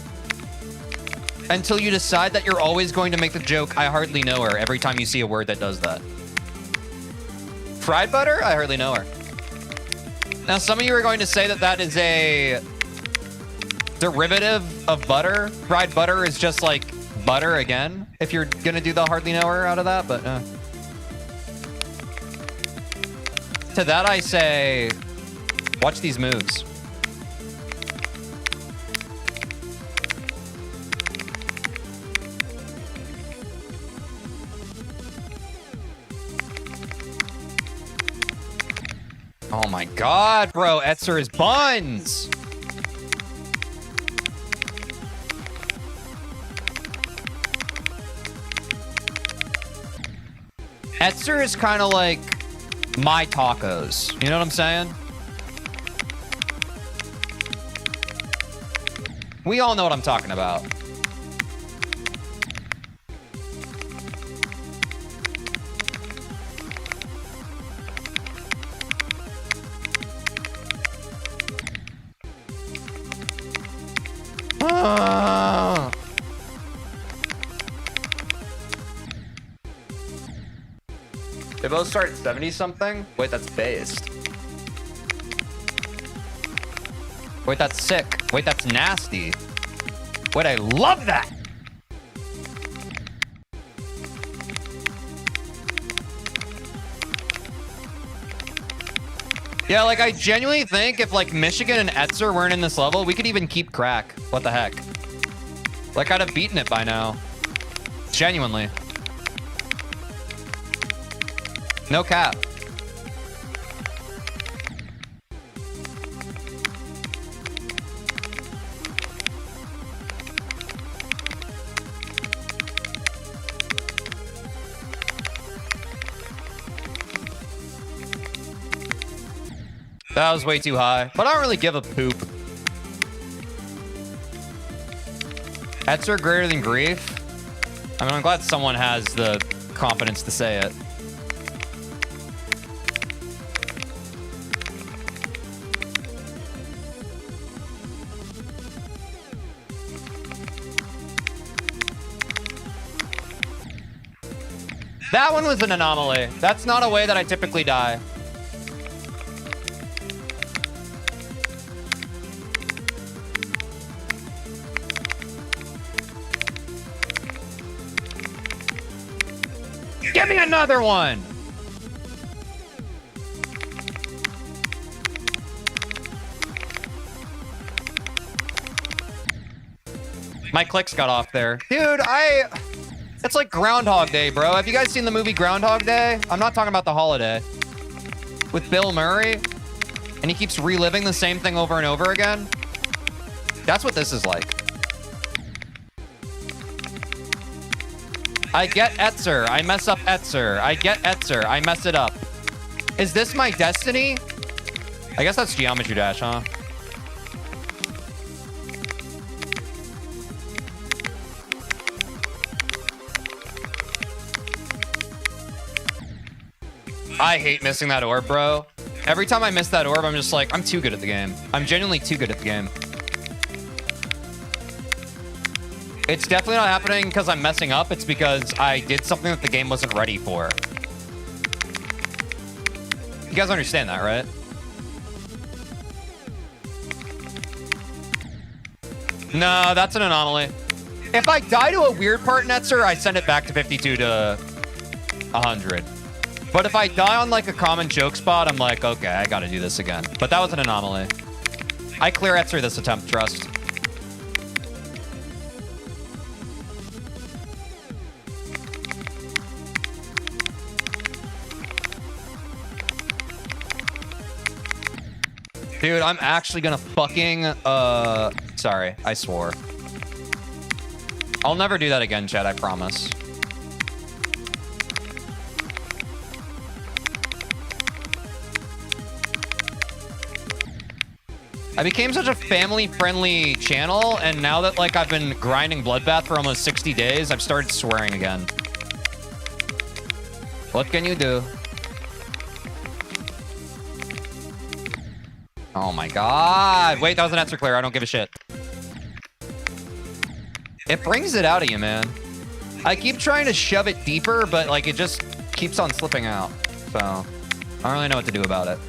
Speaker 1: until you decide that you're always going to make the joke, I hardly know her, every time you see a word that does that. Fried butter? I hardly know her. Now, some of you are going to say that that is a derivative of butter. Fried butter is just like butter again, if you're going to do the hardly know her out of that, but to that I say, watch these moves. Oh my god, bro. Etzer is buns. Etzer is kind of like my tacos. You know what I'm saying? We all know what I'm talking about. They both start at 70 something? Wait, that's based. Wait, that's sick. Wait, that's nasty. Wait, I love that! Yeah, like, I genuinely think if, like, Michigan and Etzer weren't in this level, we could even keep crack. What the heck? Like, I'd have beaten it by now. Genuinely. No cap. That was way too high, but I don't really give a poop. Etzer greater than grief? I mean, I'm glad someone has the confidence to say it. That one was an anomaly. That's not a way that I typically die. Give me another one! My clicks got off there. Dude, it's like Groundhog Day, bro. Have you guys seen the movie Groundhog Day? I'm not talking about the holiday. With Bill Murray. And he keeps reliving the same thing over and over again. That's what this is like. I get Etzer. I mess up Etzer. I get Etzer. I mess it up. Is this my destiny? I guess that's Geometry Dash, huh? I hate missing that orb, bro. Every time I miss that orb, I'm just like, I'm too good at the game. I'm genuinely too good at the game. It's definitely not happening because I'm messing up. It's because I did something that the game wasn't ready for. You guys understand that, right? No, that's an anomaly. If I die to a weird part in Etzer, I send it back to 52 to 100. But if I die on like a common joke spot, I'm like, okay, I gotta do this again. But that was an anomaly. I clear Etzer this attempt, trust. Dude, I'm actually gonna fucking, sorry, I swore. I'll never do that again, Chad, I promise. I became such a family-friendly channel, and now that like I've been grinding Bloodbath for almost 60 days, I've started swearing again. What can you do? Oh my god. Wait, that was an answer clear. I don't give a shit. It brings it out of you, man. I keep trying to shove it deeper, but like it just keeps on slipping out. So I don't really know what to do about it.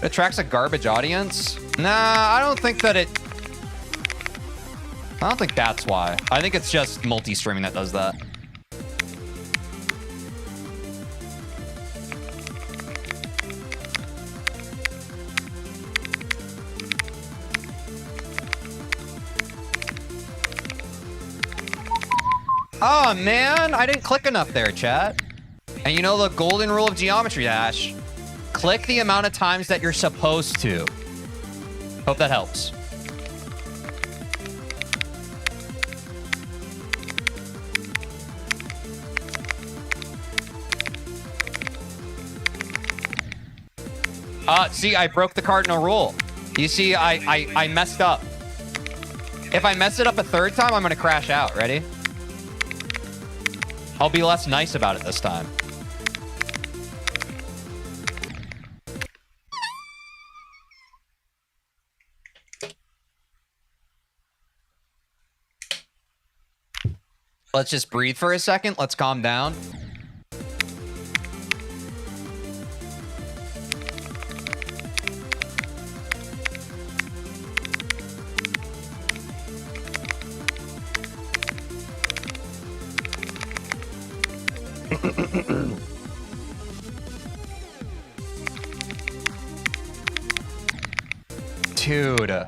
Speaker 1: It attracts a garbage audience? Nah, I don't think that it... I don't think that's why. I think it's just multi-streaming that does that. Oh, man. I didn't click enough there, chat. And you know the golden rule of Geometry Dash? Click the amount of times that you're supposed to. Hope that helps. See, I broke the cardinal rule. You see, I messed up. If I mess it up a third time, I'm gonna crash out. Ready? I'll be less nice about it this time. Let's just breathe for a second. Let's calm down. Dude.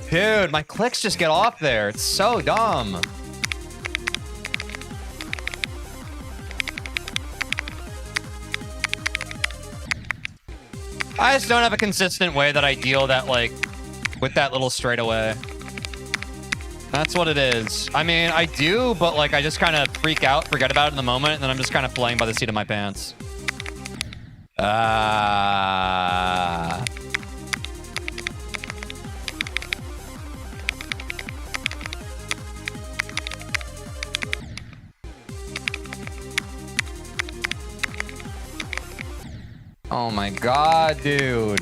Speaker 1: Dude, my clicks just get off there. It's so dumb. I just don't have a consistent way that I deal that, like, with that little straightaway. That's what it is. I mean, I do, but, like, I just kind of freak out, forget about it in the moment, and then I'm just kind of playing by the seat of my pants. Oh my god, dude.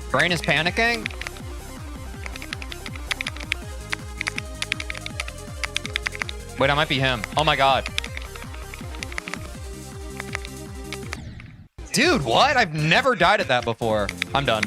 Speaker 1: Brain is panicking? Wait, I might be him. Oh my god. Dude, what? I've never died at that before. I'm done.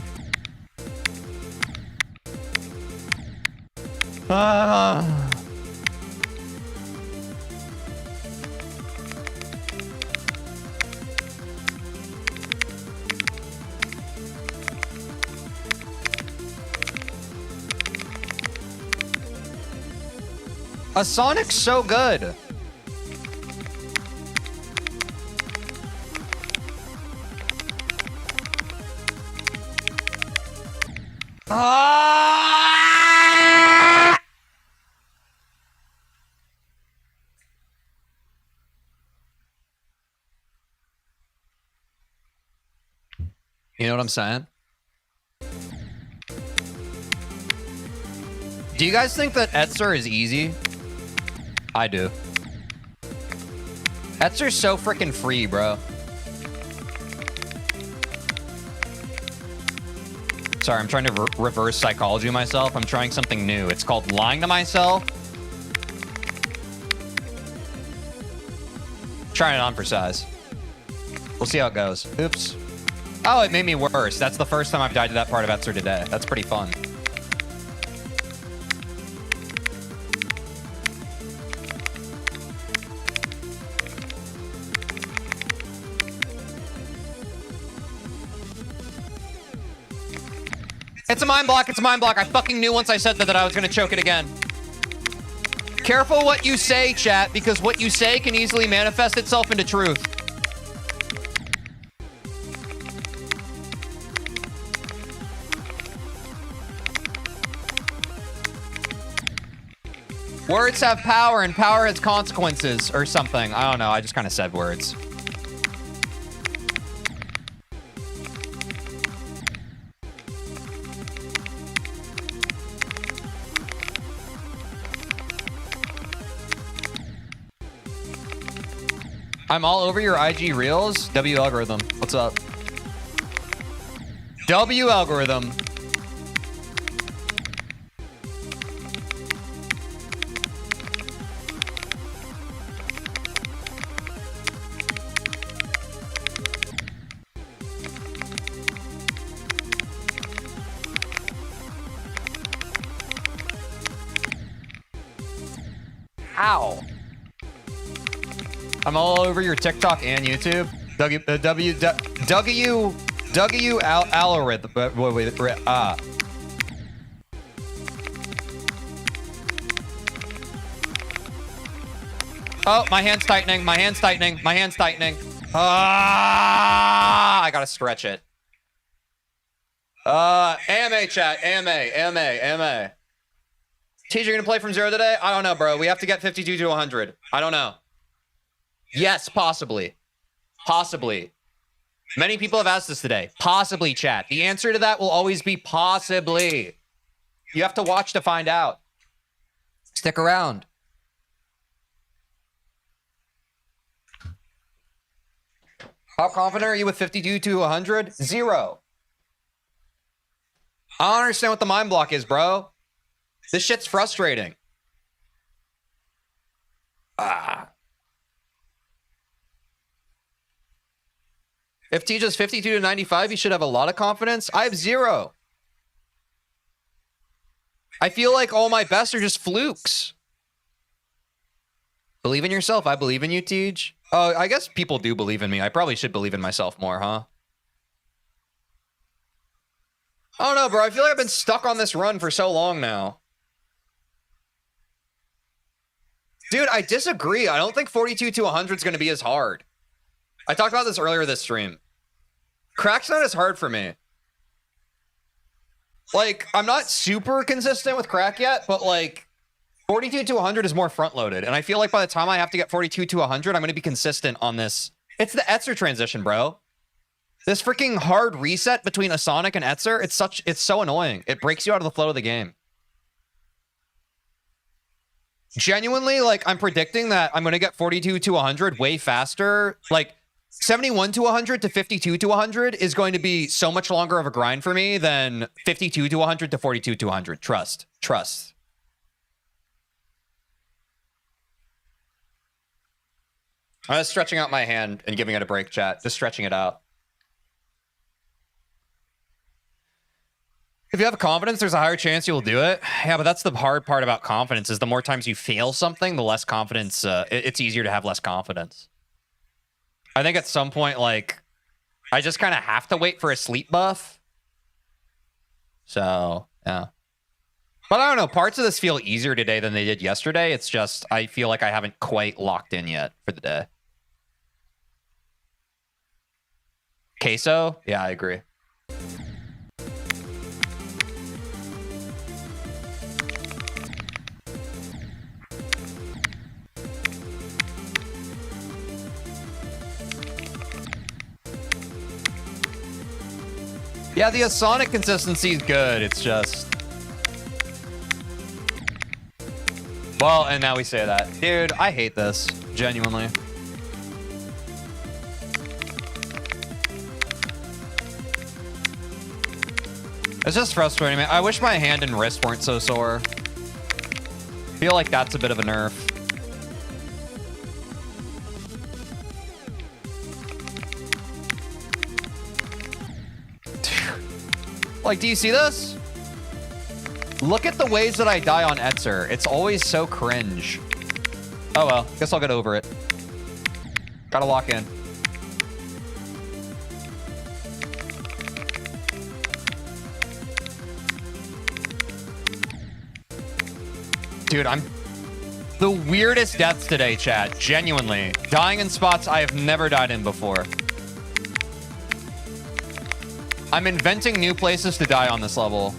Speaker 1: A Sonic's so good. You know what I'm saying? Do you guys think that Etzer is easy? I do. Etzer's so freaking free, bro. Sorry, I'm trying to reverse psychology myself. I'm trying something new. It's called lying to myself. Trying it on for size. We'll see how it goes. Oops. Oh, it made me worse. That's the first time I've died to that part of Etzer today. That's pretty fun. It's a mind block. It's a mind block. I fucking knew once I said that I was gonna choke it again. Careful what you say, chat, because what you say can easily manifest itself into truth. Words have power and power has consequences or something. I don't know. I just kind of said words. I'm all over your IG Reels. W algorithm. What's up? W algorithm. Ow. I'm all over your TikTok and YouTube. W algorithm. Oh, my hand's tightening. My hand's tightening. My hand's tightening. I gotta stretch it. AMA chat. AMA. TeejVeen, you're gonna play from 0 today? I don't know, bro. We have to get 52 to 100. I don't know. Yes, possibly. Possibly. Many people have asked this today. Possibly, chat. The answer to that will always be possibly. You have to watch to find out. Stick around. How confident are you with 52 to 100? 0. I don't understand what the mind block is, bro. This shit's frustrating. If Teej's 52 to 95, you should have a lot of confidence. I have 0. I feel like all my bests are just flukes. Believe in yourself. I believe in you, Teej. Oh, I guess people do believe in me. I probably should believe in myself more, huh? I don't know, bro. I feel like I've been stuck on this run for so long now. Dude, I disagree. I don't think 42 to 100 is going to be as hard. I talked about this earlier this stream. Crack's not as hard for me. Like, I'm not super consistent with crack yet, but like 42 to 100 is more front-loaded. And I feel like by the time I have to get 42 to 100, I'm going to be consistent on this. It's the Etzer transition, bro. This freaking hard reset between a Sonic and Etzer, it's so annoying. It breaks you out of the flow of the game. Genuinely, like, I'm predicting that I'm going to get 42 to 100 way faster. Like, 71 to 100 to 52 to 100 is going to be so much longer of a grind for me than 52 to 100 to 42 to 100. Trust. I'm just stretching out my hand and giving it a break, chat. Just stretching it out. If you have confidence, there's a higher chance you'll do it. Yeah, but that's the hard part about confidence is the more times you fail something, the less confidence, it's easier to have less confidence. I think at some point, like, I just kind of have to wait for a sleep buff. So, yeah. But I don't know, parts of this feel easier today than they did yesterday. It's just, I feel like I haven't quite locked in yet for the day. Queso? Yeah, I agree. Yeah, the Sonic consistency is good. It's just... Well, and now we say that. Dude, I hate this. Genuinely. It's just frustrating, man. I wish my hand and wrist weren't so sore. I feel like that's a bit of a nerf. Like, do you see this? Look at the ways that I die on Etzer. It's always so cringe. Oh well, guess I'll get over it. Gotta lock in. Dude, I'm the weirdest deaths today, chat. Genuinely. Dying in spots I have never died in before. I'm inventing new places to die on this level.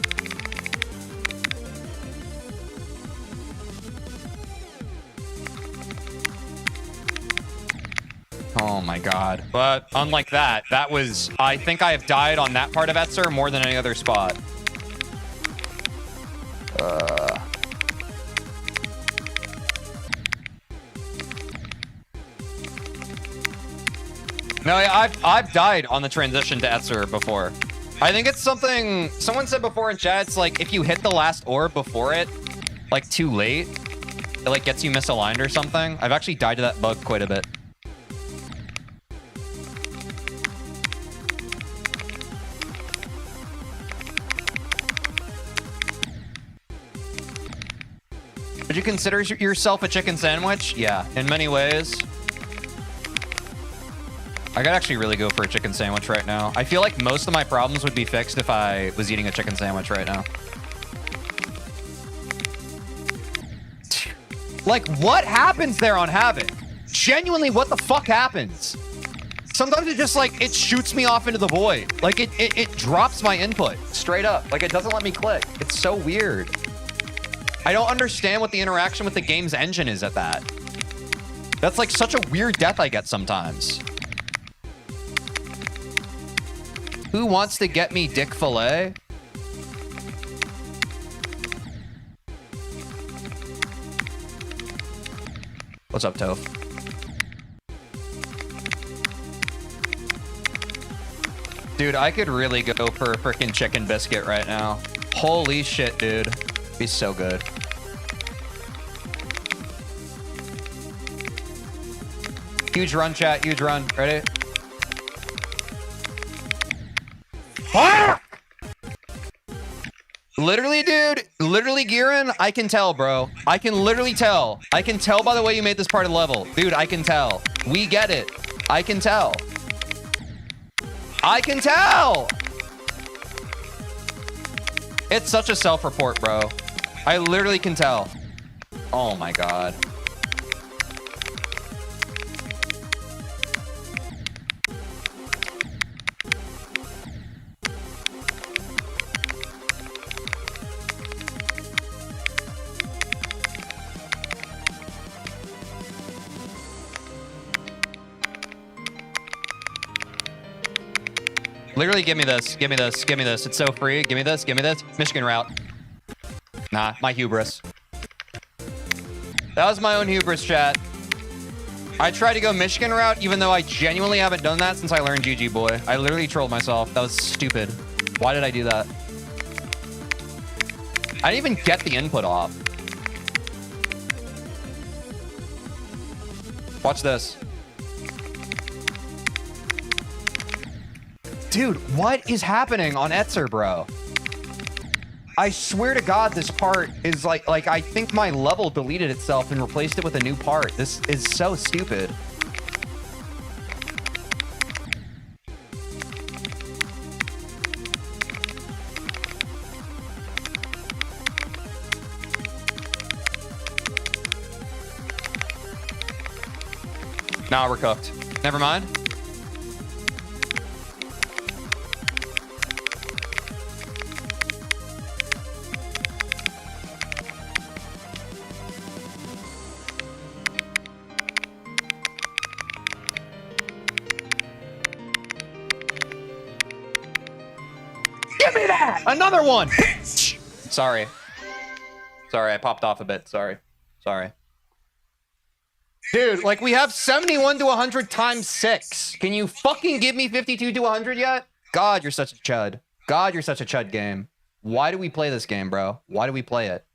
Speaker 1: Oh my god. But unlike that, that was... I think I have died on that part of Etzer more than any other spot. No, yeah, I've died on the transition to Etzer before. I think it's something... Someone said before in chat, it's like if you hit the last orb before it, like too late, it like gets you misaligned or something. I've actually died to that bug quite a bit. Would you consider yourself a chicken sandwich? Yeah, in many ways. I could actually really go for a chicken sandwich right now. I feel like most of my problems would be fixed if I was eating a chicken sandwich right now. Like, what happens there on Havoc? Genuinely, what the fuck happens? Sometimes it just, like, it shoots me off into the void. Like, it drops my input straight up. Like, it doesn't let me click. It's so weird. I don't understand what the interaction with the game's engine is at that. That's, like, such a weird death I get sometimes. Who wants to get me dick fillet? What's up, Toph? Dude, I could really go for a freaking chicken biscuit right now. Holy shit, dude. Be so good. Huge run, chat. Huge run. Ready? Fuck! Literally, dude. Literally, Giran, I can tell, bro. I can literally tell. I can tell by the way you made this part of the level. Dude, I can tell. We get it. I can tell. I can tell! It's such a self-report, bro. I literally can tell. Oh my god. Literally, give me this. Give me this. Give me this. It's so free. Give me this. Give me this. Michigan route. Nah, my hubris. That was my own hubris, chat. I tried to go Michigan route, even though I genuinely haven't done that since I learned GG Boy. I literally trolled myself. That was stupid. Why did I do that? I didn't even get the input off. Watch this. Dude, what is happening on Etzer, bro? I swear to God, this part is like I think my level deleted itself and replaced it with a new part. This is so stupid. Nah, we're cooked. Never mind. Give me that! Another one! Sorry. Sorry, I popped off a bit. Sorry. Sorry. Dude, like, we have 71 to 100 times 6. Can you fucking give me 52 to 100 yet? God, you're such a chud. God, you're such a chud game. Why do we play this game, bro? Why do we play it?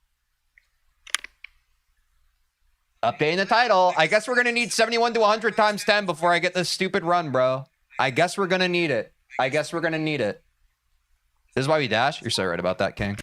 Speaker 1: Updating the title. I guess we're gonna need 71 to 100 times 10 before I get this stupid run, bro. I guess we're gonna need it. I guess we're gonna need it. This is why we dash? You're so right about that, King.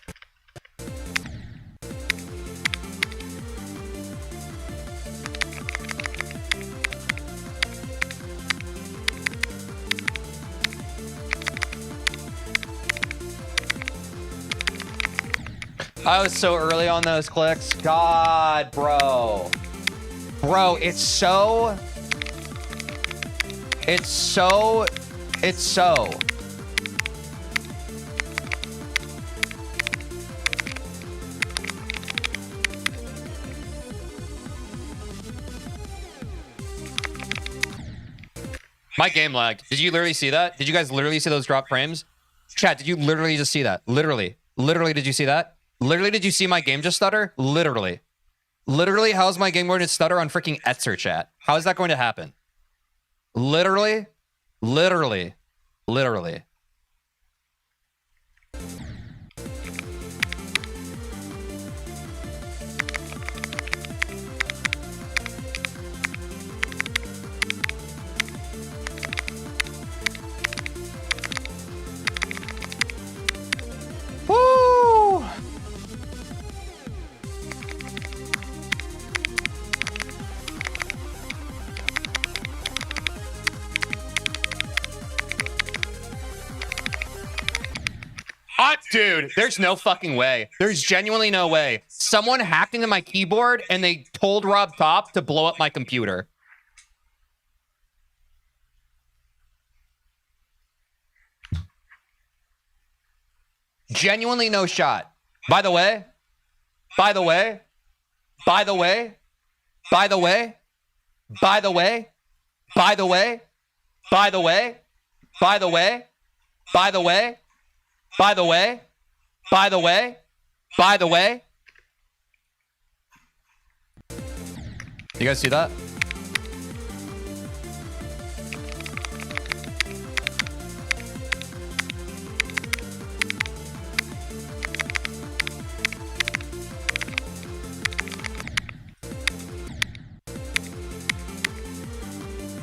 Speaker 1: I was so early on those clicks. God, bro. Bro, it's so... My game lagged. Did you literally see that? Did you guys literally see those drop frames? Chat, did you literally just see that? Literally. Literally, did you see that? Literally, did you see my game just stutter? Literally. Literally, how is my game going to stutter on freaking Etzer, chat? How is that going to happen? Literally. Literally. Literally. Woo! Dude, there's no fucking way. There's genuinely no way. Someone hacked into my keyboard and they told Rob Top to blow up my computer. Genuinely no shot. By the way, by the way, by the way, by the way, by the way, by the way, by the way, by the way, by the way, by the way, by the way, by the way. You guys see that?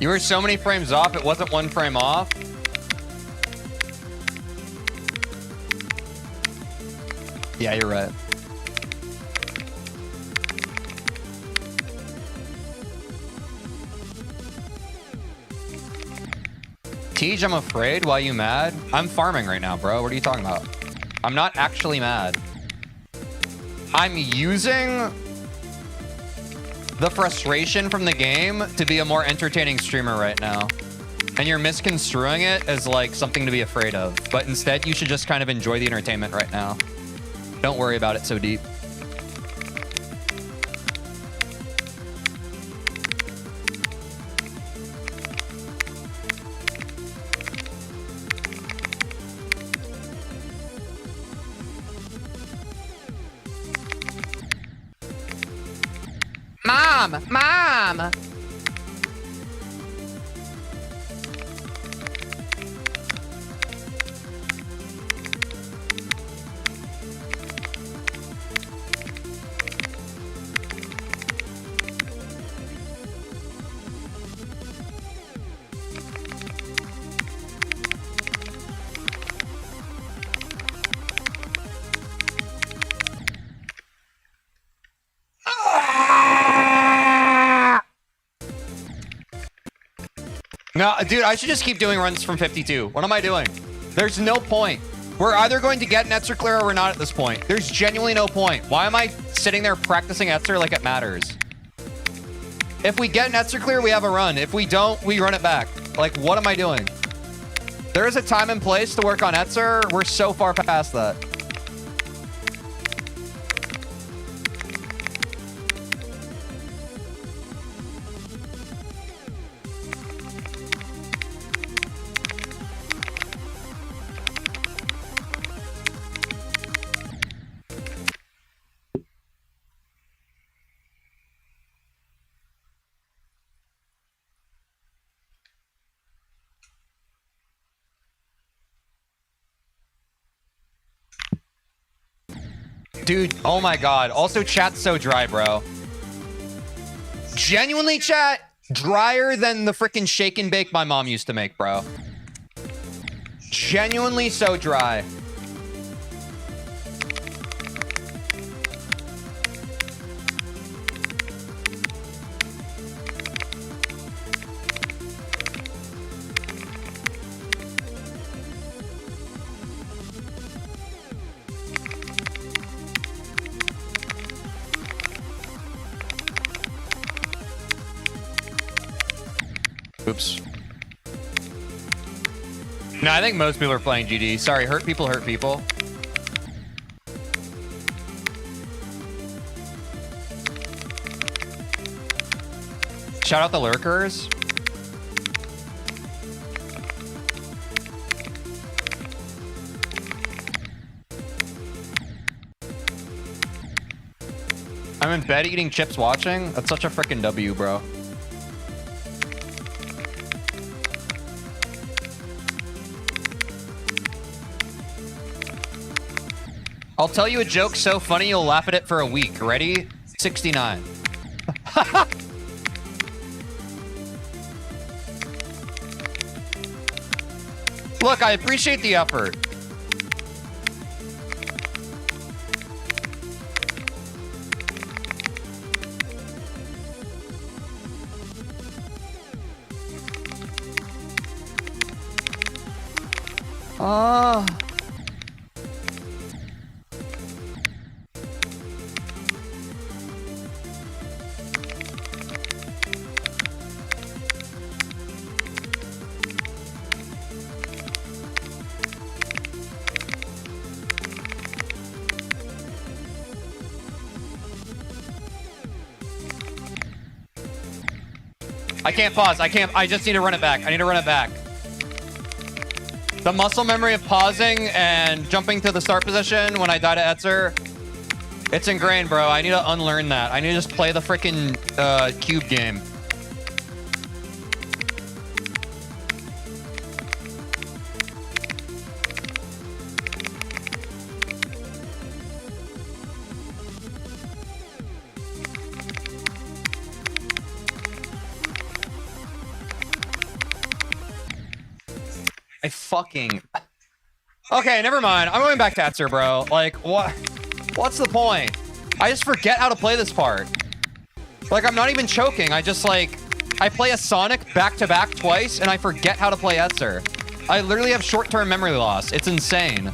Speaker 1: You were so many frames off, it wasn't one frame off. Yeah, you're right. Tej, I'm afraid. Why you mad? I'm farming right now, bro. What are you talking about? I'm not actually mad. I'm using the frustration from the game to be a more entertaining streamer right now. And you're misconstruing it as like something to be afraid of. But instead, you should just kind of enjoy the entertainment right now. Don't worry about it so deep. Mom! No, dude, I should just keep doing runs from 52. What am I doing? There's no point. We're either going to get an Etzer clear or we're not at this point. There's genuinely no point. Why am I sitting there practicing Etzer like it matters? If we get an Etzer clear, we have a run. If we don't, we run it back. Like, what am I doing? There is a time and place to work on Etzer. We're so far past that. Dude, oh my god. Also, chat's so dry, bro. Genuinely, chat, drier than the freaking shake and bake my mom used to make, bro. Genuinely so dry. Oops. No, I think most people are playing GD. Sorry, hurt people hurt people. Shout out the lurkers. I'm in bed eating chips watching. That's such a freaking W, bro. I'll tell you a joke so funny you'll laugh at it for a week. Ready? 69. Look, I appreciate the effort. I can't pause. I can't. I just need to run it back. I need to run it back. The muscle memory of pausing and jumping to the start position when I die to Etzer, it's ingrained, bro. I need to unlearn that. I need to just play the freaking cube game. I fucking... Okay, never mind. I'm going back to Etzer, bro. Like, what? What's the point? I just forget how to play this part. Like, I'm not even choking. I just, like... I play a Sonic back-to-back twice, and I forget how to play Etzer. I literally have short-term memory loss. It's insane.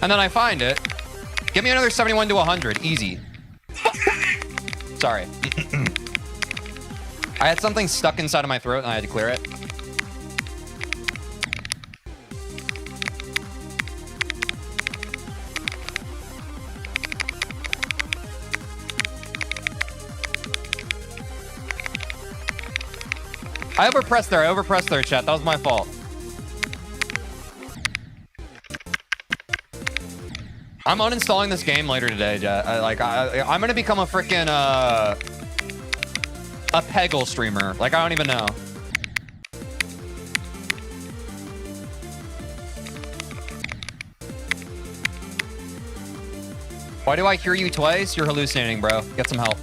Speaker 1: And then I find it. Give me another 71 to 100. Easy. Sorry. I had something stuck inside of my throat and I had to clear it. I overpressed there, chat. That was my fault. I'm uninstalling this game later today, chat. I'm gonna become a freaking, a Peggle streamer. Like, I don't even know. Why do I hear you twice? You're hallucinating, bro. Get some help.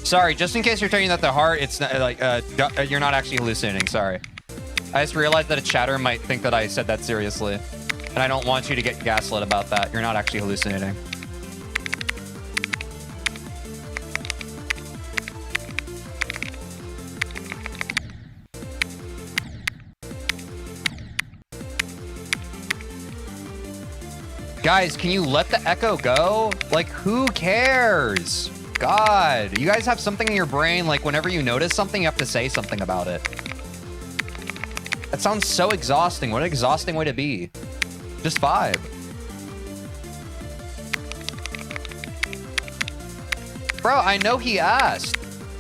Speaker 1: Sorry, just in case you're taking that to heart, it's not, like, you're not actually hallucinating. Sorry. I just realized that a chatter might think that I said that seriously. And I don't want you to get gaslit about that. You're not actually hallucinating. Guys, can you let the echo go? Like, who cares? God, you guys have something in your brain, like whenever you notice something, you have to say something about it. That sounds so exhausting. What an exhausting way to be. Just vibe. Bro, I know he asked.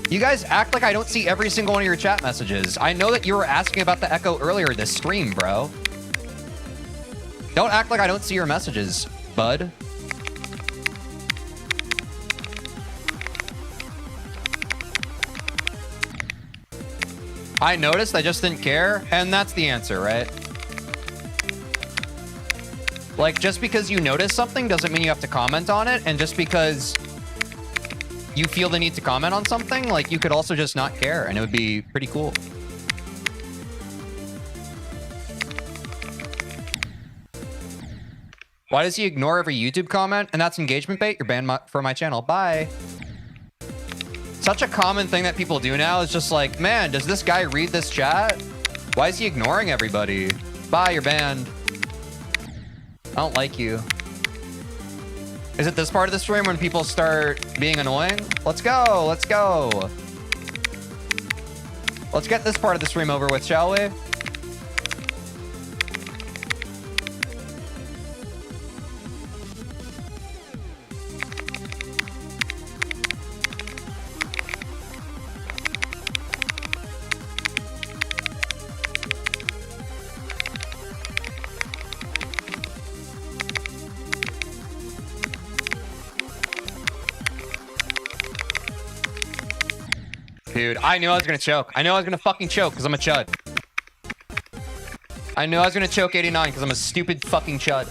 Speaker 1: You guys act like I don't see every single one of your chat messages. I know that you were asking about the echo earlier this stream, bro. Don't act like I don't see your messages, bud. I noticed, I just didn't care, and that's the answer, right? Like, just because you notice something doesn't mean you have to comment on it, and just because you feel the need to comment on something, like, you could also just not care, and it would be pretty cool. Why does he ignore every YouTube comment? And that's engagement bait? You're banned from my channel. Bye. Such a common thing that people do now is just like, man, does this guy read this chat? Why is he ignoring everybody? Bye, you're banned. I don't like you. Is it this part of the stream when people start being annoying? Let's go. Let's go. Let's get this part of the stream over with, shall we? Dude, I knew I was gonna choke. I knew I was gonna fucking choke because I'm a chud. I knew I was gonna choke 89 because I'm a stupid fucking chud.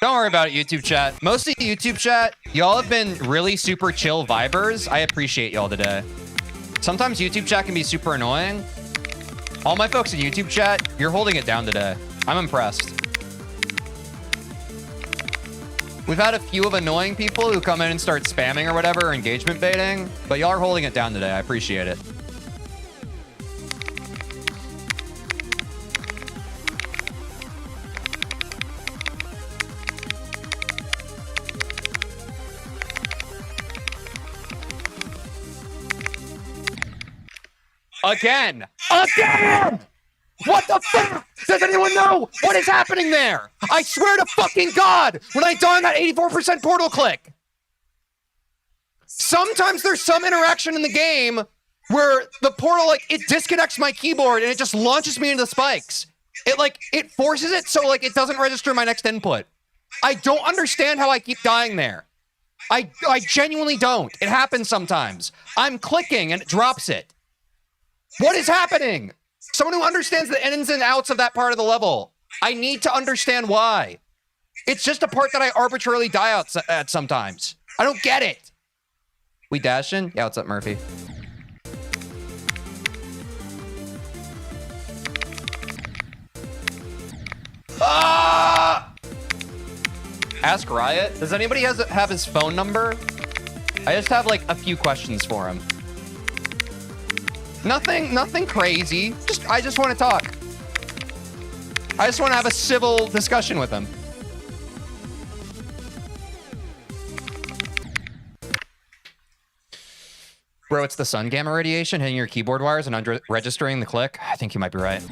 Speaker 1: Don't worry about it, YouTube chat. Mostly YouTube chat, y'all have been really super chill vibers. I appreciate y'all today. Sometimes YouTube chat can be super annoying. All my folks in YouTube chat, you're holding it down today. I'm impressed. We've had a few of annoying people who come in and start spamming or whatever, or engagement baiting, but y'all are holding it down today. I appreciate it. Again! What the fuck? Does anyone know what is happening there? I swear to fucking God, when I die on that 84% portal click. Sometimes there's some interaction in the game where the portal, like, it disconnects my keyboard and it just launches me into the spikes. It forces it so, like, it doesn't register my next input. I don't understand how I keep dying there. I genuinely don't. It happens sometimes. I'm clicking and it drops it. What is happening? Someone who understands the ins and outs of that part of the level. I need to understand why. It's just a part that I arbitrarily die out at sometimes. I don't get it. We dashing? Yeah, what's up, Murphy? Ah! Ask Riot. Does anybody have his phone number? I just have like a few questions for him. Nothing crazy. I just want to talk. I just want to have a civil discussion with him. Bro, it's the sun gamma radiation hitting your keyboard wires and registering the click. I think you might be right.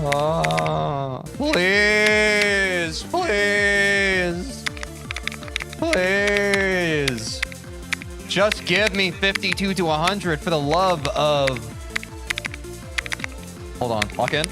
Speaker 1: Oh, please, please, please. Just give me 52 to 100 for the love of... Hold on, lock in.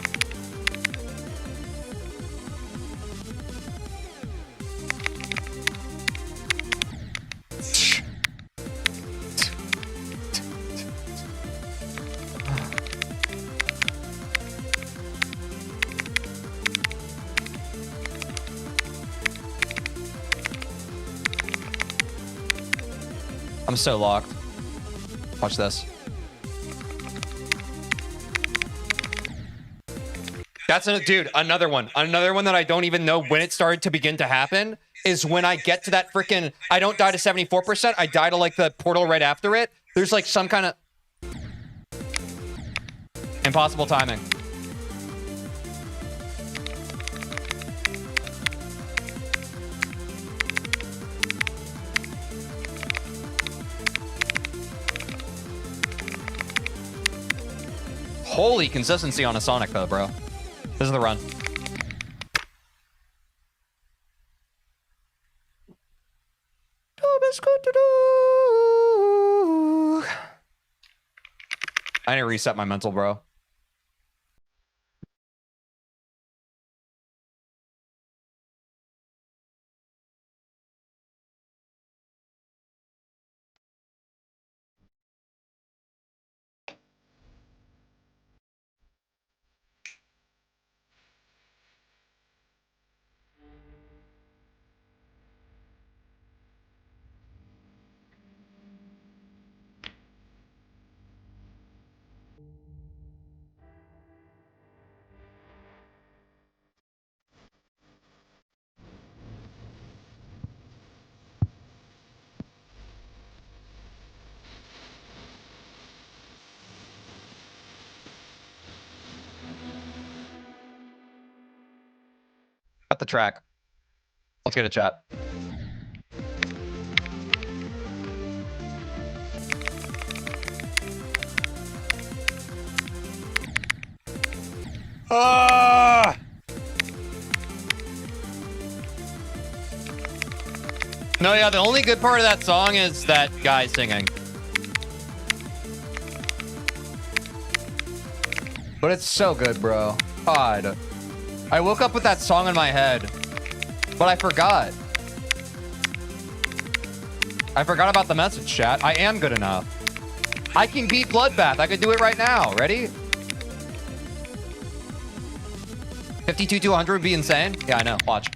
Speaker 1: I'm so locked. Watch this. That's dude, another one. Another one that I don't even know when it started to begin to happen is when I get to that freaking, I don't die to 74%. I die to like the portal right after it. There's like some kind of impossible timing. Holy consistency on a Sonic though, bro. This is the run. I need to reset my mental, bro. Cut the track. Let's get a chat. No, yeah, the only good part of that song is that guy singing. But it's so good, bro. God. I woke up with that song in my head, but I forgot. I forgot about the message, chat. I am good enough. I can beat Bloodbath. I could do it right now. Ready? 52 to 100 would be insane. Yeah, I know. Watch.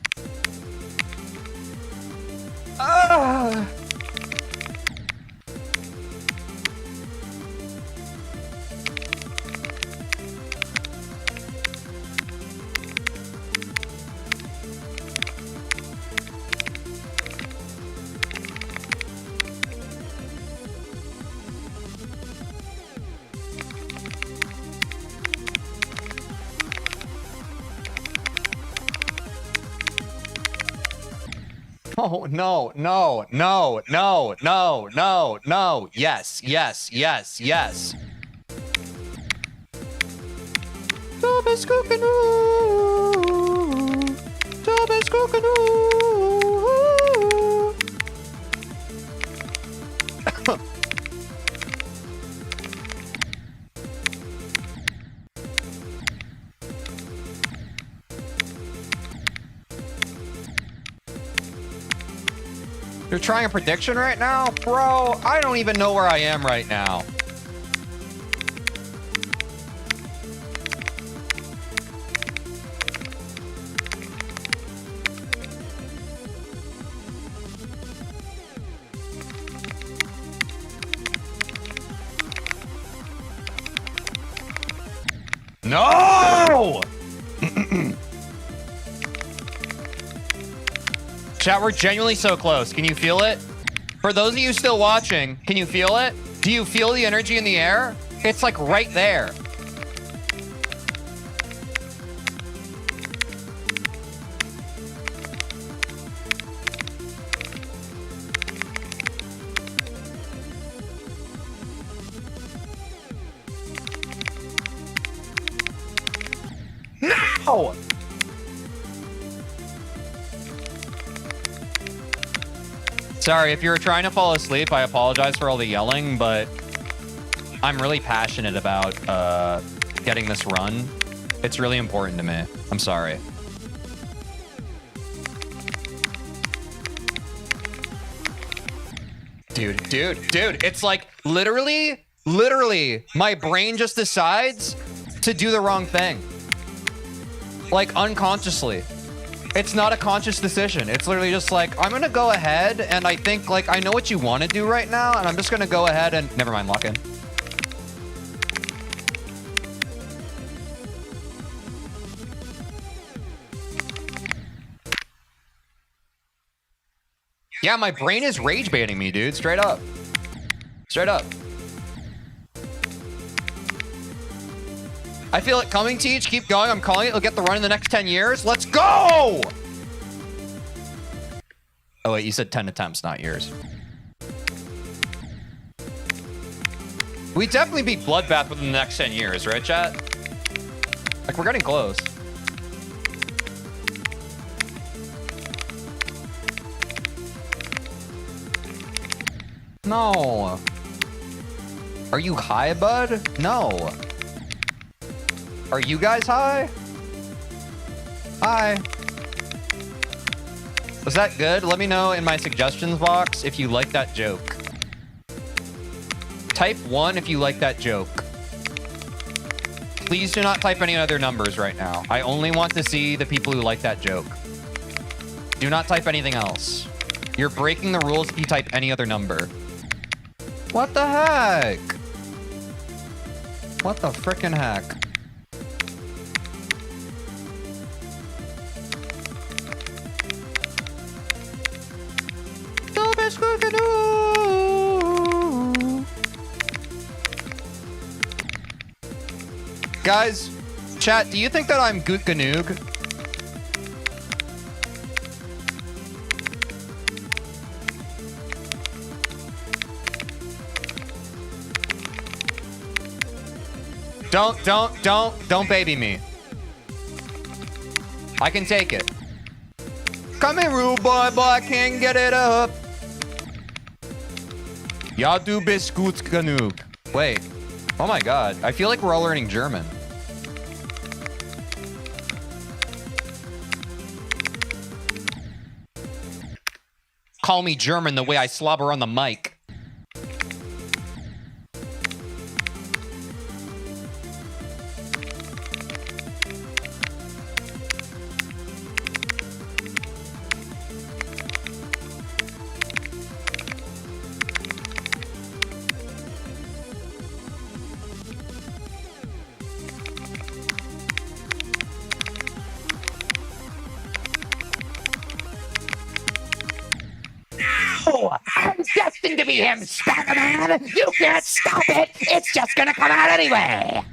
Speaker 1: Oh, no, no, no, no, no, no, no. Yes, yes, yes, yes. You're trying a prediction right now? Bro, I don't even know where I am right now. No! Chat, we're genuinely so close. Can you feel it? For those of you still watching, can you feel it? Do you feel the energy in the air? It's like right there. No! Sorry, if you were trying to fall asleep, I apologize for all the yelling, but I'm really passionate about getting this run. It's really important to me. I'm sorry. Dude, it's like literally, my brain just decides to do the wrong thing. Like unconsciously. It's not a conscious decision. It's literally just like, I'm gonna go ahead and I think like, I know what you want to do right now. And I'm just gonna go ahead and never mind, lock in. Yeah, my brain is rage baiting me, dude. Straight up. Straight up. I feel it coming, Teej. Keep going. I'm calling it. We'll get the run in the next 10 years. Let's go! Oh, wait. You said 10 attempts, not years. We definitely beat Bloodbath within the next 10 years, right, chat? Like, we're getting close. No. Are you high, bud? No. Are you guys high? Hi. Was that good? Let me know in my suggestions box if you like that joke. Type 1 if you like that joke. Please do not type any other numbers right now. I only want to see the people who like that joke. Do not type anything else. You're breaking the rules if you type any other number. What the heck? What the frickin' heck? Guys, chat, do you think that I'm Goot Ganoog? Don't baby me. I can take it. Come here, rude boy, I can't get it up. Ja, du bist gut genug. Wait. Oh my god. I feel like we're all learning German. Call me German the way I slobber on the mic.
Speaker 6: I'm destined to be him, Spider-Man! You can't stop it! It's just gonna come out anyway!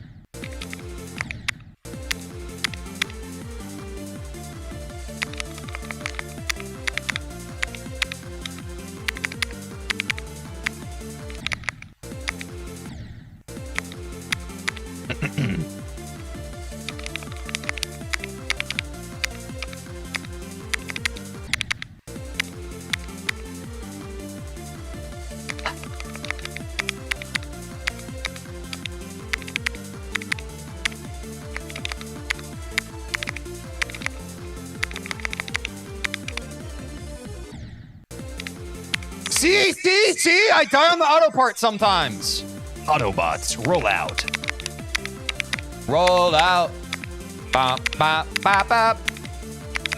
Speaker 1: See, I die on the auto part sometimes. Autobots, roll out. Roll out. Bop, bop, bop, bop.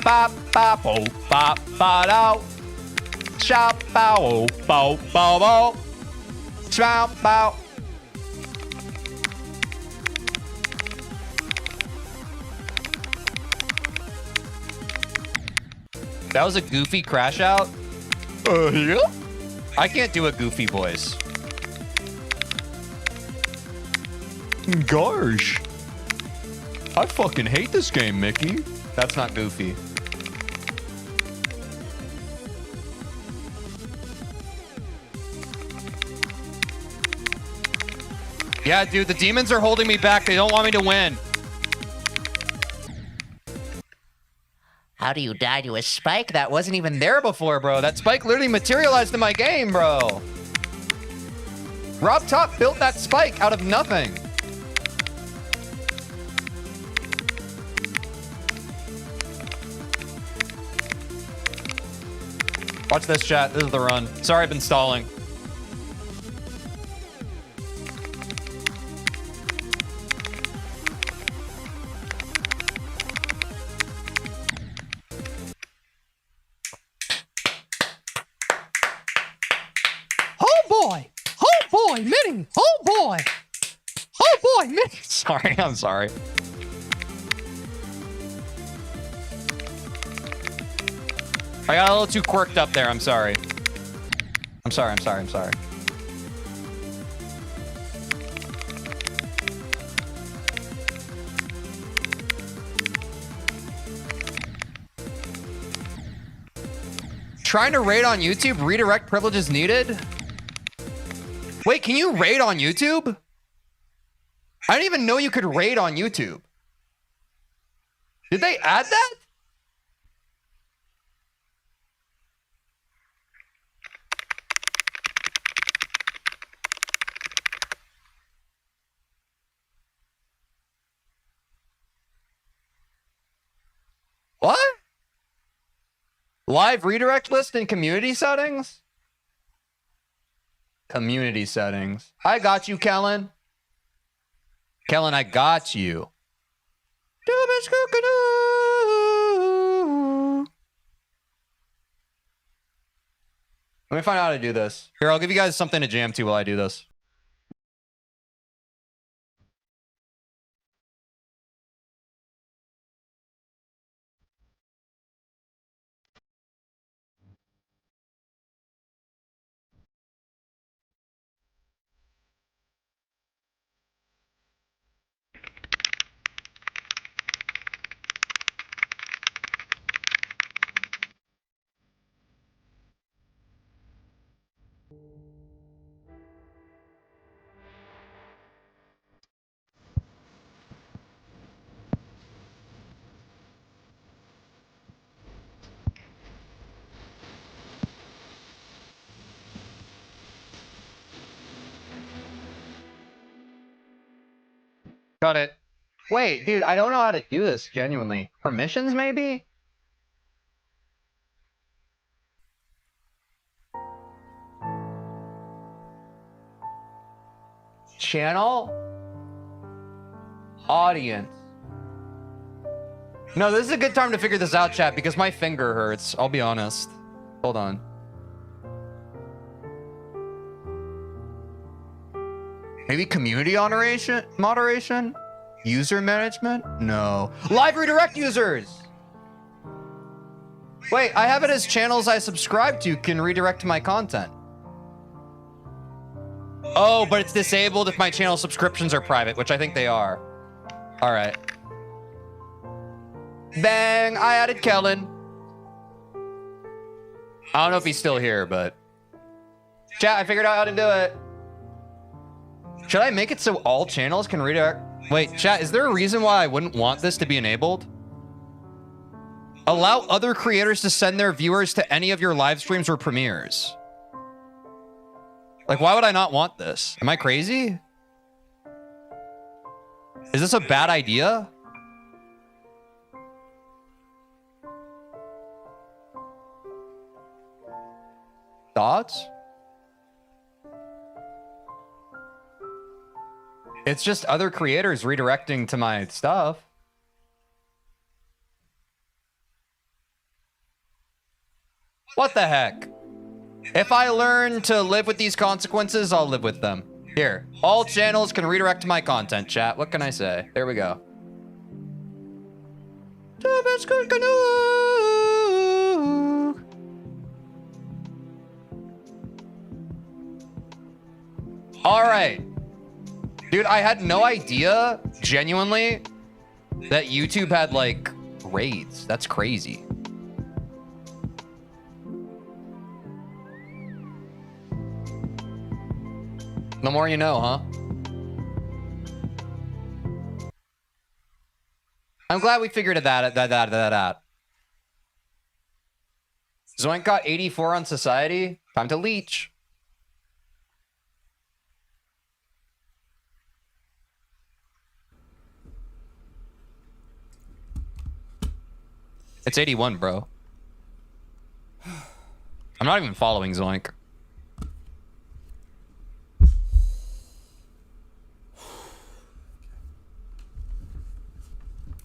Speaker 1: Bop, bop, oh, bop, bop, out. Chop, bow, oh, bow, bow, bow. Chop, bow. That was a goofy crash out? Yeah? I can't do a goofy voice. Gosh. I fucking hate this game, Mickey. That's not goofy. Yeah, dude, the demons are holding me back. They don't want me to win.
Speaker 6: How do you die to a spike?
Speaker 1: That wasn't even there before, bro. That spike literally materialized in my game, bro. Rob Top built that spike out of nothing. Watch this, chat. This is the run. Sorry, I've been stalling. Oh boy, Minnie! Oh boy, Minnie! Sorry, I'm sorry. I got a little too quirked up there, I'm sorry. I'm sorry. Trying to raid on YouTube? Redirect privileges needed? Wait, can you raid on YouTube? I didn't even know you could raid on YouTube. Did they add that? What? Live redirect list in community settings? Community settings. I got you, Kellen. Kellen, I got you. Let me find out how to do this. Here, I'll give you guys something to jam to while I do this. Run it. Wait, dude, I don't know how to do this, genuinely. Permissions, maybe? Channel? Audience. No, this is a good time to figure this out, chat, because my finger hurts. I'll be honest. Hold on. Maybe community moderation? User management? No. Live redirect users! Wait, I have it as channels I subscribe to can redirect to my content. Oh, but it's disabled if my channel subscriptions are private, which I think they are. All right. Bang, I added Kellen. I don't know if he's still here, but... Chat, I figured out how to do it. Should I make it so all channels can redirect? Wait, chat, is there a reason why I wouldn't want this to be enabled? Allow other creators to send their viewers to any of your live streams or premieres. Like, why would I not want this? Am I crazy? Is this a bad idea? Thoughts? It's just other creators redirecting to my stuff. What the heck? If I learn to live with these consequences, I'll live with them. Here, all channels can redirect to my content, chat. What can I say? There we go. All right. Dude, I had no idea, genuinely, that YouTube had, like, raids. That's crazy. The more you know, huh? I'm glad we figured that out. Zoink got 84 on society. Time to leech. It's 81, bro. I'm not even following Zoink.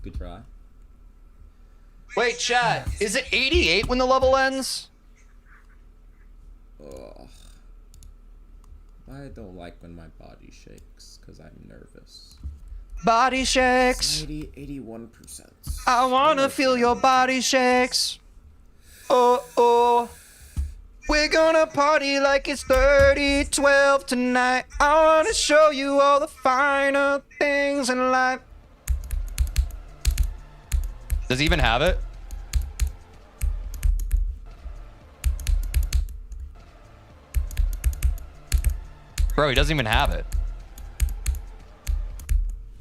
Speaker 8: Good try.
Speaker 1: Wait, chat. Is it 88 when the level ends?
Speaker 8: Ugh. I don't like when my body shakes because I'm nervous.
Speaker 1: Body shakes.
Speaker 8: 81%.
Speaker 1: I wanna feel your body shakes. Oh, oh. We're gonna party like it's 30-12 tonight. I wanna show you all the finer things in life. Does he even have it? Bro, he doesn't even have it.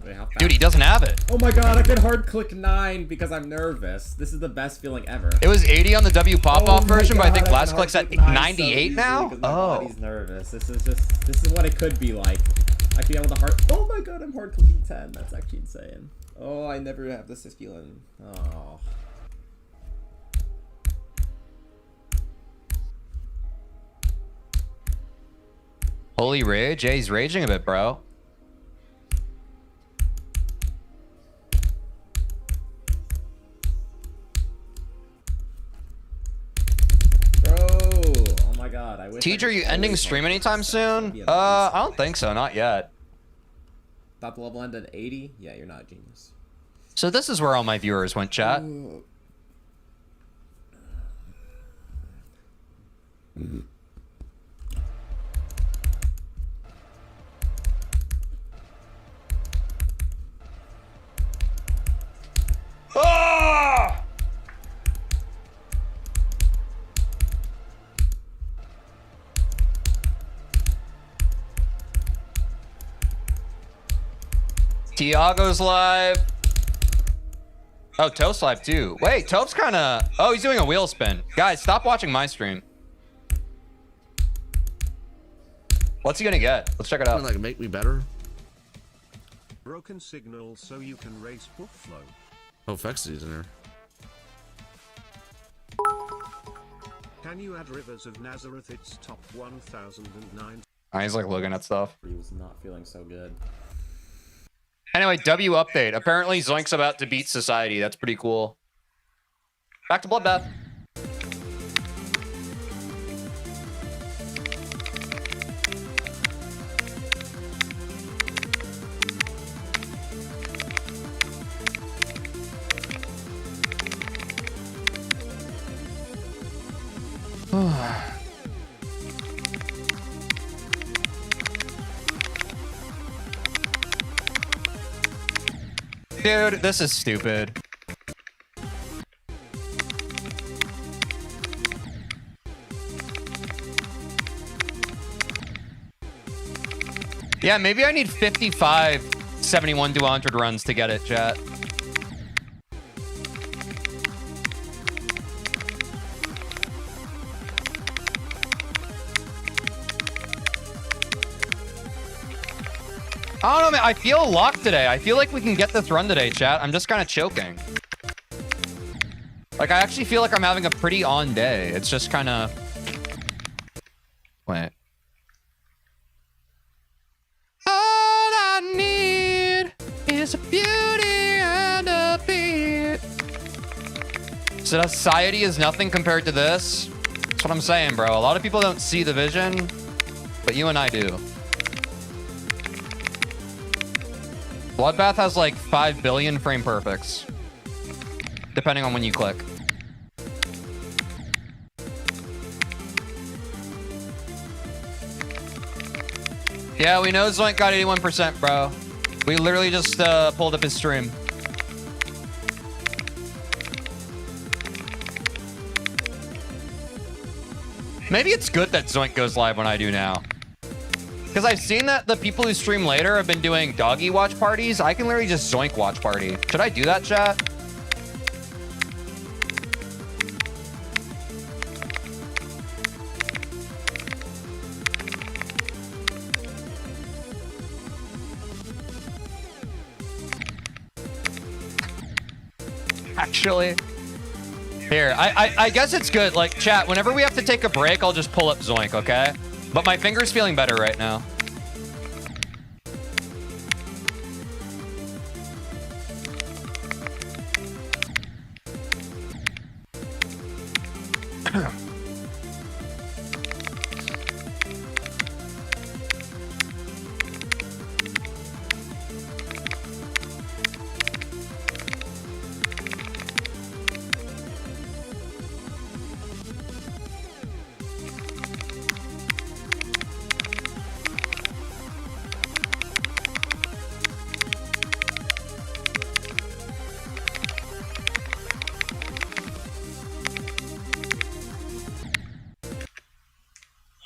Speaker 8: Wait, how fast?
Speaker 1: Dude, he doesn't have it.
Speaker 8: Oh my god, I can hard click 9 because I'm nervous. This is the best feeling ever.
Speaker 1: It was 80 on the W pop-off version, but I think
Speaker 8: God,
Speaker 1: last
Speaker 8: can
Speaker 1: click's
Speaker 8: hard
Speaker 1: at
Speaker 8: click 9
Speaker 1: 98
Speaker 8: so
Speaker 1: now?
Speaker 8: easily 'cause my
Speaker 1: Oh.
Speaker 8: body's nervous. This is what it could be like. I could be able to hard. Oh my god, I'm hard clicking 10. That's actually insane. Oh, I never have this feeling. Oh.
Speaker 1: Holy rage? Yeah, he's raging a bit, bro.
Speaker 8: Bro, oh my god, I wish.
Speaker 1: Teej, are you ending stream anytime soon? I don't think so, not yet.
Speaker 8: Thought the level ended at 80? Yeah, you're not a genius.
Speaker 1: So this is where all my viewers went, chat. Ah! Tiago's live. Oh, Toph's live too. Wait, Toph's kind of... Oh, he's doing a wheel spin. Guys, stop watching my stream. What's he gonna get? Let's check it out.
Speaker 9: Like, make me better.
Speaker 7: Broken signal so you can race book flow.
Speaker 9: Oh, Fexi's in there.
Speaker 7: Can you add Rivers of Nazareth? It's top 1009.
Speaker 1: He's like looking at stuff.
Speaker 8: He was not feeling so good.
Speaker 1: Anyway, W update. Apparently Zoink's about to beat Society. That's pretty cool. Back to Bloodbath. Dude, this is stupid. Yeah, maybe I need 55 71 to 100 runs to get it, chat. I don't know, man. I feel locked today. I feel like we can get this run today, chat. I'm just kind of choking. Like, I actually feel like I'm having a pretty on day. It's just kind of... Wait. All I need is a beauty and a beat. So society is nothing compared to this? That's what I'm saying, bro. A lot of people don't see the vision, but you and I do. Bloodbath has like 5 billion frame perfects, depending on when you click. Yeah, we know Zoink got 81%, bro. We literally just pulled up his stream. Maybe it's good that Zoink goes live when I do now. Because I've seen that the people who stream later have been doing doggy watch parties. I can literally just Zoink watch party. Should I do that, chat? Actually, here, I guess it's good. Like, chat, whenever we have to take a break, I'll just pull up Zoink, okay? But my finger's feeling better right now.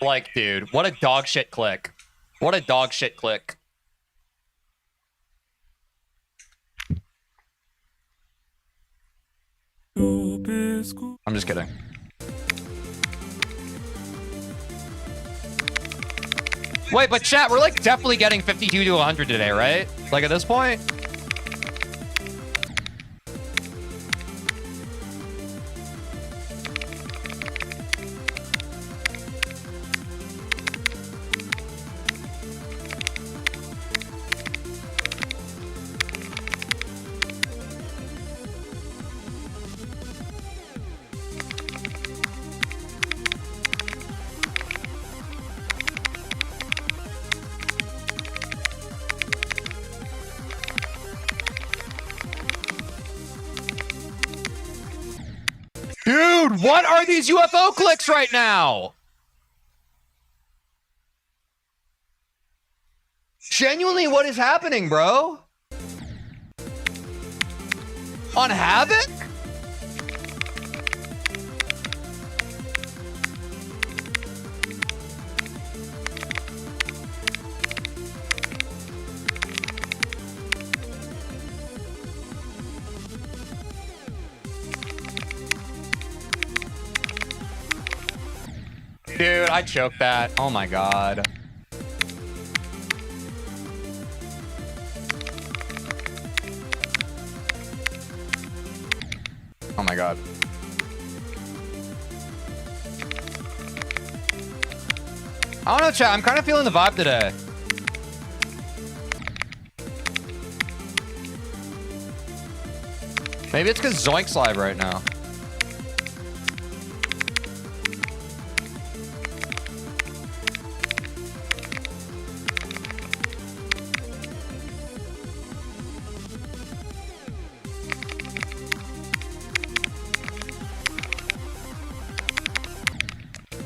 Speaker 1: Like, dude, what a dog shit click. What a dog shit click. I'm just kidding. Wait, but chat, we're like definitely getting 52 to 100 today, right? Like at this point? Dude, what are these UFO clicks right now? Genuinely, what is happening, bro? On Havoc? Dude, I choked that. Oh my god. Oh my god. I don't know, chat. I'm kind of feeling the vibe today. Maybe it's because Zoink's live right now.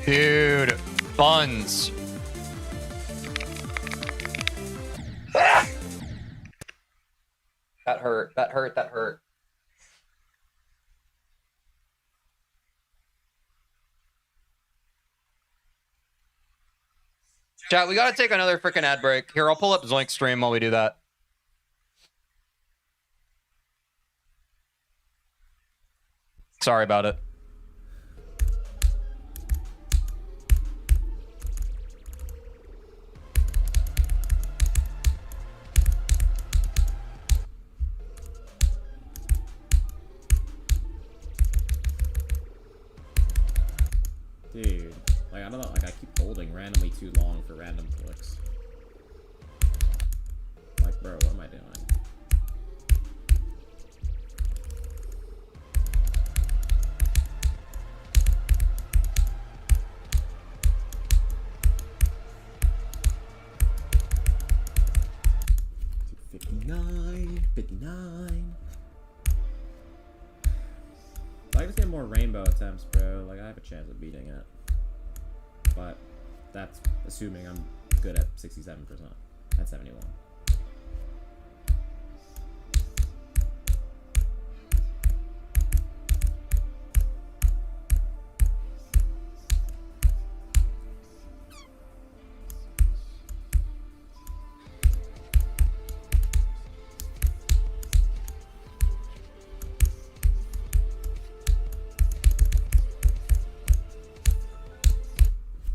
Speaker 1: Dude, buns. That hurt. That hurt. That hurt. Chat, we gotta take another freaking ad break. Here, I'll pull up Zoink's stream while we do that. Sorry about it.
Speaker 8: Dude, like I don't know, like I keep holding randomly too long for random clicks. Like, bro, what am I doing? $59. If I just get more rainbow attempts, bro, like I have a chance of beating it. But that's assuming I'm good at 67%. At 71.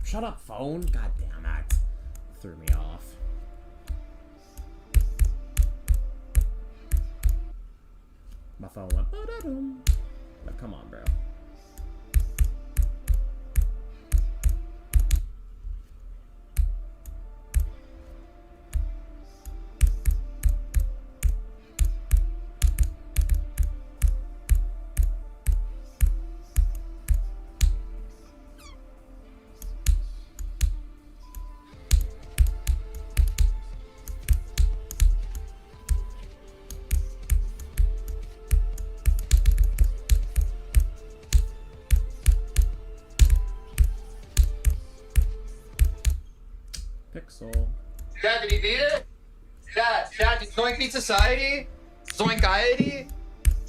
Speaker 8: Shut up, phone. God damn it. Threw me off. My phone went ba-da-dum. Like, come on, bro. Pixel.
Speaker 1: Chat, did he beat it? Chat, did Zoink beat Society? Zoinkiety?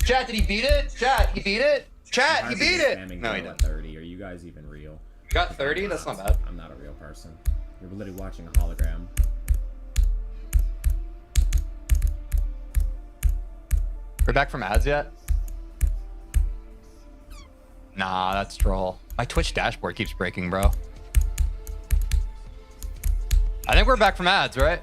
Speaker 1: Chat, did he beat it? Chat, he beat it? Chat, he beat it! No, he didn't.
Speaker 8: 30. Are you guys even real?
Speaker 1: You got 30? That's not bad.
Speaker 8: I'm not a real person. You're literally watching a hologram.
Speaker 1: We're back from ads yet? Nah, that's troll. My Twitch dashboard keeps breaking, bro. I think we're back from ads, right?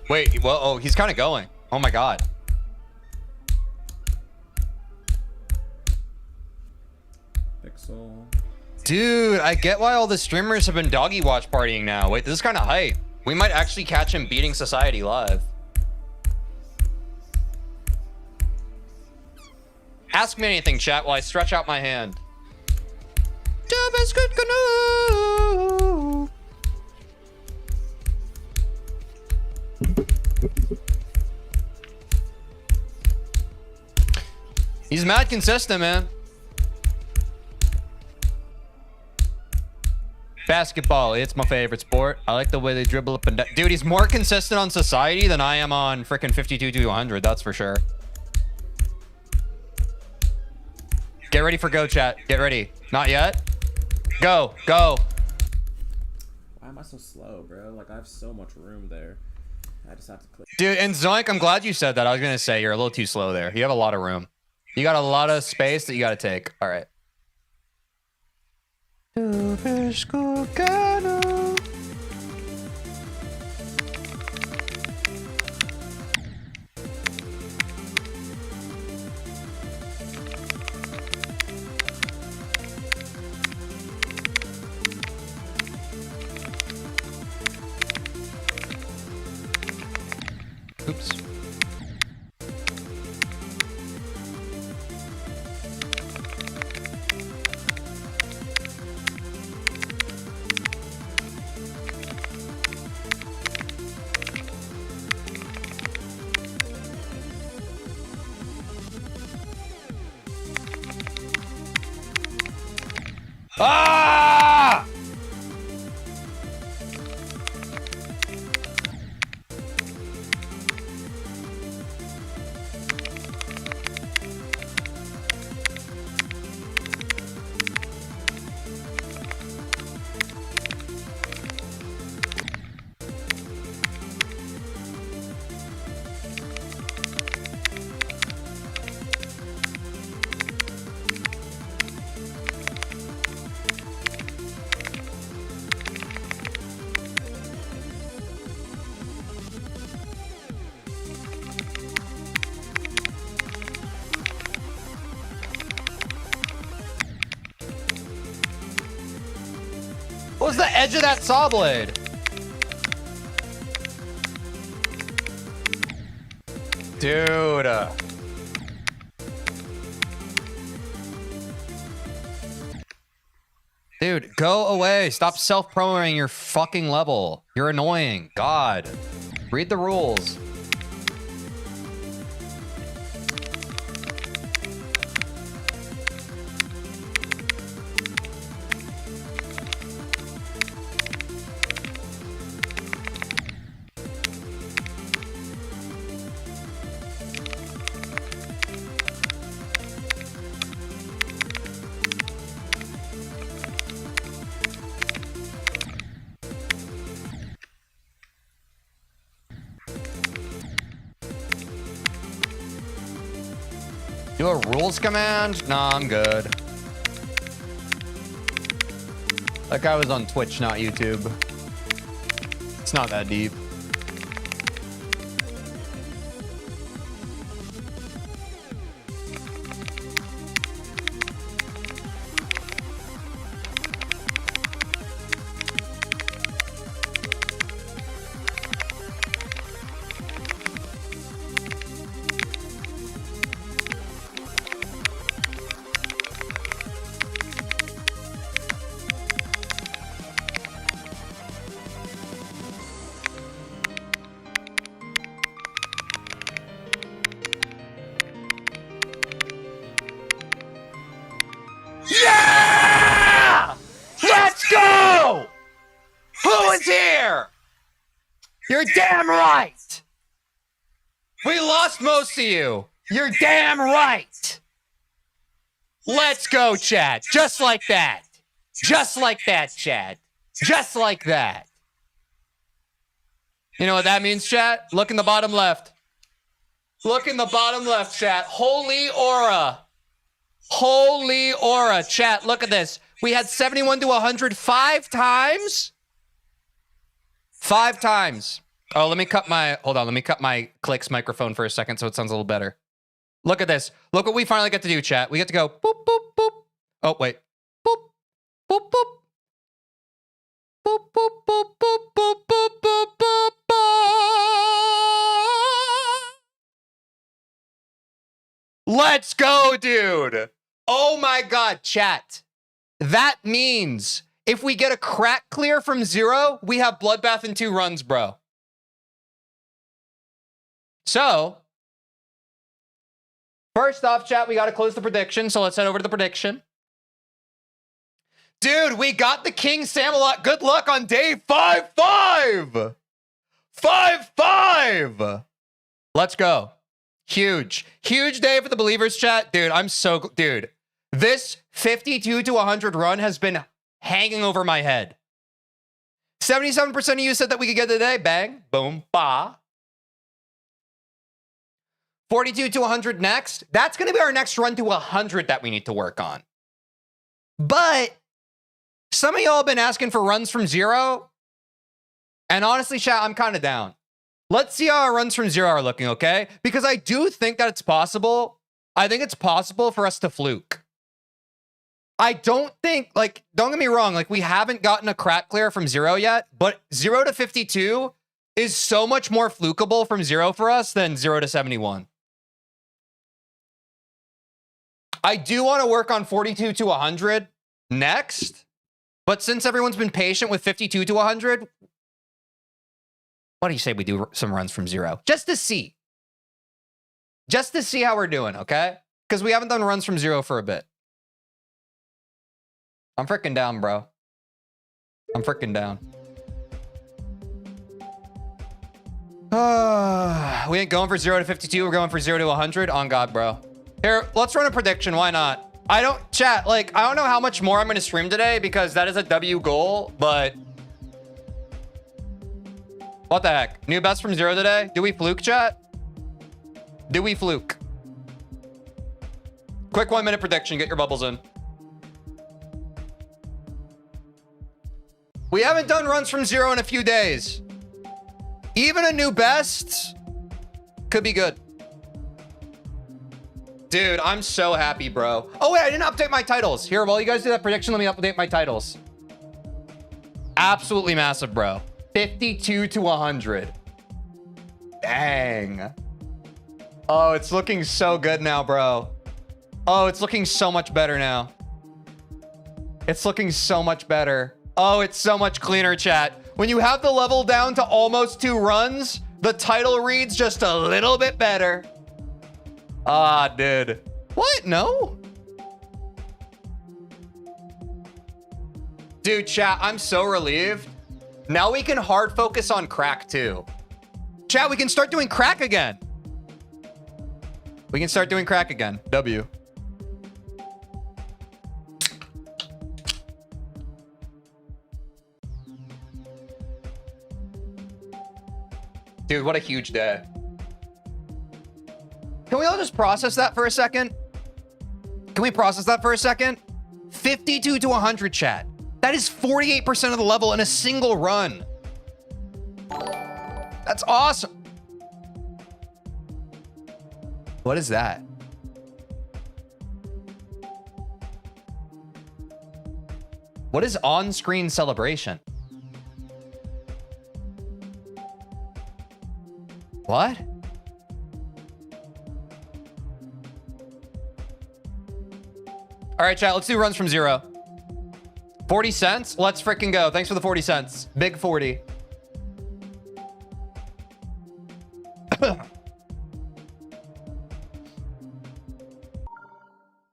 Speaker 1: Wait, well, oh, he's kind of going. Oh my god.
Speaker 8: Pixel.
Speaker 1: Dude, I get why all the streamers have been doggy watch partying now. Wait, this is kind of hype. We might actually catch him beating Society live. Ask me anything, chat, while I stretch out my hand. He's mad consistent, man. Basketball, it's my favorite sport. I like the way they dribble up and down. Dude, he's more consistent on Society than I am on frickin' 52-200, that's for sure. Get ready for go, chat. Get ready. Not yet? Go. Go.
Speaker 8: Why am I so slow, bro? Like, I have so much room there. I just have to click.
Speaker 1: Dude, and Zoink, I'm glad you said that. I was going to say you're a little too slow there. You have a lot of room. You got a lot of space that you got to take. All right. Oops. Ah! What was the edge of that saw blade? Dude. Dude, go away. Stop self-promoting your fucking level. You're annoying. God. Read the rules. Do a rules command? Nah, I'm good. That guy was on Twitch, not YouTube. It's not that deep. Yeah! Let's go! Who is here? You're damn right! We lost most of you. You're damn right! Let's go, Chad. Just like that. Just like that, Chad. Just like that. You know what that means, chat? Look in the bottom left. Look in the bottom left, chat. Holy aura. Holy aura. Chat, look at this. We had 71 to 100 5 times. 5 times. Oh, let me cut my... Hold on. Let me cut my Clicks microphone for a second so it sounds a little better. Look at this. Look what we finally get to do, chat. We get to go boop, boop, boop. Oh, wait. Boop, boop, boop. Boop, boop, boop, boop, boop, boop, boop, boop, boop. Let's go, dude. Oh my God, chat. That means if we get a crack clear from 0, we have Bloodbath in 2 runs, bro. So, first off, chat, we got to close the prediction. So let's head over to the prediction. Dude, we got the King Samalot. Good luck on day 5-5. 5-5. Let's go. Huge. Huge day for the Believers, chat. Dude, I'm so... Dude, this 52 to 100 run has been hanging over my head. 77% of you said that we could get it today. Bang. Boom. Ba. 42 to 100 next. That's going to be our next run to 100 that we need to work on. But Some of y'all have been asking for runs from 0. And honestly, chat, I'm kind of down. Let's see how our runs from 0 are looking, okay? Because I do think that it's possible. I think it's possible for us to fluke. I don't think, like, don't get me wrong, like, we haven't gotten a crack clear from 0 yet, but 0 to 52 is so much more flukable from 0 for us than 0 to 71. I do want to work on 42 to 100 next, but since everyone's been patient with 52 to 100, what do you say we do some runs from 0? Just to see. Just to see how we're doing, okay? Because we haven't done runs from 0 for a bit. I'm freaking down, bro. I'm freaking down. We ain't going for 0 to 52. We're going for 0 to 100. On God, bro. Here, let's run a prediction. Why not? I don't, chat, like, I don't know how much more I'm going to stream today because that is a W goal, but... What the heck? New best from 0 today? Do we fluke, chat? Do we fluke? Quick 1 minute prediction. Get your bubbles in. We haven't done runs from 0 in a few days. Even a new best could be good. Dude, I'm so happy, bro. Oh, wait, I didn't update my titles. Here, while you guys do that prediction, let me update my titles. Absolutely massive, bro. 52 to 100. Dang. Oh, it's looking so good now, bro. Oh, it's looking so much better now. It's looking so much better. Oh, it's so much cleaner, chat. When you have the level down to almost 2 runs, the title reads just a little bit better. Ah, dude. What? No? Dude, chat, I'm so relieved. Now we can hard focus on crack too. Chat, we can start doing crack again. We can start doing crack again. W. Dude, what a huge day. Can we all just process that for a second? Can we process that for a second? 52 to 100, chat. That is 48% of the level in a single run. That's awesome. What is that? What is on-screen celebration? What? All right, chat, let's do runs from 0. 40 cents? Let's freaking go. Thanks for the 40 cents. Big 40.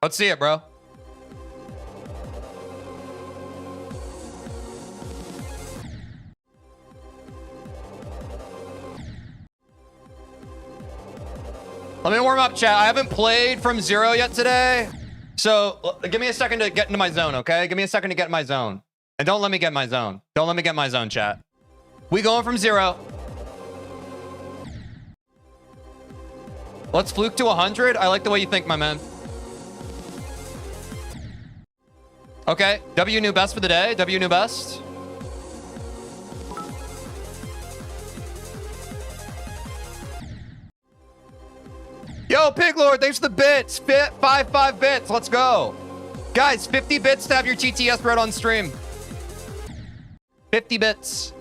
Speaker 1: Let's see it, bro. Let me warm up, chat. I haven't played from 0 yet today. So give me a second to get into my zone, okay? Give me a second to get in my zone. And don't let me get in my zone. Don't let me get in my zone, chat. We going from 0. Let's fluke to 100. I like the way you think, my man. Okay, W new best for the day. W new best. Yo, Piglord, thanks for the bits. 5 bits. Let's go. Guys, 50 bits to have your TTS read on stream. 50 bits.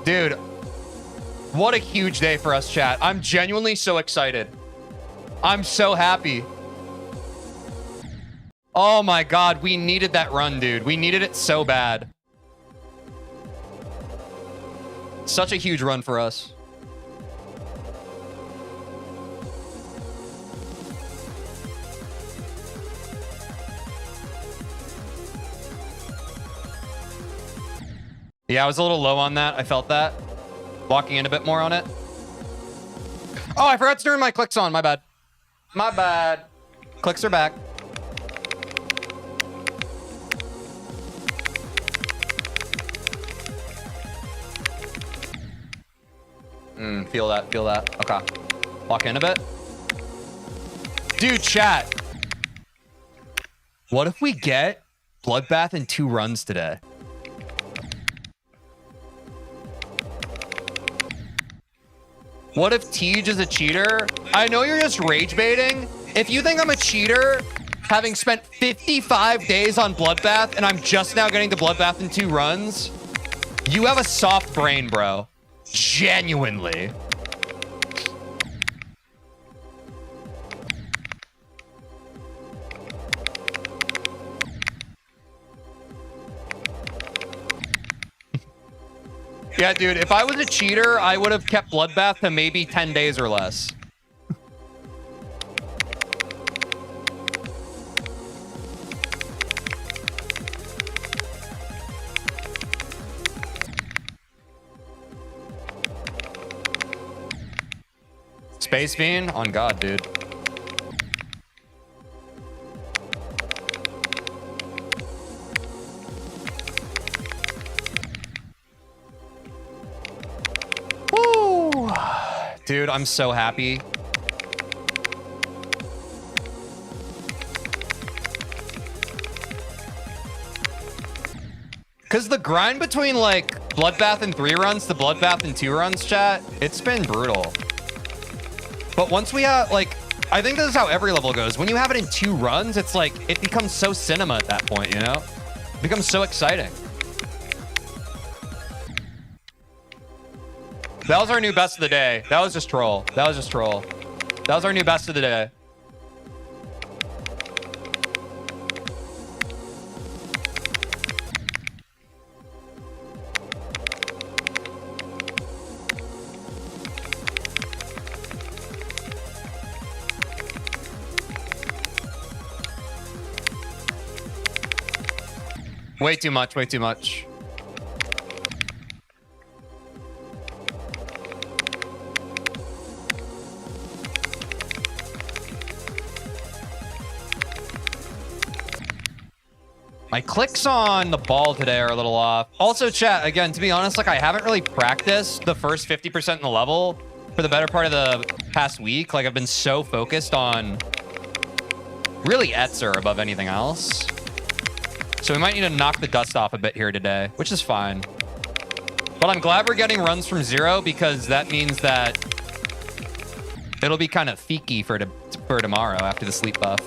Speaker 1: Dude, what a huge day for us, chat. I'm genuinely so excited. I'm so happy. Oh my God, we needed that run, dude. We needed it so bad. Such a huge run for us. Yeah, I was a little low on that. I felt that. Walking in a bit more on it. Oh, I forgot to turn my clicks on. My bad. My bad. Clicks are back. Feel that. Feel that. Okay. Walk in a bit. Dude, chat. What if we get Bloodbath in 2 runs today. What if Tej is a cheater? I know you're just rage baiting. If you think I'm a cheater, having spent 55 days on Bloodbath and I'm just now getting to Bloodbath in 2 runs, you have a soft brain, bro. Genuinely. Yeah, dude, if I was a cheater, I would have kept Bloodbath to maybe 10 days or less. TeejVeen? On God, dude. Woo! Dude, I'm so happy. Because the grind between, like, Bloodbath in 3 runs to Bloodbath in 2 runs, chat, it's been brutal. But once we have, like, I think this is how every level goes. When you have it in 2 runs, it's like, it becomes so cinema at that point, you know? It becomes so exciting. That was our new best of the day. That was just troll. That was just troll. That was our new best of the day. Way too much, way too much. My clicks on the ball today are a little off. Also, chat, again, to be honest, like, I haven't really practiced the first 50% in the level for the better part of the past week. Like, I've been so focused on really Etzer above anything else. So we might need to knock the dust off a bit here today, which is fine. But I'm glad we're getting runs from 0 because that means that it'll be kind of feeky for tomorrow after the sleep buff.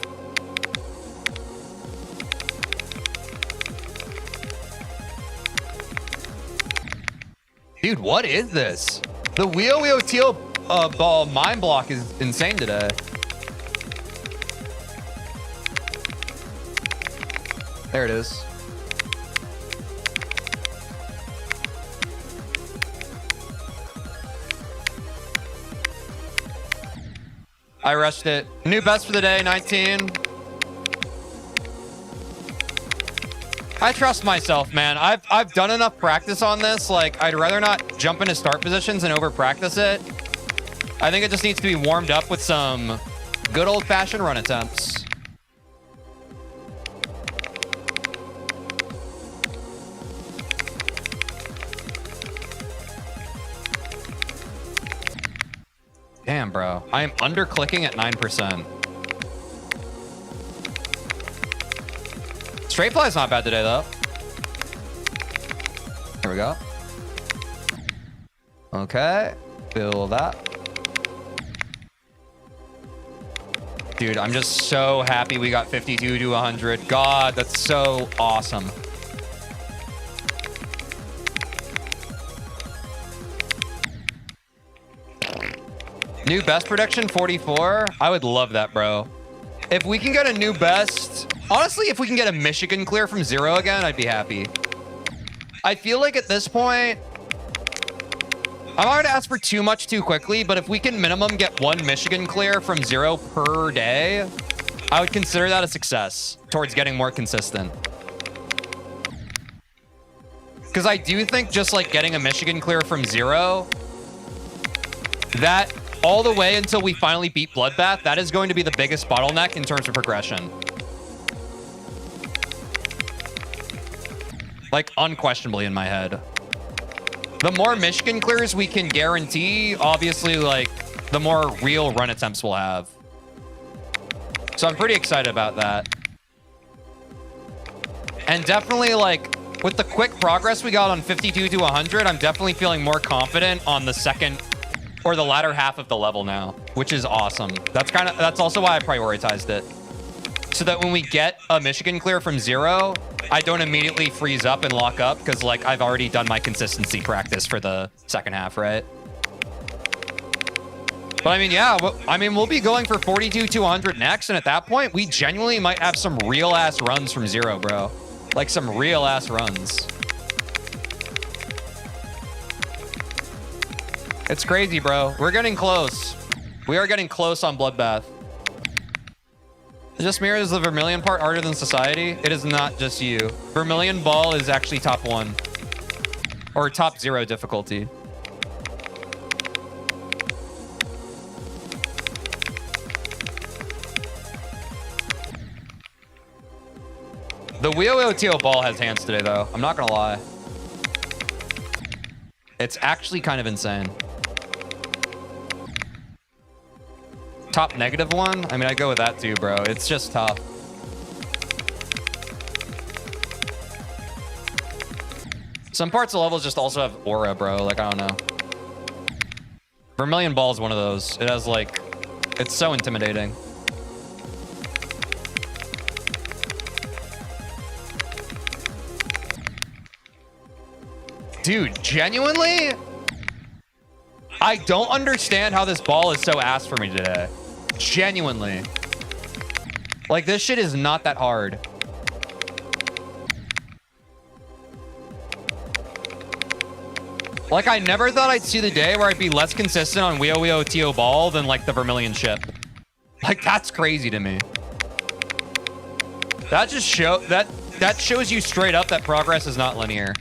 Speaker 1: Dude, what is this? The Wheel Teal ball mind block is insane today. There it is. I rushed it. New best for the day, 19. I trust myself, man. I've done enough practice on this. Like, I'd rather not jump into start positions and over practice it. I think it just needs to be warmed up with some good old-fashioned run attempts. Damn, bro. I am under-clicking at 9%. Straight fly's not bad today, though. Here we go. Okay. Fill that. Dude, I'm just so happy we got 52 to 100. God, that's so awesome. New best prediction, 44. I would love that, bro. If we can get a new best, honestly, if we can get a Michigan clear from 0 again, I'd be happy. I feel like at this point, I'm not gonna ask for too much too quickly, but if we can minimum get 1 Michigan clear from 0 per day, I would consider that a success towards getting more consistent. Because I do think just like getting a Michigan clear from 0, that all the way until we finally beat Bloodbath, that is going to be the biggest bottleneck in terms of progression. Like, unquestionably in my head. The more Michigan clears we can guarantee, obviously, like, the more real run attempts we'll have. So I'm pretty excited about that. And definitely, like, with the quick progress we got on 52 to 100, I'm definitely feeling more confident on the second or the latter half of the level now, which is awesome. That's also why I prioritized it. So that when we get a Michigan clear from 0, I don't immediately freeze up and lock up because, like, I've already done my consistency practice for the second half, right? But I mean, yeah, we'll be going for 42 to 100 next, and at that point, we genuinely might have some real-ass runs from 0, bro. Like, some real-ass runs. It's crazy, bro. We're getting close. We are getting close on Bloodbath. Just mirror is the Vermilion part harder than Society? It is not just you. Vermilion Ball is actually top 1. Or top 0 difficulty. The WioWioTO ball has hands today, though. I'm not gonna lie. It's actually kind of insane. Top -1? I mean, I go with that too, bro. It's just tough. Some parts of levels just also have aura, bro. Like, I don't know. Vermilion Ball is one of those. It has, like... It's so intimidating. Dude, genuinely, I don't understand how this ball is so ass for me today. Genuinely. Like, this shit is not that hard. Like, I never thought I'd see the day where I'd be less consistent on WioWioTO ball than, like, the Vermilion ship. Like, that's crazy to me. That just that shows you straight up that progress is not linear.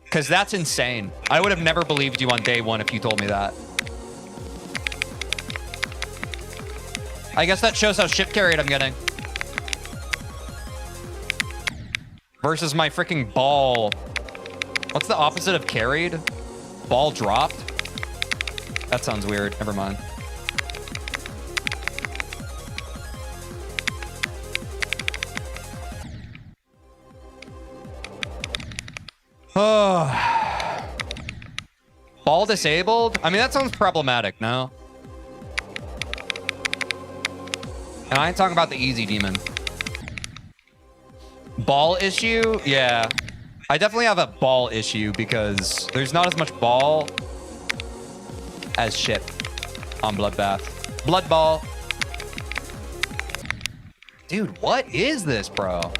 Speaker 1: Because that's insane. I would have never believed you on day 1 if you told me that. I guess that shows how ship carried I'm getting. Versus my freaking ball. What's the opposite of carried? Ball dropped? That sounds weird. Never mind. Oh. Ball disabled? I mean, that sounds problematic, no? And I ain't talking about the easy demon. Ball issue? Yeah. I definitely have a ball issue because there's not as much ball as shit on Bloodbath. Blood ball. Dude, what is this, bro?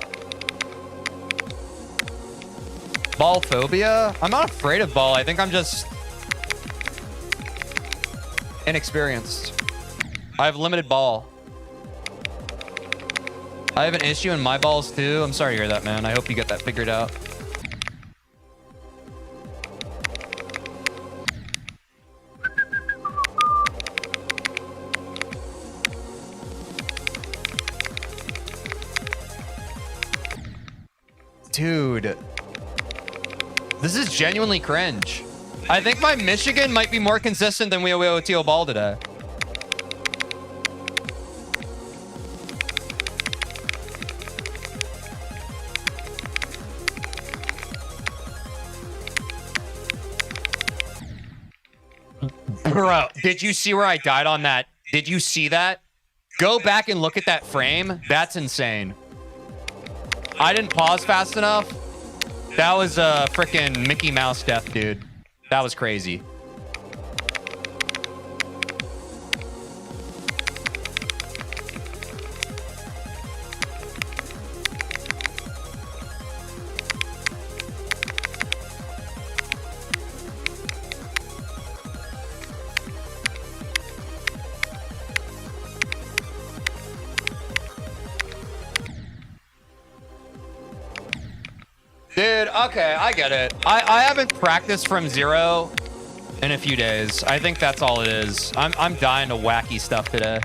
Speaker 1: Ball phobia? I'm not afraid of ball. I think I'm just inexperienced. I have limited ball. I have an issue in my balls too. I'm sorry to hear that, man. I hope you get that figured out. Dude. This is genuinely cringe. I think my Michigan might be more consistent than WioWioTO ball today. Bro, did you see where I died on that? Did you see that? Go back and look at that frame. That's insane. I didn't pause fast enough. That was a freaking Mickey Mouse death, dude. That was crazy. Dude, okay, I get it. I haven't practiced from 0 in a few days. I think that's all it is. I'm dying to wacky stuff today.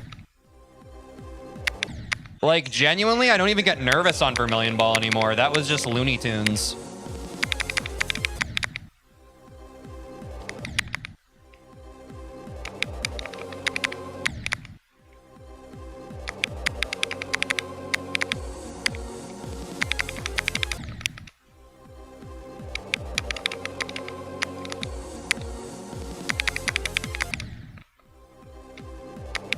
Speaker 1: Like, genuinely, I don't even get nervous on Vermilion Ball anymore. That was just Looney Tunes.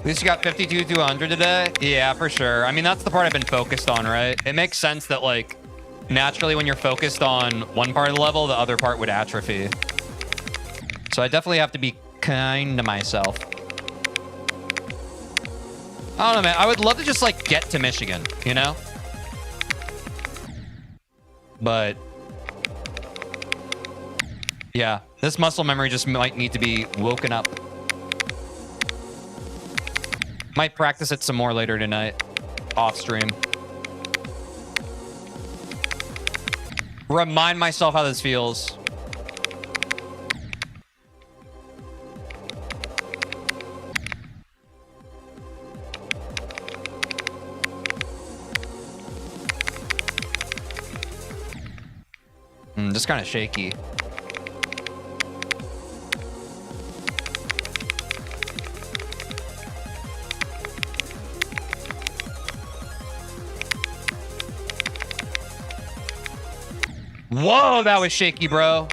Speaker 1: At least you got 52 to 100 today. Yeah, for sure. I mean, that's the part I've been focused on, right? It makes sense that, like, naturally when you're focused on one part of the level, the other part would atrophy. So I definitely have to be kind to myself. I don't know, man. I would love to just, like, get to Michigan, you know? But yeah, this muscle memory just might need to be woken up. Might practice it some more later tonight, off stream. Remind myself how this feels. Just kind of shaky. Whoa, that was shaky, bro.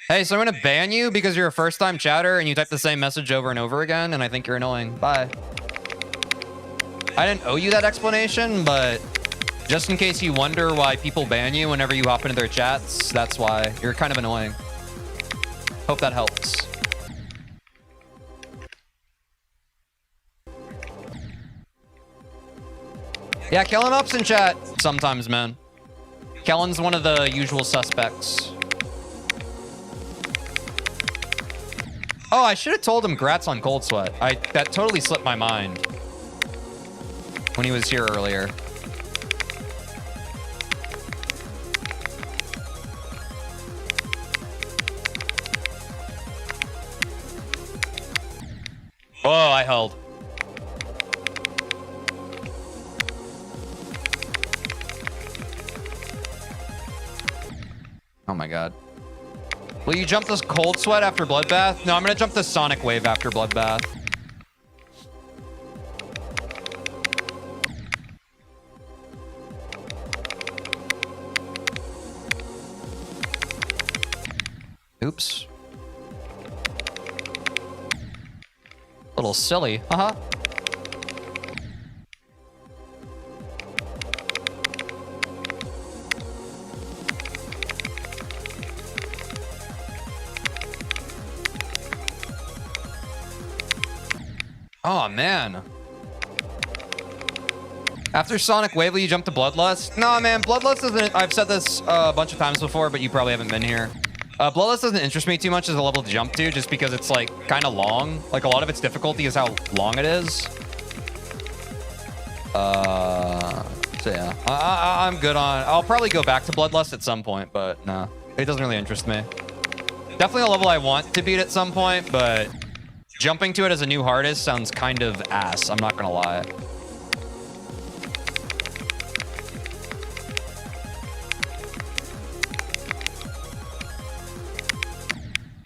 Speaker 1: Hey, so I'm gonna ban you because you're a first-time chatter and you type the same message over and over again, and I think you're annoying. Bye. I didn't owe you that explanation, but just in case you wonder why people ban you whenever you hop into their chats, that's why. You're kind of annoying. Hope that helps. Yeah, Kellen ups in chat sometimes, man. Kellen's one of the usual suspects. Oh, I should have told him grats on Cold Sweat. That totally slipped my mind when he was here earlier. Oh, I held. Oh my god. Will you jump this Cold Sweat after Bloodbath? No, I'm gonna jump the Sonic Wave after Bloodbath. Oops. A little silly. Uh-huh. Oh, man. After Sonic Wave, will you jump to Bloodlust? No, man. Bloodlust isn't... I've said this a bunch of times before, but you probably haven't been here. Bloodlust doesn't interest me too much as a level to jump to, just because it's, like, kind of long. Like, a lot of its difficulty is how long it is. So, yeah. I'm good on... I'll probably go back to Bloodlust at some point, but no. It doesn't really interest me. Definitely a level I want to beat at some point, but... Jumping to it as a new hardest sounds kind of ass. I'm not gonna lie.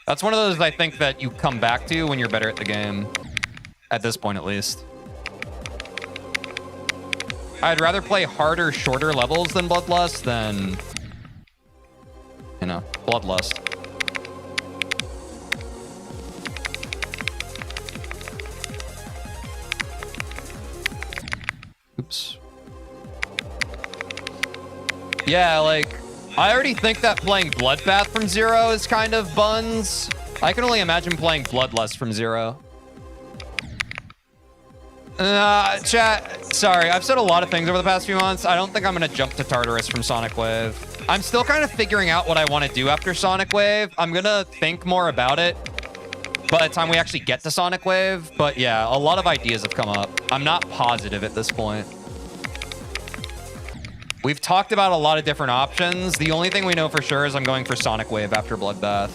Speaker 1: That's one of those I think that you come back to when you're better at the game. At this point, at least. I'd rather play harder, shorter levels than Bloodlust than... You know, Bloodlust. Oops. Yeah, like, I already think that playing Bloodbath from zero is kind of buns. I can only imagine playing Bloodlust from zero. Chat, sorry, I've said a lot of things over the past few months. I don't think I'm gonna jump to Tartarus from Sonic Wave. I'm still kind of figuring out what I want to do after Sonic Wave. I'm gonna think more about it by the time we actually get to Sonic Wave. But yeah, a lot of ideas have come up. I'm not positive at this point. We've talked about a lot of different options. The only thing we know for sure is I'm going for Sonic Wave after Bloodbath.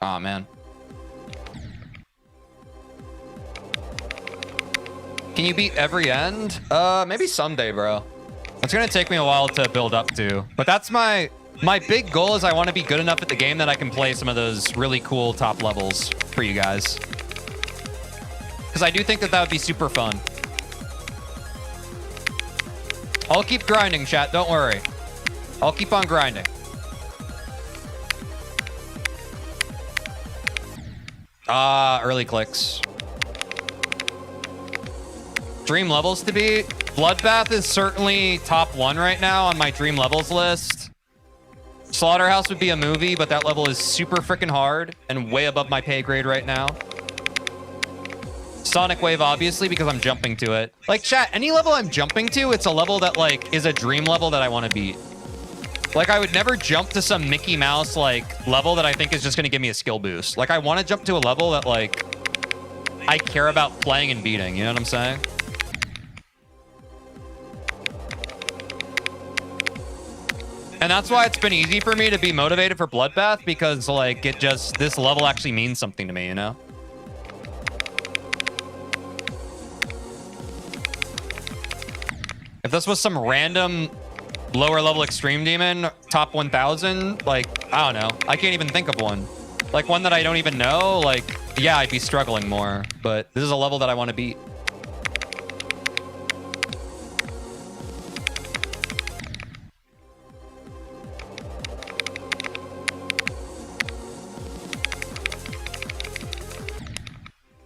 Speaker 1: Aw, man. Can you beat every end? Maybe someday, bro. It's gonna take me a while to build up to. But that's my big goal is I want to be good enough at the game that I can play some of those really cool top levels for you guys. Because I do think that that would be super fun. I'll keep grinding, chat. Don't worry. I'll keep on grinding. Early clicks. Dream levels to beat. Bloodbath is certainly top 1 right now on my dream levels list. Slaughterhouse would be a movie, but that level is super freaking hard and way above my pay grade right now. Sonic Wave, obviously, because I'm jumping to it. Like, chat, any level I'm jumping to, it's a level that, like, is a dream level that I want to beat. Like, I would never jump to some Mickey Mouse, like, level that I think is just going to give me a skill boost. Like, I want to jump to a level that, like, I care about playing and beating. You know what I'm saying? And that's why it's been easy for me to be motivated for Bloodbath, because, like, it just, this level actually means something to me, you know? If this was some random lower level extreme demon, top 1000, like, I don't know. I can't even think of one. Like, one that I don't even know, like, yeah, I'd be struggling more. But this is a level that I want to beat.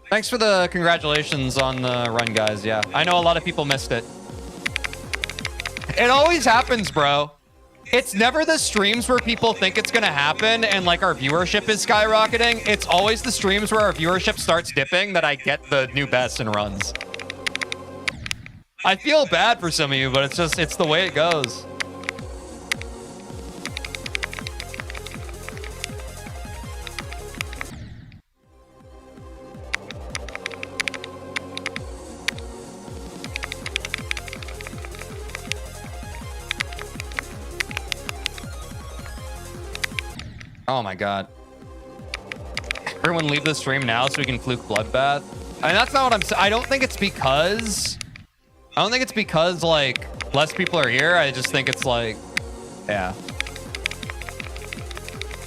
Speaker 1: Thanks for the congratulations on the run, guys. Yeah, I know a lot of people missed it. It always happens, bro. It's never the streams where people think it's gonna happen and like our viewership is skyrocketing. It's always the streams where our viewership starts dipping that I get the new bests and runs. I feel bad for some of you, but it's the way it goes. Oh my god. Everyone leave the stream now so we can fluke Bloodbath. I mean, that's not what I'm saying. I don't think it's because like less people are here. I just think it's like, yeah.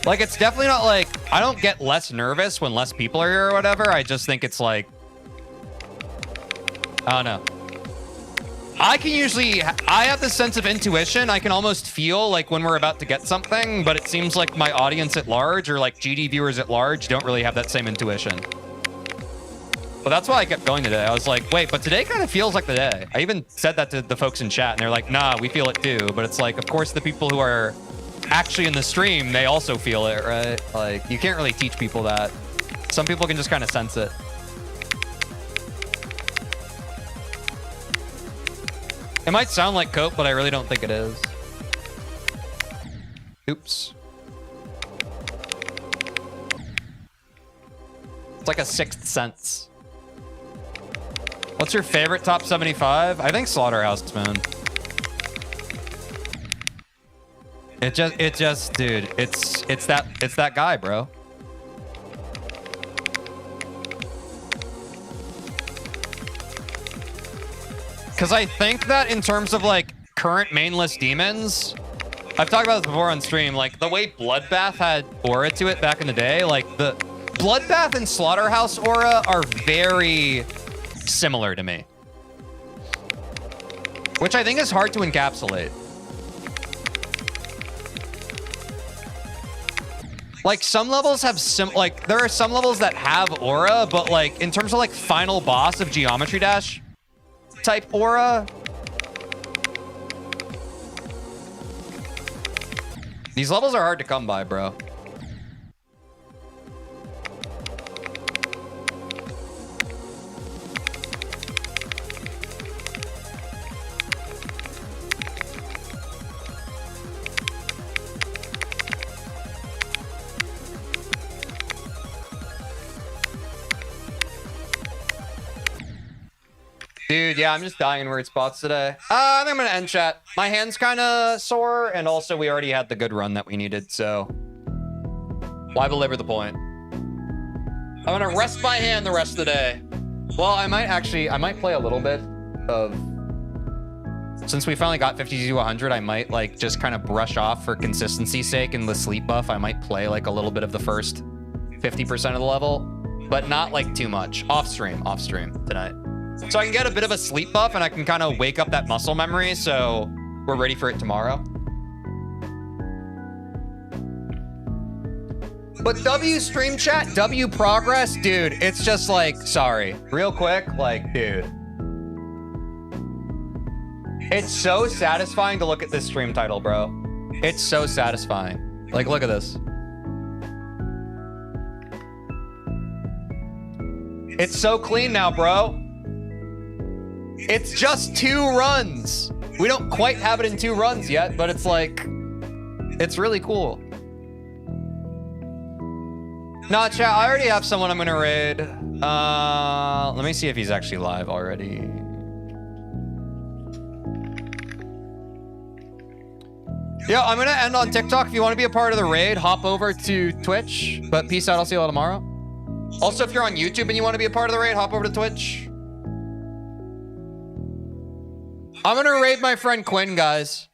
Speaker 1: Like, it's definitely not like, I don't get less nervous when less people are here or whatever. I just think it's like, I don't know. I have this sense of intuition. I can almost feel like when we're about to get something, but it seems like my audience at large or like GD viewers at large don't really have that same intuition. But that's why I kept going today. I was like, wait, but today kind of feels like the day. I even said that to the folks in chat and they're like, nah, we feel it too. But it's like, of course, the people who are actually in the stream, they also feel it, right? Like, you can't really teach people that. Some people can just kind of sense it. It might sound like cope, but I really don't think it is. Oops. It's like a sixth sense. What's your favorite top 75? I think Slaughterhouse, man. It just, dude, it's that guy, bro. Because I think that in terms of like current main list demons, I've talked about this before on stream, like the way Bloodbath had aura to it back in the day, like the Bloodbath and Slaughterhouse aura are very similar to me. Which I think is hard to encapsulate. Like some levels have like there are some levels that have aura, but like in terms of like final boss of Geometry Dash type aura, these levels are hard to come by, bro. Dude, yeah, I'm just dying in weird spots today. I think I'm gonna end chat. My hand's kind of sore, and also we already had the good run that we needed, so why belabor the point? I'm gonna rest my hand the rest of the day. Well, I might play a little bit of, since we finally got 50 to 100, I might like just kind of brush off for consistency's sake and the sleep buff. I might play like a little bit of the first 50% of the level. but not like too much. Off stream tonight. So I can get a bit of a sleep buff and I can kind of wake up that muscle memory so we're ready for it tomorrow. But W stream chat, W progress, dude, it's just like, sorry. Real quick, like, dude. It's so satisfying to look at this stream title, bro. It's so satisfying. Like, look at this. It's so clean now, bro. It's just 2 runs. We don't quite have it in 2 runs yet, but it's like, it's really cool. Nah, chat, I already have someone I'm gonna raid. Let me see if he's actually live already. Yeah, I'm gonna end on TikTok. If you want to be a part of the raid, hop over to Twitch. But peace out, I'll see you all tomorrow. Also, if you're on YouTube and you want to be a part of the raid, hop over to Twitch. I'm gonna raid my friend Quinn, guys.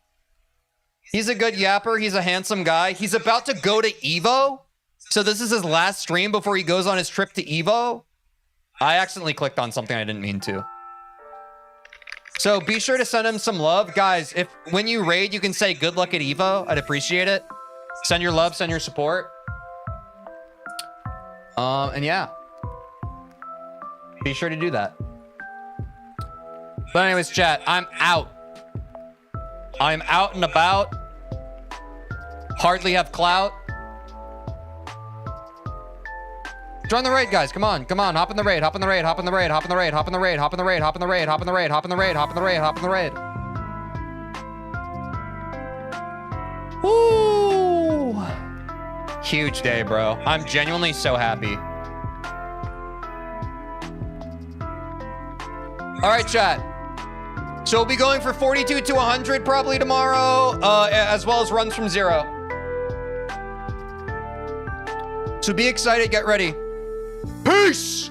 Speaker 1: He's a good yapper. He's a handsome guy. He's about to go to Evo. So this is his last stream before he goes on his trip to Evo. I accidentally clicked on something I didn't mean to. So be sure to send him some love. Guys, if when you raid, you can say good luck at Evo. I'd appreciate it. Send your love, send your support. And yeah. Be sure to do that. But anyways, chat, I'm out. I'm out and about. Hardly have clout. Join the raid, guys. Come on. Come on. Hop in the raid. Hop in the raid. Hop in the raid. Hop in the raid. Hop in the raid. Hop in the raid. Hop in the raid. Hop in the raid. Hop in the raid. Hop in the raid. Hop in the raid. Woo! Huge day, bro. I'm genuinely so happy. All right, chat. So we'll be going for 42 to 100 probably tomorrow, as well as runs from 0. So be excited. Get ready. Peace!